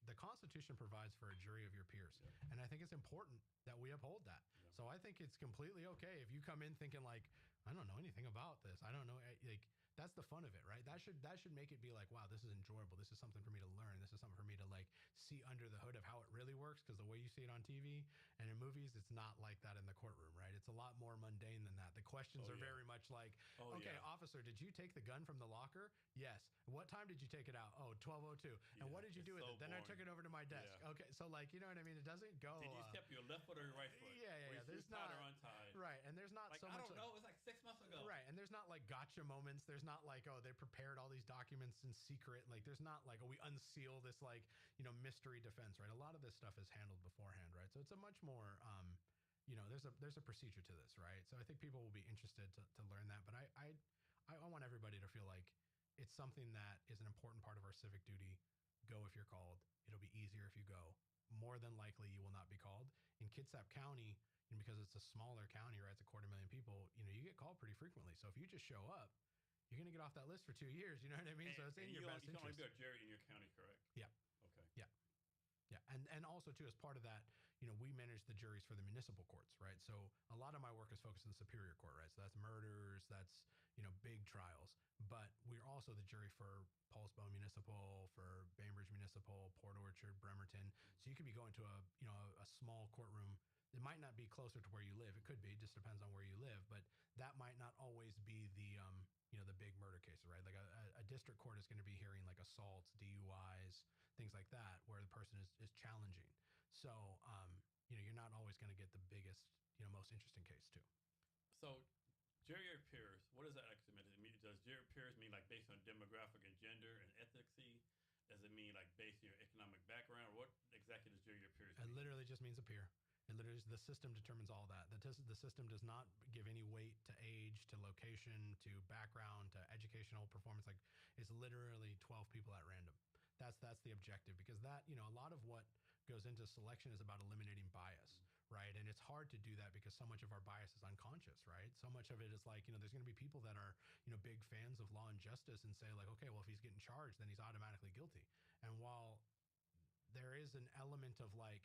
the Constitution provides for a jury of your peers. Yeah. And I think it's important that we uphold that. Yeah. So I think it's completely okay if you come in thinking like, I don't know anything about this. I don't know. Like, that's the fun of it, right? That should make it be like, wow, this is enjoyable. This is something for me to learn. This is something for me to like see under the hood of how it really works. Because the way you see it on TV and in movies, it's not like that in the courtroom, right? It's a lot more mundane than that. The questions are very much like, okay, officer, did you take the gun from the locker? Yes. What time did you take it out? Oh, 12:02. And what did you do with it? Then I took it over to my desk. Yeah. Okay, so like, you know what I mean? It doesn't go. Did you step your left foot or your right foot? Yeah. There's not untied. Right, and there's not like, so much. I don't know. It was like 6 months ago. Right, and there's not like gotcha moments. There's not like, oh, they prepared all these documents in secret. Like there's not like, oh, we unseal this like, mystery defense, right? A lot of this stuff is handled beforehand, right? So it's a much more there's a procedure to this, right? So I think people will be interested to learn that. But I want everybody to feel like it's something that is an important part of our civic duty. Go if you're called. It'll be easier if you go. More than likely you will not be called. In Kitsap County, because it's a smaller county, right? It's 250,000 people, you get called pretty frequently. So if you just show up, you're going to get off that list for 2 years. You know what I mean? So it's in your best interest. You can only be a jury in your county, correct? Yeah. Okay. Yeah. And also, too, as part of that, we manage the juries for the municipal courts, right? So a lot of my work is focused in the Superior Court, right? So that's murders, that's, big trials. But we're also the jury for Paulsbo Municipal, for Bainbridge Municipal, Port Orchard, Bremerton. So you could be going to a small courtroom. It might not be closer to where you live. It could be, just depends on where you live. But that might not always be the big murder cases, right? Like a district court is going to be hearing like assaults, DUIs, things like that, where the person is challenging. So, you're not always going to get the biggest, most interesting case too. So jury peers, what does that actually mean? Does jury peers mean like based on demographic and gender and ethnicity? Does it mean like based on your economic background? What exactly does jury peers mean? It literally just means a peer. It literally, the system determines all that. The system does not give any weight to age, to location, to background, to educational performance. Like it's literally 12 people at random. That's the objective, because that, a lot of what goes into selection is about eliminating bias, right? And it's hard to do that because so much of our bias is unconscious, right? So much of it is like, there's going to be people that are, big fans of law and justice and say like, okay, well, if he's getting charged, then he's automatically guilty. And while there is an element of like,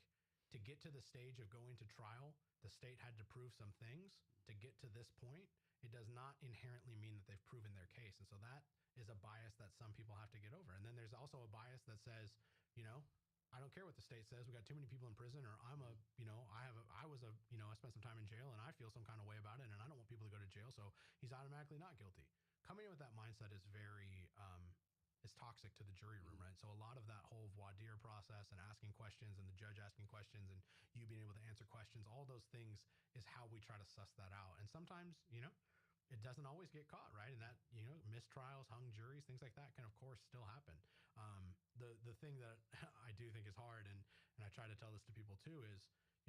to get to the stage of going to trial, the state had to prove some things to get to this point. It does not inherently mean that they've proven their case. And so that is a bias that some people have to get over. And then there's also a bias that says, I don't care what the state says. We got too many people in prison, or I spent some time in jail and I feel some kind of way about it, and I don't want people to go to jail. So he's automatically not guilty. Coming in with that mindset is very, is toxic to the jury room, right? So a lot of that whole voir dire process and asking questions and the judge asking questions and you being able to answer questions, all those things is how we try to suss that out. And sometimes, it doesn't always get caught, right? And that, mistrials, hung juries, things like that can, of course, still happen. The thing that I do think is hard, and I try to tell this to people too, is,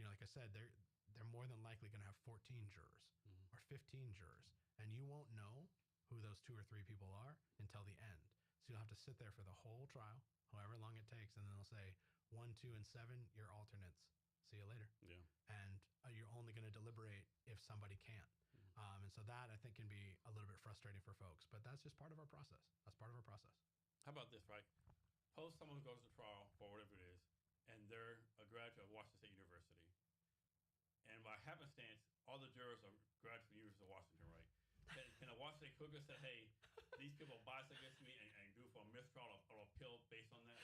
like I said, they're more than likely going to have 14 jurors or 15 jurors, and you won't know who those 2 or 3 people are until the end. So you'll have to sit there for the whole trial, however long it takes, and then they'll say 1, 2, and 7, you're alternates. See you later. Yeah. And you're only going to deliberate if somebody can't. And so that, I think, can be a little bit frustrating for folks, but that's just part of our process. That's part of our process. How about this, right? Suppose someone goes to trial for whatever it is, and they're a graduate of Washington State University. And by happenstance, all the jurors are graduates from the University of Washington, right? Can a Washington State clerk say, hey, these people are biased against me and do for a mistrial or appeal based on that?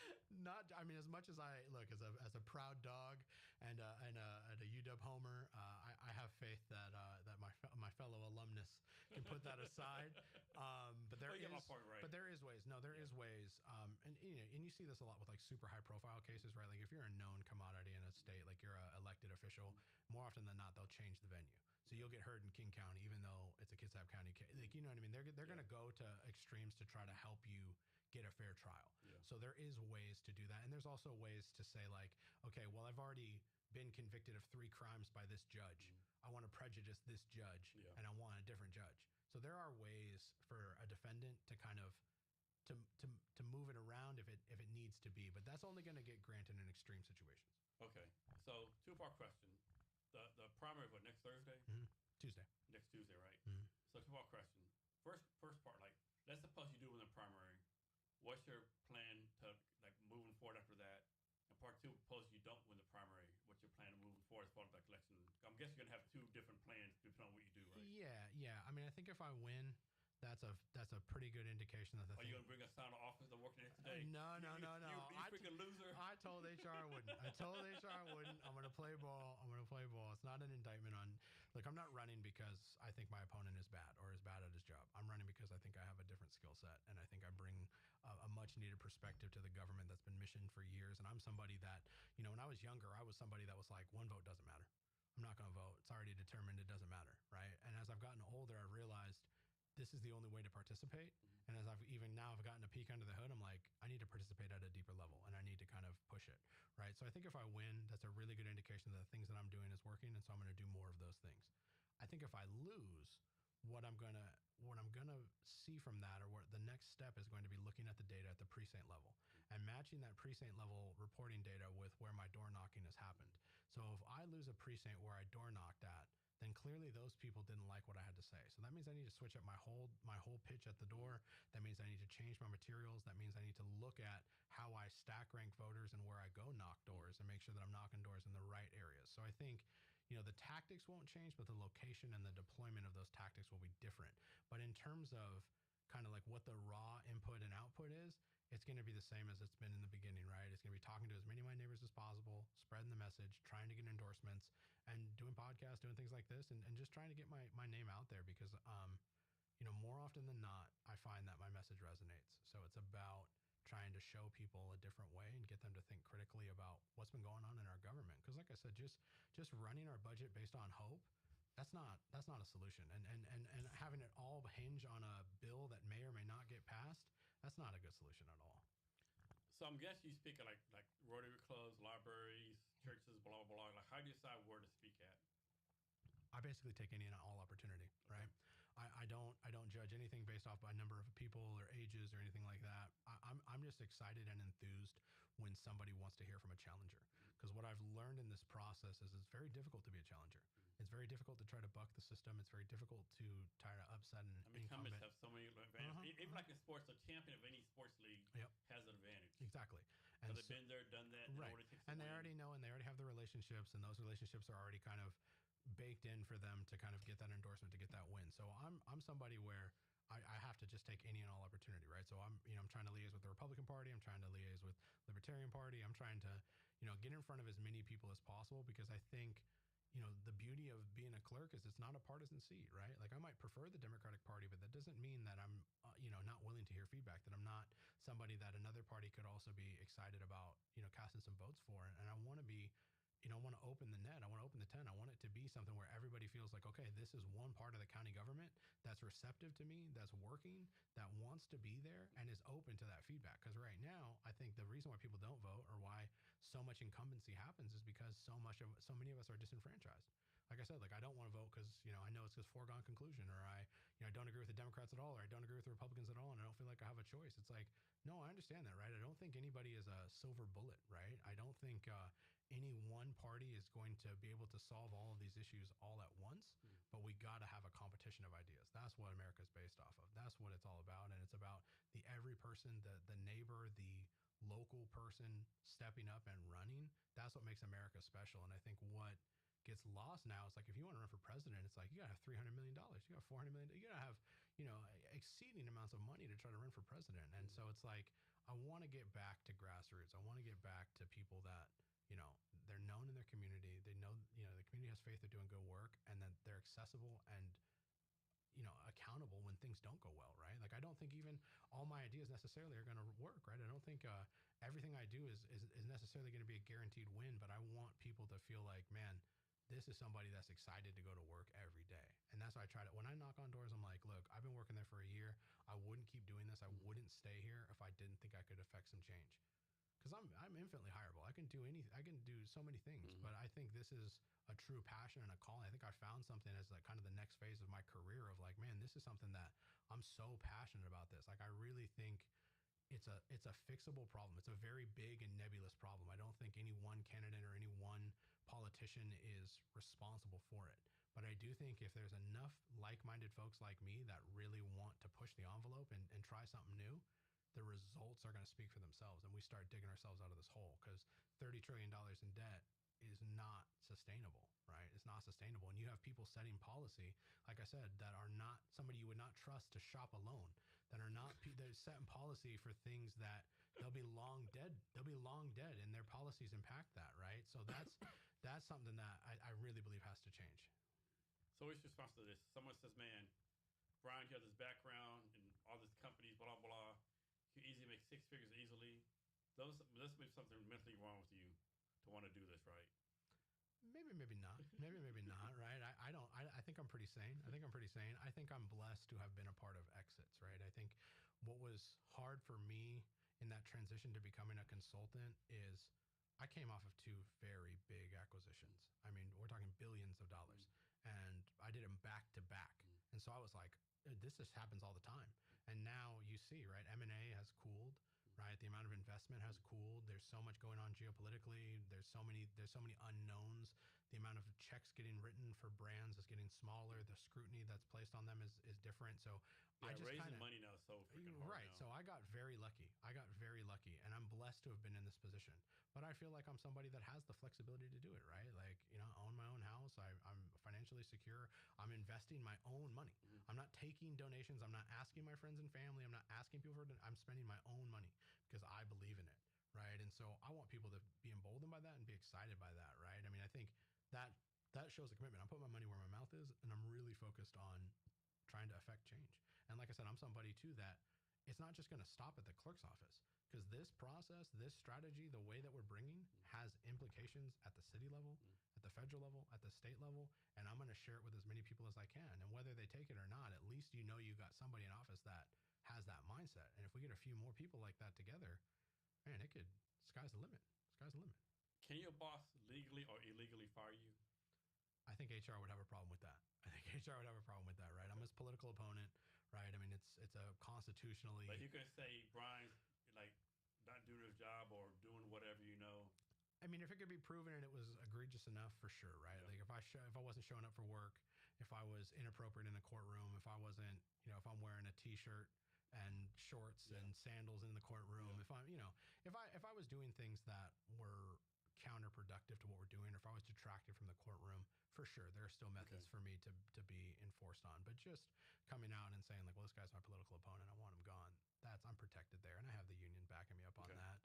As much as I look as a proud dog and a UW homer, I have faith that my fellow alumnus can put that aside. But there is, my point, right? But there is ways. No, there is ways. And you see this a lot with like super high profile cases, right? Like if you're a known commodity in a state, like you're an elected official, more often than not, they'll change the venue. So you'll get heard in King County, even though it's a Kitsap County case. Like, you know what I mean? They're going to go to extremes to try to help you get a fair trial. Yeah. So there is ways to do that. And there's also ways to say like, okay, well, I've already been convicted of 3 crimes by this judge. I want to prejudice this judge and I want a different judge. So there are ways for a defendant to kind of to move it around if it needs to be, but that's only going to get granted in extreme situations. Okay. So 2-part question. The primary, what, next Thursday? Tuesday. Next Tuesday, right? So 2-part question. First part, like, let's suppose you do win the primary. What's your plan to, like, moving forward after that? And part 2, suppose you don't win the primary. What's your plan moving forward as part of that election? I'm guessing you're going to have 2 different plans depending on what you do, right? Yeah. I think if I win, that's a pretty good indication that Are you going to bring a sign of office to work next day? No. You freaking loser. I told HR I wouldn't. I'm going to play ball. It's not an indictment on. Look, I'm not running because I think my opponent is bad or is bad at his job. I'm running because I think I have a different skill set, and I think I bring a much needed perspective to the government that's been missioned for years. And I'm somebody that, when I was younger, I was somebody that was like, 1 vote doesn't matter. I'm not going to vote. It's already determined. It doesn't matter, right? And as I've gotten older, I realized this is the only way to participate. And as I've gotten a peek under the hood, I'm like, I need to participate at a deeper level and I need to kind of push it, right? So I think if I win, that's a really good indication that the things that I'm doing is working, and so I'm going to do more of those things. I think if I lose, what I'm gonna see from that, or what the next step is going to be, looking at the data at the precinct level and matching that precinct level reporting data with where my door knocking has happened. So if I lose a precinct where I door knocked at, then clearly those people didn't like what I had to say. So that means I need to switch up my whole pitch at the door. That means I need to change my materials. That means I need to look at how I stack rank voters and where I go knock doors and make sure that I'm knocking doors in the right areas. So I think, the tactics won't change, but the location and the deployment of those tactics will be different. But in terms of kind of like what the raw input and output is, it's going to be the same as it's been in the beginning, right? It's going to be talking to as many of my neighbors as possible, spreading the message, trying to get endorsements, and doing podcasts, doing things like this, and just trying to get my name out there because, more often than not, I find that my message resonates. So it's about trying to show people a different way and get them to think critically about what's been going on in our government. Because like I said, just running our budget based on hope, that's not a solution. And having it all hinge on a bill that may or may not get passed, that's not a good solution at all. So I'm guessing you speak at like Rotary clubs, libraries, churches, blah, blah, blah. Like, how do you decide where to speak at? I basically take any and all opportunity, right? I don't judge anything based off by number of people or ages or anything like that. I'm just excited and enthused when somebody wants to hear from a challenger. Because what I've learned in this process is it's very difficult to be a challenger. It's very difficult to try to buck the system. It's very difficult to try to upset an incumbent. Incumbents have so many advantages. Even like in sports, a champion of any sports league has an advantage. Exactly. And they've been there, done that. Right. And they already know, and they already have the relationships, and those relationships are already kind of baked in for them to kind of get that endorsement, to get that win. So I'm somebody where I have to just take any and all opportunity, right? So I'm trying to liaise with the Republican Party. I'm trying to liaise with Libertarian Party. I'm trying to, get in front of as many people as possible, because I think, the beauty of being a clerk is it's not a partisan seat, right? Like I might prefer the Democratic Party, but that doesn't mean that I'm, not willing to hear feedback, that I'm not somebody that another party could also be excited about, casting some votes for. And I want to be, I want to open the net. I want to open the tent. I want it to be something where everybody feels like, okay, this is one part of the county government that's receptive to me, that's working, that wants to be there, and is open to that feedback. Because right now, I think the reason why people don't vote or why so much incumbency happens is because so many of us are disenfranchised. Like I said, like I don't want to vote because I know it's just foregone conclusion, or I don't agree with the Democrats at all, or I don't agree with the Republicans at all, and I don't feel like I have a choice. It's like, no, I understand that, right? I don't think anybody is a silver bullet, right? I don't think any one party is going to be able to solve all of these issues all at once, but we got to have a competition of ideas. That's what America's based off of. That's what it's all about, and it's about the every person, the neighbor, the local person stepping up and running. That's what makes America special. And I think what gets lost now is like, if you want to run for president, it's like you gotta have $300 million, you got $400 million, you gotta have exceeding amounts of money to try to run for president. And so it's like, I want to get back to grassroots. I want to get back to people that they're known in their community. They know the community has faith they're doing good work, and that they're accessible and accountable when things don't go well, right? Like I don't think even all my ideas necessarily are going to work, right? I don't think everything I do is necessarily going to be a guaranteed win, but I want people to feel like, man, this is somebody that's excited to go to work every day. And that's why I try to, when I knock on doors, I'm like, look, I've been working there for a year. I wouldn't keep doing this. I wouldn't stay here if I didn't think I could affect some change. Because I'm infinitely hireable. I can do so many things, but I think this is a true passion and a calling. I think I found something as like kind of the next phase of my career of like, man, this is something that I'm so passionate about this. Like, I really think it's a fixable problem. It's a very big and nebulous problem. I don't think any one candidate or any one politician is responsible for it. But I do think if there's enough like-minded folks like me that really want to push the envelope and try something new, the results are going to speak for themselves. And we start digging ourselves out of this hole, because $30 trillion in debt is not sustainable, right? It's not sustainable. And you have people setting policy, like I said, that are not somebody you would not trust to shop a loan, that are not, they're setting policy for things that they'll be long dead. They'll be long dead, and their policies impact that, right? So that's something that I really believe has to change. So what's your response to this? Someone says, man, Brien, you have this background and all these companies, blah, blah, blah. You easily make six figures easily. This may be something mentally wrong with you to want to do this, right? Maybe not. Maybe not, right? I think I'm pretty sane. I think I'm blessed to have been a part of exits, right? I think what was hard for me in that transition to becoming a consultant is I came off of two very big acquisitions. I mean, we're talking billions of dollars, and I did them back to back. And so I was like, this just happens all the time. And now you see, right? M&A has cooled, right? The amount of investment has cooled. There's so much going on geopolitically. There's so many unknowns. The amount of checks getting written for brands is getting smaller. The scrutiny that's placed on them is different. So I just raising money now is so freaking hard right. now. So I got very lucky, and I'm blessed to have been in this position. But I feel like I'm somebody that has the flexibility to do it, right? Like, I own my own house. I'm financially secure. I'm investing my own money. I'm not taking donations. I'm not asking my friends and family. I'm not asking people I'm spending my own money because I believe in it, right? And so I want people to be emboldened by that and be excited by that, right? I mean, I think that shows a commitment. I'm putting my money where my mouth is, and I'm really focused on trying to affect change. And like I said, I'm somebody too that it's not just going to stop at the clerk's office, because this process, this strategy, the way that we're bringing has implications at the city level, at the federal level, at the state level, and I'm going to share it with as many people as I can. And whether they take it or not, at least you got somebody in office that has that mindset. And if we get a few more people like that together, man, sky's the limit. Sky's the limit. Can your boss legally or illegally fire you? I think HR would have a problem with that. Right? I'm his political opponent, right? I mean, it's a constitutionally. Like, you can say Brian's like not doing his job or doing whatever, I mean, if it could be proven and it was egregious enough, for sure, right? Yeah. Like if I wasn't showing up for work, if I was inappropriate in the courtroom, if I wasn't, if I'm wearing a t-shirt and shorts and sandals in the courtroom, if I'm, if I was doing things that were counterproductive to what we're doing, or if I was detracted from the courtroom, for sure, there are still methods for me to be enforced on. But just coming out and saying like, well, this guy's my political opponent, I want him gone, I'm protected there, and I have the union backing me up on that.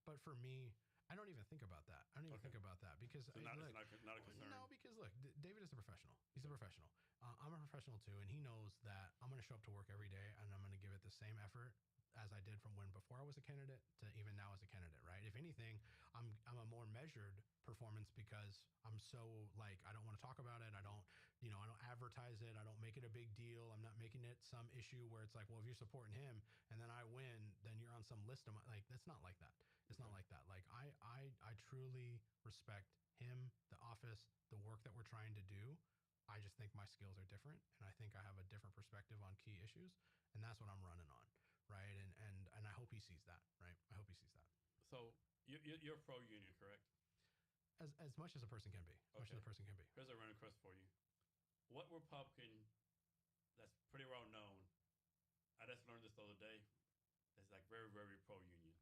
But for me, I don't even think about that. I don't even think about that because so not a concern. No, because look, David is a professional. He's a professional. I'm a professional too, and he knows that I'm going to show up to work every day and I'm going to give it the same effort as I did from when before I was a candidate to even now as a candidate, right? If anything, I'm a more measured performance because I'm so like I don't want to talk about it. I don't advertise it. I don't make it a big deal. I'm not making it some issue where it's like, well, if you're supporting him and then I win, then you're on some list of like that's not like that. It's not like that. Like I truly respect him, the office, the work that we're trying to do. I just think my skills are different, and I think I have a different perspective on key issues, and that's what I'm running on, right? And I hope he sees that, right? I hope he sees that. So you're pro-union, correct? As much as a person can be. As much as a person can be. Here's a random question for you. What Republican that's pretty well known, I just learned this the other day, is like very, very pro-union?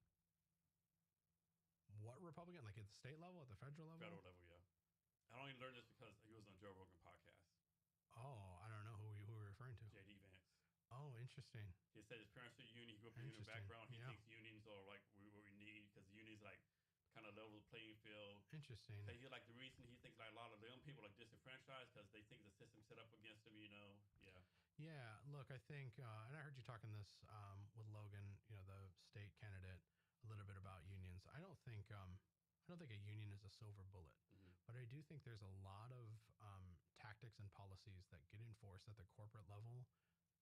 What Republican? Like at the state level, at the federal level? Federal level, yeah. I only learned this because he was on Joe Rogan podcast. Oh, I don't know who we're referring to. J.D. Vance. Oh, interesting. He said his parents are union. He grew up in a union background. He thinks unions are like what we need because unions like kind of level the playing field. Interesting. He like the reason he thinks like a lot of young people are disenfranchised because they think the system's set up against them. Yeah. Yeah. Look, I think, and I heard you talking this with Logan, the state candidate, a little bit about unions. I don't think a union is a silver bullet, but I do think there's a lot of tactics and policies that get enforced at the corporate level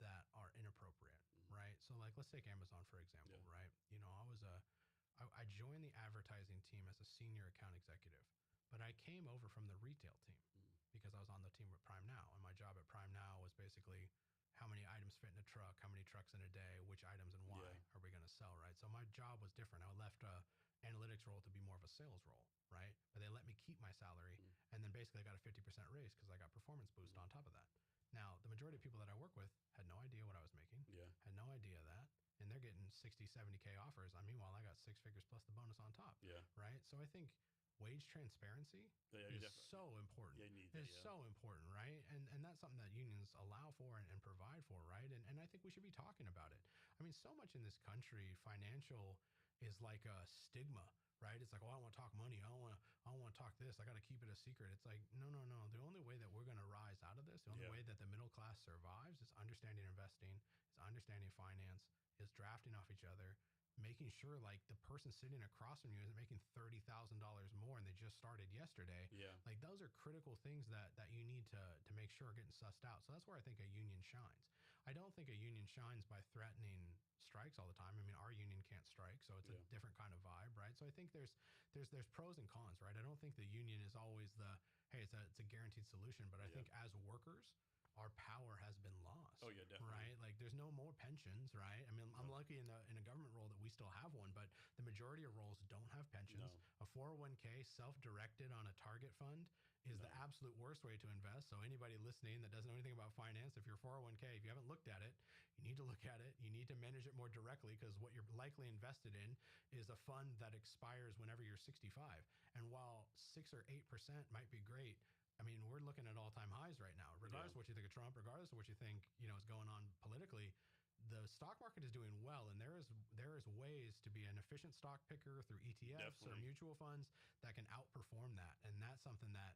that are inappropriate, right? So like, let's take Amazon, for example, right? I joined the advertising team as a senior account executive, but I came over from the retail team because I was on the team with Prime Now. And my job at Prime Now was basically how many items fit in a truck, how many trucks in a day, which items and why are we going to sell, right? So my job was different. I left a analytics role to be more of a sales role, right? But they let me keep my salary. And then basically I got a 50% raise because I got performance boost on top of that. Now, the majority of people that I work with had no idea what I was making, had no idea that, and they're getting 60, 70K offers. Meanwhile, I got 6 figures plus the bonus on top, right? So I think wage transparency is so important. It's so important, right? And that's something that unions allow for and provide for, right? And I think we should be talking about it. I mean, so much in this country, financial is like a stigma, right? It's like, oh, I don't want to talk money. I don't want to talk this. I got to keep it a secret. It's like, no. The only way that we're going to rise out of this, the only way that the middle class survives is understanding investing, is understanding finance, is drafting off each other, making sure like the person sitting across from you isn't making $30,000 more and they just started yesterday. Like those are critical things that you need to make sure are getting sussed out. So that's where I think a union shines. I don't think a union shines by threatening strikes all the time. I mean, our union can't strike, so it's a different kind of vibe, right? So I think there's pros and cons, right? I don't think the union is always hey, it's a guaranteed solution, but I think as workers, our power has been lost. Oh yeah, definitely. Right? Like there's no more pensions, right? I mean, I'm lucky in a government role that we still have one, but the majority of roles don't have pensions. A 401k self-directed on a target fund is the absolute worst way to invest. So anybody listening that doesn't know anything about finance, if you're 401k, if you haven't looked at it, you need to look at it. You need to manage it more directly because what you're likely invested in is a fund that expires whenever you're 65. And while 6 or 8% might be great, I mean, we're looking at all-time highs right now. Regardless of what you think of Trump, regardless of what you think, is going on politically, the stock market is doing well, and there is ways to be an efficient stock picker through ETFs or mutual funds that can outperform that. And that's something that,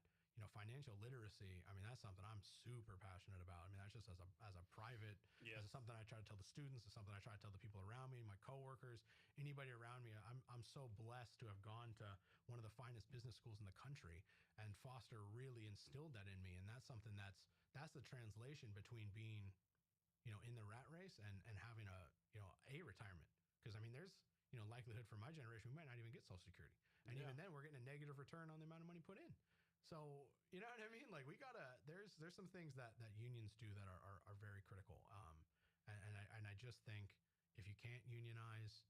financial literacy, I mean, that's something I'm super passionate about. I mean, that's just as a private, as something I try to tell the students, it's something I try to tell the people around me, my coworkers, anybody around me. I'm so blessed to have gone to one of the finest business schools in the country, and Foster really instilled that in me. And that's something that's the translation between being, in the rat race and having a retirement. Because I mean, there's, likelihood for my generation, we might not even get Social Security. And even then we're getting a negative return on the amount of money put in. So, you know what I mean? Like there's some things that unions do that are very critical. And I just think if you can't unionize,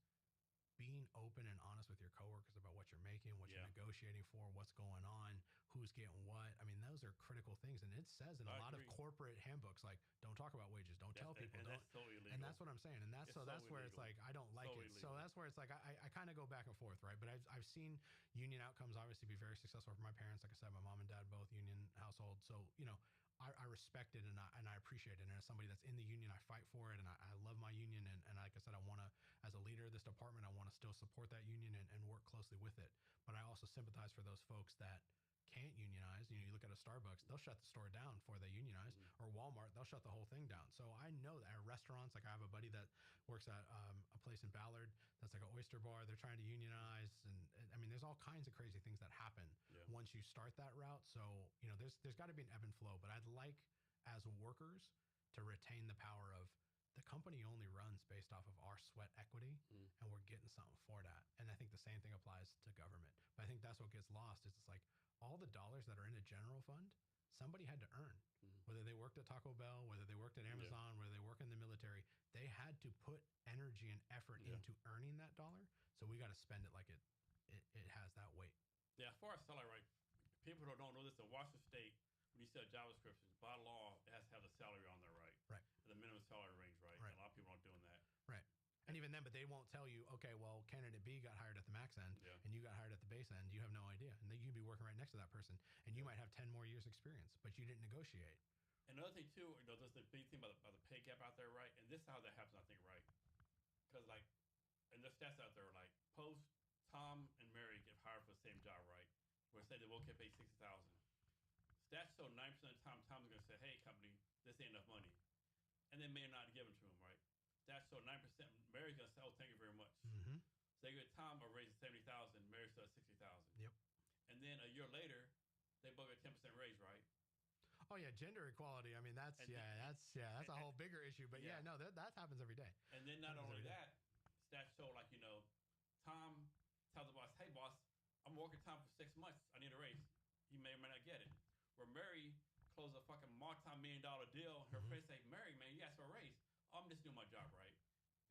being open and honest with your coworkers about what you're making, what you're negotiating for, what's going on, who's getting what. I mean, those are critical things. And it says in a lot of corporate handbooks, like, don't talk about wages, don't tell people. And that's so illegal. And that's what I'm saying. And that's where it's like, I don't like it. Illegal. So that's where it's like, I kind of go back and forth, right? But I've seen union outcomes obviously be very successful for my parents. Like I said, my mom and dad, both union household. So, I respect it, and I appreciate it. And as somebody that's in the union, I fight for it, and I love my union. And like I said, I want to, as a leader of this department, I want to still support that union and work closely with it. But I also sympathize for those folks that can't unionize. You look at a Starbucks, they'll shut the store down before they unionize, or Walmart, they'll shut the whole thing down. So I know that at restaurants, like I have a buddy that works at a place in Ballard that's like an oyster bar. They're trying to unionize, and I mean, there's all kinds of crazy things that happen once you start that route. So there's got to be an ebb and flow. But I'd like, as workers, to retain the power of the company only runs based off of our sweat equity, and we're getting something for that. And I think the same thing applies to government. But I think that's what gets lost. Is it's like, all the dollars that are in a general fund, somebody had to earn. Whether they worked at Taco Bell, whether they worked at Amazon, whether they work in the military, they had to put energy and effort into earning that dollar. So we got to spend it like it has that weight. Yeah, as far as salary, right? People who don't know this, in Washington State, when you sell job descriptions, by law, it has to have the salary on there, right? Right. The minimum salary range, right? Right. A lot of people aren't doing that. Right. And even then, but they won't tell you, okay, well, candidate B got hired at the max end, and you got hired at the base end. You have no idea. And then you'd be working right next to that person, and you might have 10 more years experience, but you didn't negotiate. Another thing, too, there's the big thing about the pay gap out there, right? And this is how that happens, I think, right? Because, like, and there's stats out there, like, post Tom and Mary get hired for the same job, right? Where say they both get paid $60,000. Stats show 9% of the time Tom's going to say, hey, company, this ain't enough money. And they may not give it to him, right? That's so 9%. Mary's gonna say, "Oh, thank you very much." So they give Tom a raise of $70,000. Mary still at $60,000. Yep. And then a year later, they both get 10% raise, right? Oh yeah, gender equality. I mean, that's a whole bigger issue. But no, that happens every day. And then not only that, stats show like Tom tells the boss, "Hey boss, I'm working Tom for 6 months. I need a raise." He may or may not get it. Where Mary closed a fucking multi-million-dollar deal, her face say, "Mary, man, you asked for a raise. I'm just doing my job, right?"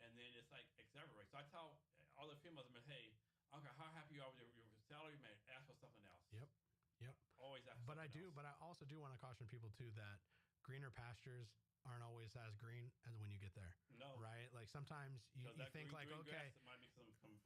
And then it's like exaggerate. So I tell all the females, hey, I don't care how happy you are with your salary, man, ask for something else. Yep. Always ask for something else. But I also do want to caution people too that greener pastures aren't always as green as when you get there. No. Right? Like sometimes you think like, okay.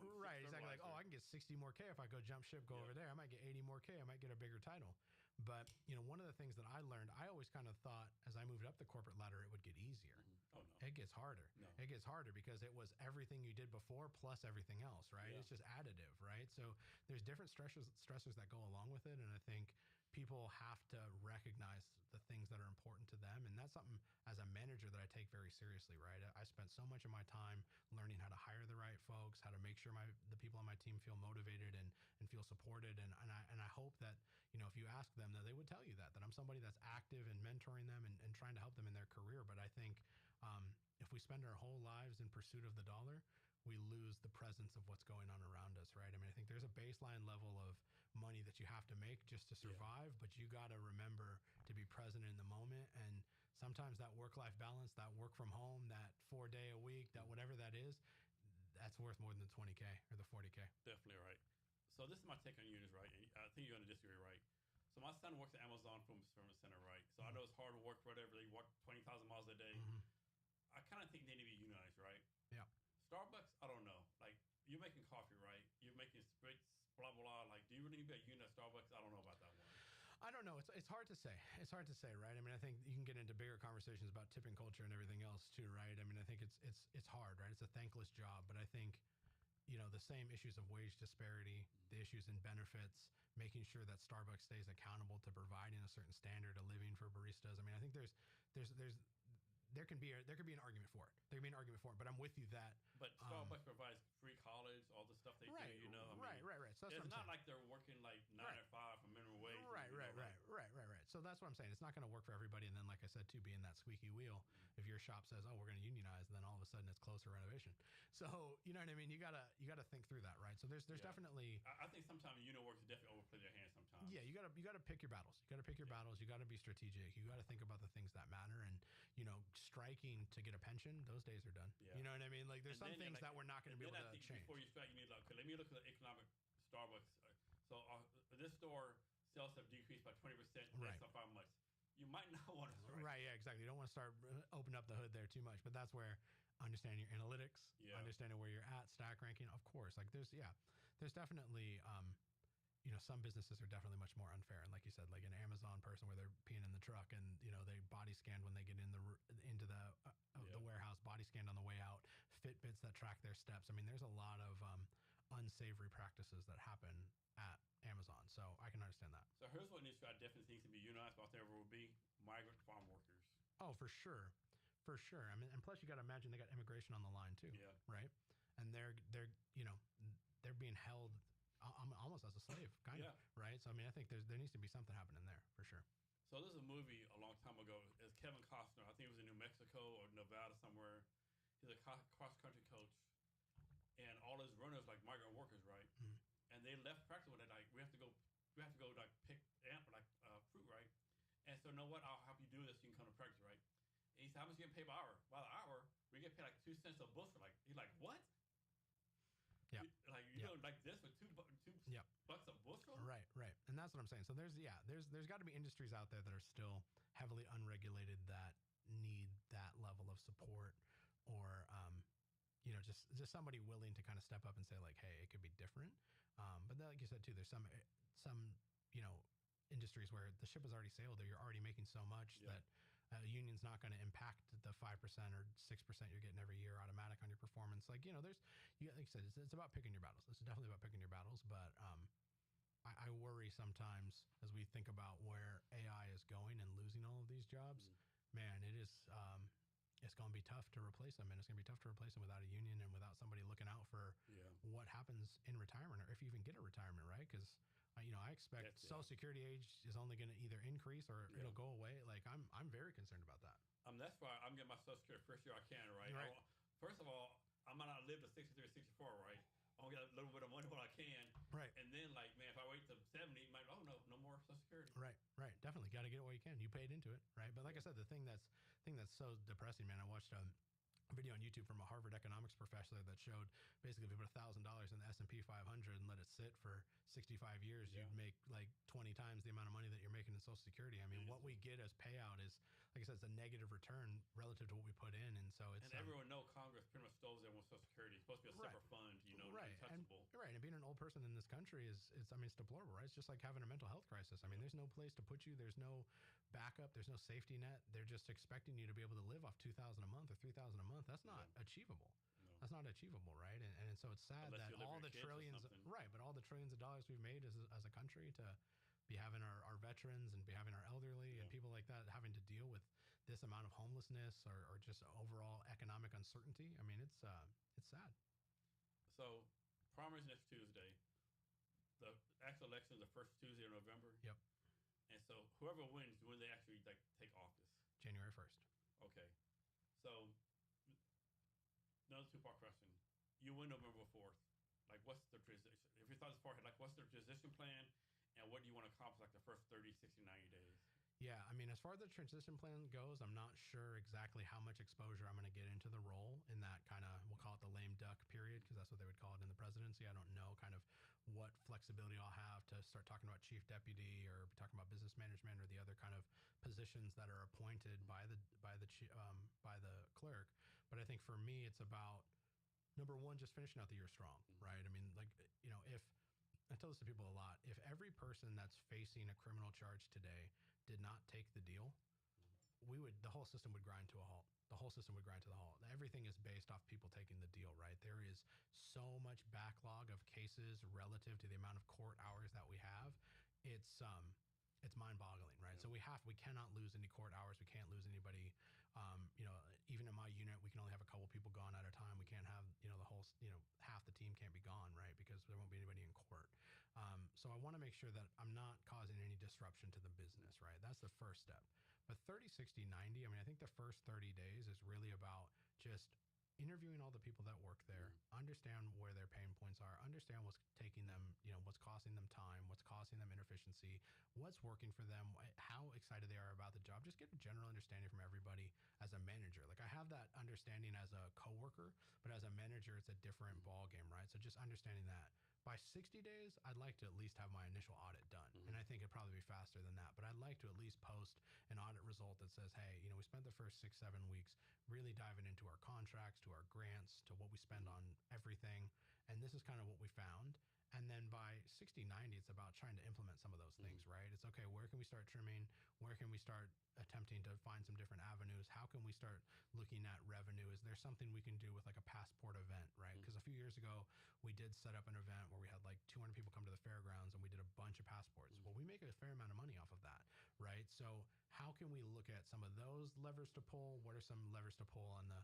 Right, exactly. Like, I can get 60 more K if I go jump ship, go over there. I might get 80 more K. I might get a bigger title. But, one of the things that I learned, I always kind of thought as I moved up the corporate ladder, it would get easier. Oh, no. It gets harder. No. It gets harder because it was everything you did before plus everything else, right? Yeah. It's just additive, right? So there's different stressors that go along with it. And I think people have to recognize the things that are important to them. And that's something as a manager that I take very seriously, right? I spent so much of my time learning how to hire the right folks, how to make sure the people on my team feel motivated and feel supported. And I hope that, if you ask them, that they would tell you that I'm somebody that's active and mentoring them and trying to help them in their career. But I think if we spend our whole lives in pursuit of the dollar, we lose the presence of what's going on around us, right? I mean, I think there's a baseline level of money that you have to make just to survive, but you got to remember to be present in the moment. And sometimes that work-life balance, that work from home, that 4-day a week, that whatever that is, that's worth more than the 20K or the 40K. Definitely right. So this is my take on units, right? And I think you're going to disagree, right? So my son works at Amazon Fulfillment Center, right? So I know it's hard work, whatever. They walk 20,000 miles a day. I kind of think they need to be unionized, right? Yeah. Starbucks, I don't know. Like, you're making coffee, right? You're making spritz, blah, blah, blah. Like, do you really need to be a unit at Starbucks? I don't know about that one. I don't know. It's hard to say. It's hard to say, right? I mean, I think you can get into bigger conversations about tipping culture and everything else too, right? I mean, I think it's hard, right? It's a thankless job, but I think the same issues of wage disparity, the issues in benefits, making sure that Starbucks stays accountable to providing a certain standard of living for baristas. I mean, I think there can be an argument for it. There can be an argument for it, but I'm with you that. But Starbucks provides free college, all the stuff they do. Right. So it's not like they're working like 9 to 5 for minimum wage. Right. So that's what I'm saying. It's not going to work for everybody. And then, like I said, too, being that squeaky wheel, if your shop says, "Oh, we're going to unionize," then all of a sudden it's closer renovation. So you know what I mean. You gotta think through that, right? So there's definitely. I think sometimes workers definitely overplay their hands sometimes. Yeah, you gotta pick your battles. You gotta pick your battles. You gotta be strategic. You gotta think about the things that matter. And striking to get a pension, those days are done. Yeah. You know what I mean? Like there's some things that we're not going to be able to change. Before you strike, you need let me look at the economic Starbucks. So this store sales have decreased by 20% based on 5 months. You might not want to. Right. Yeah. Exactly. You don't want to start open up the hood there too much. But that's where understanding your analytics, understanding where you're at, stack ranking. Of course, like there's definitely. Some businesses are definitely much more unfair. And like you said, like an Amazon person where they're peeing in the truck and, scanned when they get into the warehouse, body scanned on the way out, Fitbits that track their steps. I mean, there's a lot of unsavory practices that happen at Amazon, so I can understand that. So here's what industry I definitely think to be unionized, but I think there will be migrant farm workers. Oh, for sure. For sure. I mean, and plus you got to imagine they got immigration on the line too, right? And they're being held almost as a slave, kind of, right? So I mean, I think there needs to be something happening there for sure. So there's a movie a long time ago. It's Kevin Costner. I think it was in New Mexico or Nevada somewhere. He's a cross-country coach, and all his runners like migrant workers, right? Mm-hmm. And they left practice with it. Like we have to go like pick fruit, right? And so, you know what? I'll help you do this. You can come to practice, right? And he said, how much you getting paid by hour? By the hour, we get paid like 2 cents a bushel. Like he's like, what? Yeah. You doing like this for two bucks a bushel? Right. And that's what I'm saying. So there's got to be industries out there that are still heavily unregulated that need that level of support, or just somebody willing to kind of step up and say like, hey, it could be different. But then, like you said too, there's some industries where the ship has already sailed, or you're already making so much that a union's not going to impact the 5% or 6% you're getting every year automatic on your performance. Like, like you said, it's about picking your battles. It's definitely about picking your battles. But I worry sometimes as we think about where AI is going and losing all of these jobs, man, it's going to be tough to replace them. And it's going to be tough to replace them without a union and without somebody looking out for what happens in retirement, or if you even get a retirement, right? Because I expect Social Security age is only going to either increase or it'll go away. Like I'm very concerned about that. That's why I'm getting my Social Security first year I can, right? First of all, I might not live to 63 or 64, right? I'll get a little bit of money when I can. Right. And then, like, man, if I wait to 70, no more Social Security. Right. Definitely got to get it while you can. You paid into it, right? But like I said, the thing that's so depressing, man. I watched a video on YouTube from a Harvard economics professor that showed basically if you put $1,000 in the S&P 500 and let it sit for 65 years, you'd make like 20 times the amount of money that you're making in Social Security. I mean, what we get as payout is, like I said, it's a negative return relative to what we put in, and so it's. And everyone knows Congress pretty much stole everyone's Social Security. It's supposed to be a separate fund, untouchable. And being an old person in this country is it's deplorable, right? It's just like having a mental health crisis. I mean, there's no place to put you. There's no backup. There's no safety net. They're just expecting you to be able to live off $2,000 a month or $3,000 a month. That's not achievable. No. That's not achievable, right? And so it's sad that all the trillions, but all the trillions of dollars we've made as a country to be having our veterans and be having our elderly and people like that having to deal with this amount of homelessness or just overall economic uncertainty. I mean, it's sad. So primaries next Tuesday. The actual election is the first Tuesday of November. Yep. And so whoever wins, when they actually take office? January 1st. Okay. So another two-part question. You win November 4th. Like, what's the transition? If you thought this far ahead, like, what's the transition plan, and what do you want to accomplish like the first 30, 60, 90 days? Yeah, I mean, as far as the transition plan goes, I'm not sure exactly how much exposure I'm going to get into the role in that kind of, we'll call it the lame duck period, because that's what they would call it in the presidency. I don't know kind of what flexibility I'll have to start talking about chief deputy or talking about business management or the other kind of positions that are appointed by the clerk. But I think for me, it's about, number one, just finishing out the year strong, right? I mean, like, if I tell this to people a lot, if every person that's facing a criminal charge today did not take the deal, the whole system would grind to a halt. The whole system would grind to the halt. Everything is based off people taking the deal, right? There is so much backlog of cases relative to the amount of court hours that we have. It's mind-boggling, right? So we cannot lose any court hours. We can't lose anybody. Even in my unit, we can only have a couple people gone at a time. We can't have, the whole, half the team can't be gone, right? Because there won't be anybody in court. So I want to make sure that I'm not causing any disruption to the business, right? That's the first step. But 30, 60, 90, I mean, I think the first 30 days is really about just interviewing all the people that work there, understand where their pain points are, understand what's taking them, what's costing them time, what's costing them inefficiency, what's working for them, how excited they are about the job. Just get a general understanding from everybody as a manager. Like, I have that understanding as a coworker, but as a manager, it's a different ball game, right? So just understanding that. By 60 days, I'd like to at least have my initial audit done. And I think it'd probably be faster than that. But I'd like to at least post an audit result that says, hey, we spent the first 6-7 weeks really diving into our contracts, to our grants, to what we spend on everything. And this is kind of what we found. And then by 60, 90, it's about trying to implement some of those things, right? It's okay, where can we start trimming? Where can we start attempting to find some different avenues. How can we start looking at revenue? Is there something we can do with like a passport event, right? Because a few years ago, we did set up an event where we had like 200 people come to the fairgrounds and we did a bunch of passports. Well, we make a fair amount of money off of that, right? So how can we look at some of those levers to pull? What are some levers to pull on the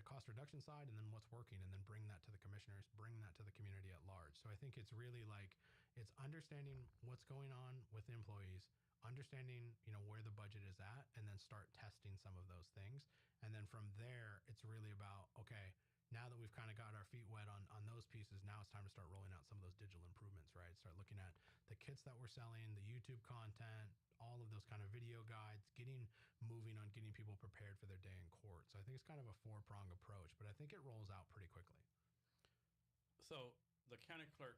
cost reduction side, and then what's working, and then bring that to the commissioners, bring that to the community at large. So I think it's really like, it's understanding what's going on with the employees, understanding, where the budget is at, and then start testing some of those things. And then from there, it's really about, okay, now that we've kind of got our feet wet on those pieces, now it's time to start rolling out some of those digital improvements, right? Start looking at the kits that we're selling, the YouTube content, all of those kind of video guides, moving on getting people prepared for their day in court. So I think it's kind of a four-pronged approach, but I think it rolls out pretty quickly. So the county clerk,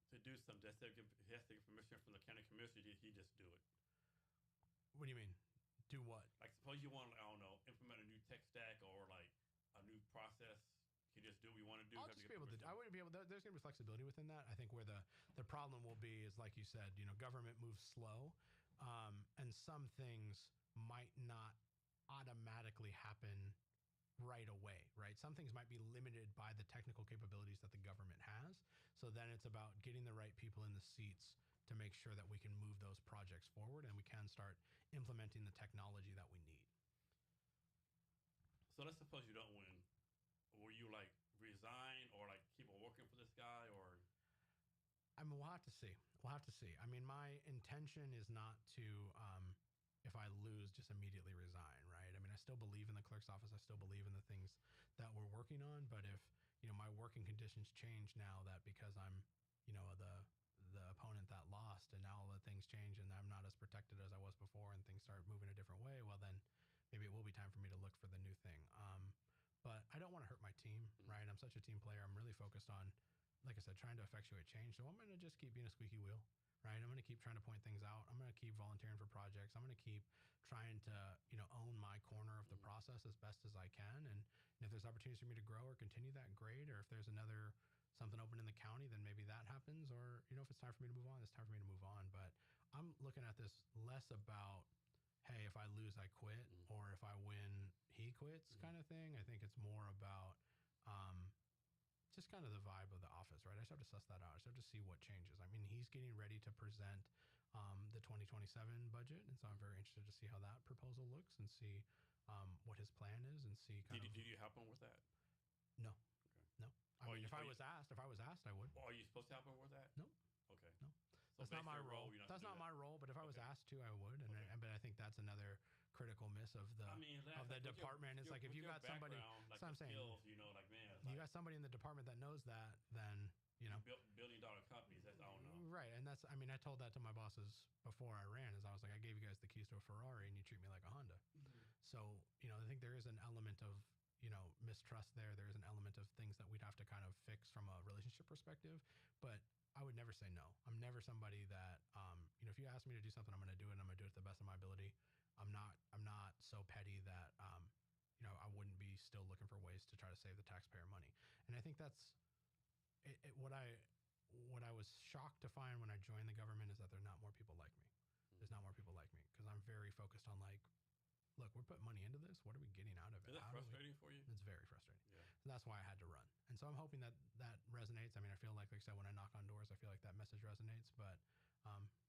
to do something, he has to get permission from the county commissioner. He just do it. What do you mean? Do what? Like, suppose you want, I don't know, implement a new tech stack or like a new process. You just do what you want to do. I'll just be able to. I wouldn't be able. There's going to be flexibility within that. I think where the problem will be is, like you said, government moves slow, and some things might not automatically happen right away, right? Some things might be limited by the technical capabilities that the government has. So then it's about getting the right people in the seats to make sure that we can move those projects forward and we can start implementing the technology that we need. So let's suppose you don't win. Will you like resign or like keep on working for this guy, or? I mean, we'll have to see. I mean, my intention is not to, if I lose, just immediately resign, right? I mean, I still believe in the clerk's office. I still believe in the things that we're working on. But if, my working conditions change now, that because I'm, the opponent that lost, and now all the things change and I'm not as protected as I was before and things start moving a different way, well, then maybe it will be time for me to look for the new thing. But I don't want to hurt my team, right? I'm such a team player. I'm really focused on, like I said, trying to effectuate change. So I'm going to just keep being a squeaky wheel, right? I'm going to keep trying to point things out. I'm going to keep volunteering for projects. I'm going to keep trying to, own my corner of the process as best as I can. And if there's opportunities for me to grow or continue that, great. Or if there's something open in the county, then maybe that happens. Or, if it's time for me to move on, it's time for me to move on. But I'm looking at this less about, hey, if I lose, I quit, or if I win, he quits kind of thing. I think it's more about just kind of the vibe of the office, right? I just have to suss that out. I just have to see what changes. I mean, he's getting ready to present the 2027 budget, and so I'm very interested to see how that proposal looks and see what his plan is and see kind of. Did you help him with that? No. Okay. No. I mean, if I was asked, I would. Well, are you supposed to help him with that? No. Okay. No. So that's not my role. That's not my role. But if I was asked to, I would. And but I think that's another critical miss of the department. It's like if you got somebody. That's what I'm saying. Skills, like man, you got somebody in the department that knows that, then billion-dollar companies. That's I don't know. Right, and that's. I mean, I told that to my bosses before I ran. Is I was like, I gave you guys the keys to a Ferrari, and you treat me like a Honda. So I think there is an element of mistrust there. There is an element of things that we'd have to kind of fix from a relationship perspective, but I would never say no. I'm never somebody that, if you ask me to do something, I'm going to do it, and I'm going to do it to the best of my ability. I'm not so petty that, I wouldn't be still looking for ways to try to save the taxpayer money. And I think that's what I was shocked to find when I joined the government is that there are not more people like me. There's not more people like me because I'm very focused on like, look, we're putting money into this. What are we getting out of it? Is that frustrating for you? It's very frustrating. Yeah. So that's why I had to run. And so I'm hoping that resonates. I mean, I feel like I said, when I knock on doors, I feel like that message resonates. But,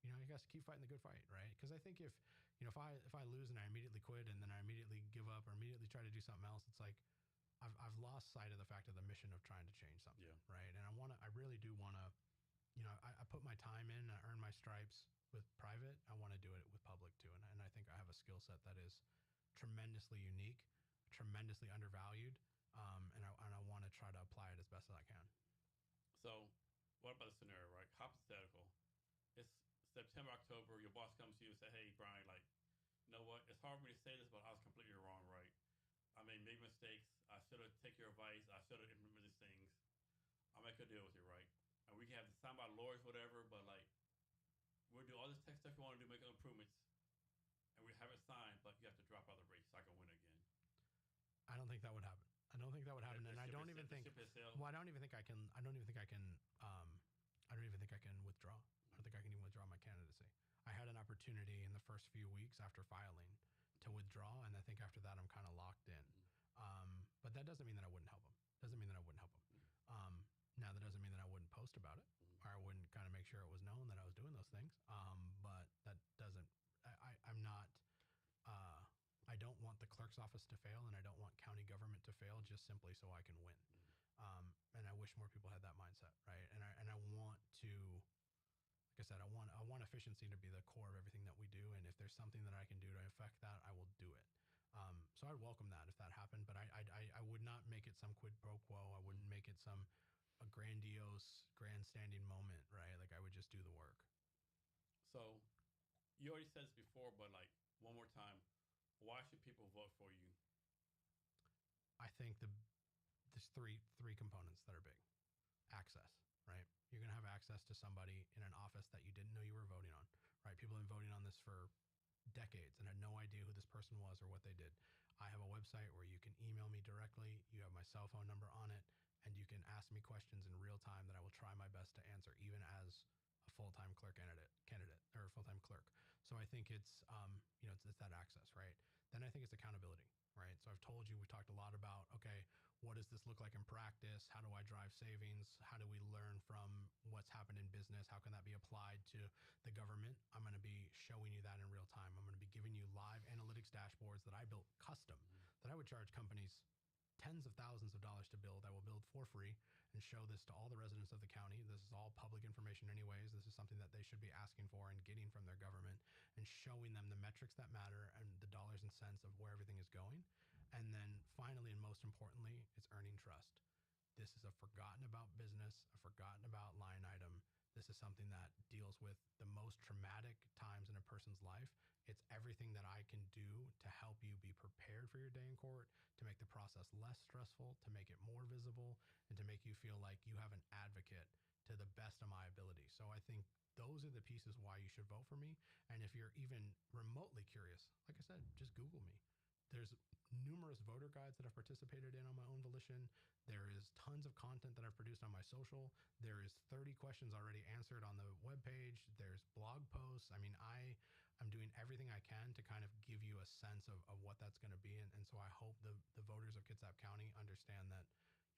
you guys keep fighting the good fight, right? Because I think if I lose and I immediately quit and then I immediately give up or immediately try to do something else, it's like I've lost sight of the fact of the mission of trying to change something, right? And I really do want to, I put my time in, I earn my stripes with private. I want to do it with public too. And I think I have a skill set that is tremendously unique, tremendously undervalued, and I want to try to apply it as best as I can. So what about the scenario, right? Hypothetical. It's September, October, your boss comes to you and say, hey, Brien, like, you know what? It's hard for me to say this, but I was completely wrong, right? I made mistakes. I should have taken your advice. I should have implemented these things. I'll make a deal with you, right? And we can have to sign by lawyers, whatever, but like, we'll do all this tech stuff you want to do, make improvements, and we have it signed, but you have to drop out of the race so I can win again. I don't think that would happen. And I don't even think I can. I don't even think I can withdraw out of the think I can even withdraw my candidacy. I had an opportunity in the first few weeks after filing to withdraw, and I think after that I'm kind of locked in. But that doesn't mean that I wouldn't help them. Doesn't mean that I wouldn't help them. Now that doesn't mean that I wouldn't post about it, or I wouldn't kind of make sure it was known that I was doing those things. But that doesn't. I'm not. I don't want the clerk's office to fail, and I don't want county government to fail just simply so I can win. And I wish more people had that mindset, right? And I want to, like I said, I want efficiency to be the core of everything that we do. And if there's something that I can do to affect that, I will do it. So I'd welcome that if that happened, but I would not make it some quid pro quo. I wouldn't make it a grandiose, grandstanding moment, right? Like I would just do the work. So you already said this before, but like one more time, why should people vote for you? I think there's three components that are big. Access, right? You're going to have access to somebody in an office that you didn't know you were voting on, right? People have been voting on this for decades and had no idea who this person was or what they did. I have a website where you can email me directly. You have my cell phone number on it, and you can ask me questions in real time that I will try my best to answer, even as a full-time clerk candidate or a full-time clerk. So I think it's that access, right? Then I think it's accountability, right? So I've told you, we talked a lot about, okay, what does this look like in practice? How do I drive savings? How do we learn from what's happened in business? How can that be applied to the government? I'm going to be showing you that in real time. I'm going to be giving you live analytics dashboards that I built custom, that I would charge companies tens of thousands of dollars to build. I will build for free and show this to all the residents of the county. This is all public information anyways. This is something that they should be asking for and getting from their government, and showing them the metrics that matter and the dollars and cents of where everything is going. And then finally, and most importantly, it's earning trust. This is a forgotten about business, a forgotten about line item. This is something that deals with the most traumatic times in a person's life. It's everything that I can do to help you be prepared for your day in court, to make the process less stressful, to make it more visible, and to make you feel like you have an advocate to the best of my ability. So I think those are the pieces why you should vote for me. And if you're even remotely curious, like I said, just Google me. There's numerous voter guides that I've participated in on my own volition. There is tons of content that I've produced on my social. There is 30 questions already answered on the webpage. There's blog posts. I mean, I'm doing everything I can to kind of give you a sense of what that's going to be. And so I hope the voters of Kitsap County understand that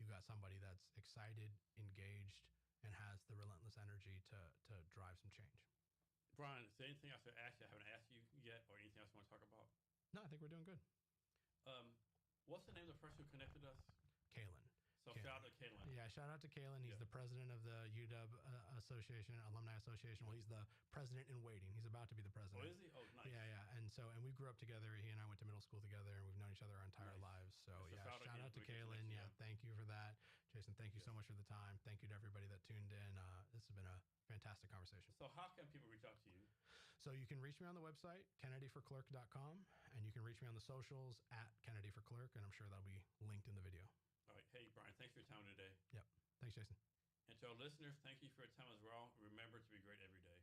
you got somebody that's excited, engaged, and has the relentless energy to drive some change. Brien, is there anything else I haven't asked you yet, or anything else you want to talk about? No, I think we're doing good. What's the name of the person who connected us? Kaylin. So shout out to Kaylin. Yeah, shout out to Kaylin. He's the president of the UW Association, Alumni Association. Well, he's the president in waiting. He's about to be the president. Oh, is he? Oh, nice. Yeah. And we grew up together. He and I went to middle school together, and we've known each other our entire lives. So shout out to Kaylin. Yeah, thank you for that. Jason, thank you so much for the time. Thank you to everybody that tuned in. This has been a fantastic conversation. So how can people reach out to you? So you can reach me on the website, kennedyforclerk.com, and you can reach me on the socials at kennedyforclerk, and I'm sure that'll be linked in the video. All right. Hey, Brien, thanks for your time today. Yep. Thanks, Jason. And to our listeners, thank you for your time as well. Remember to be great every day.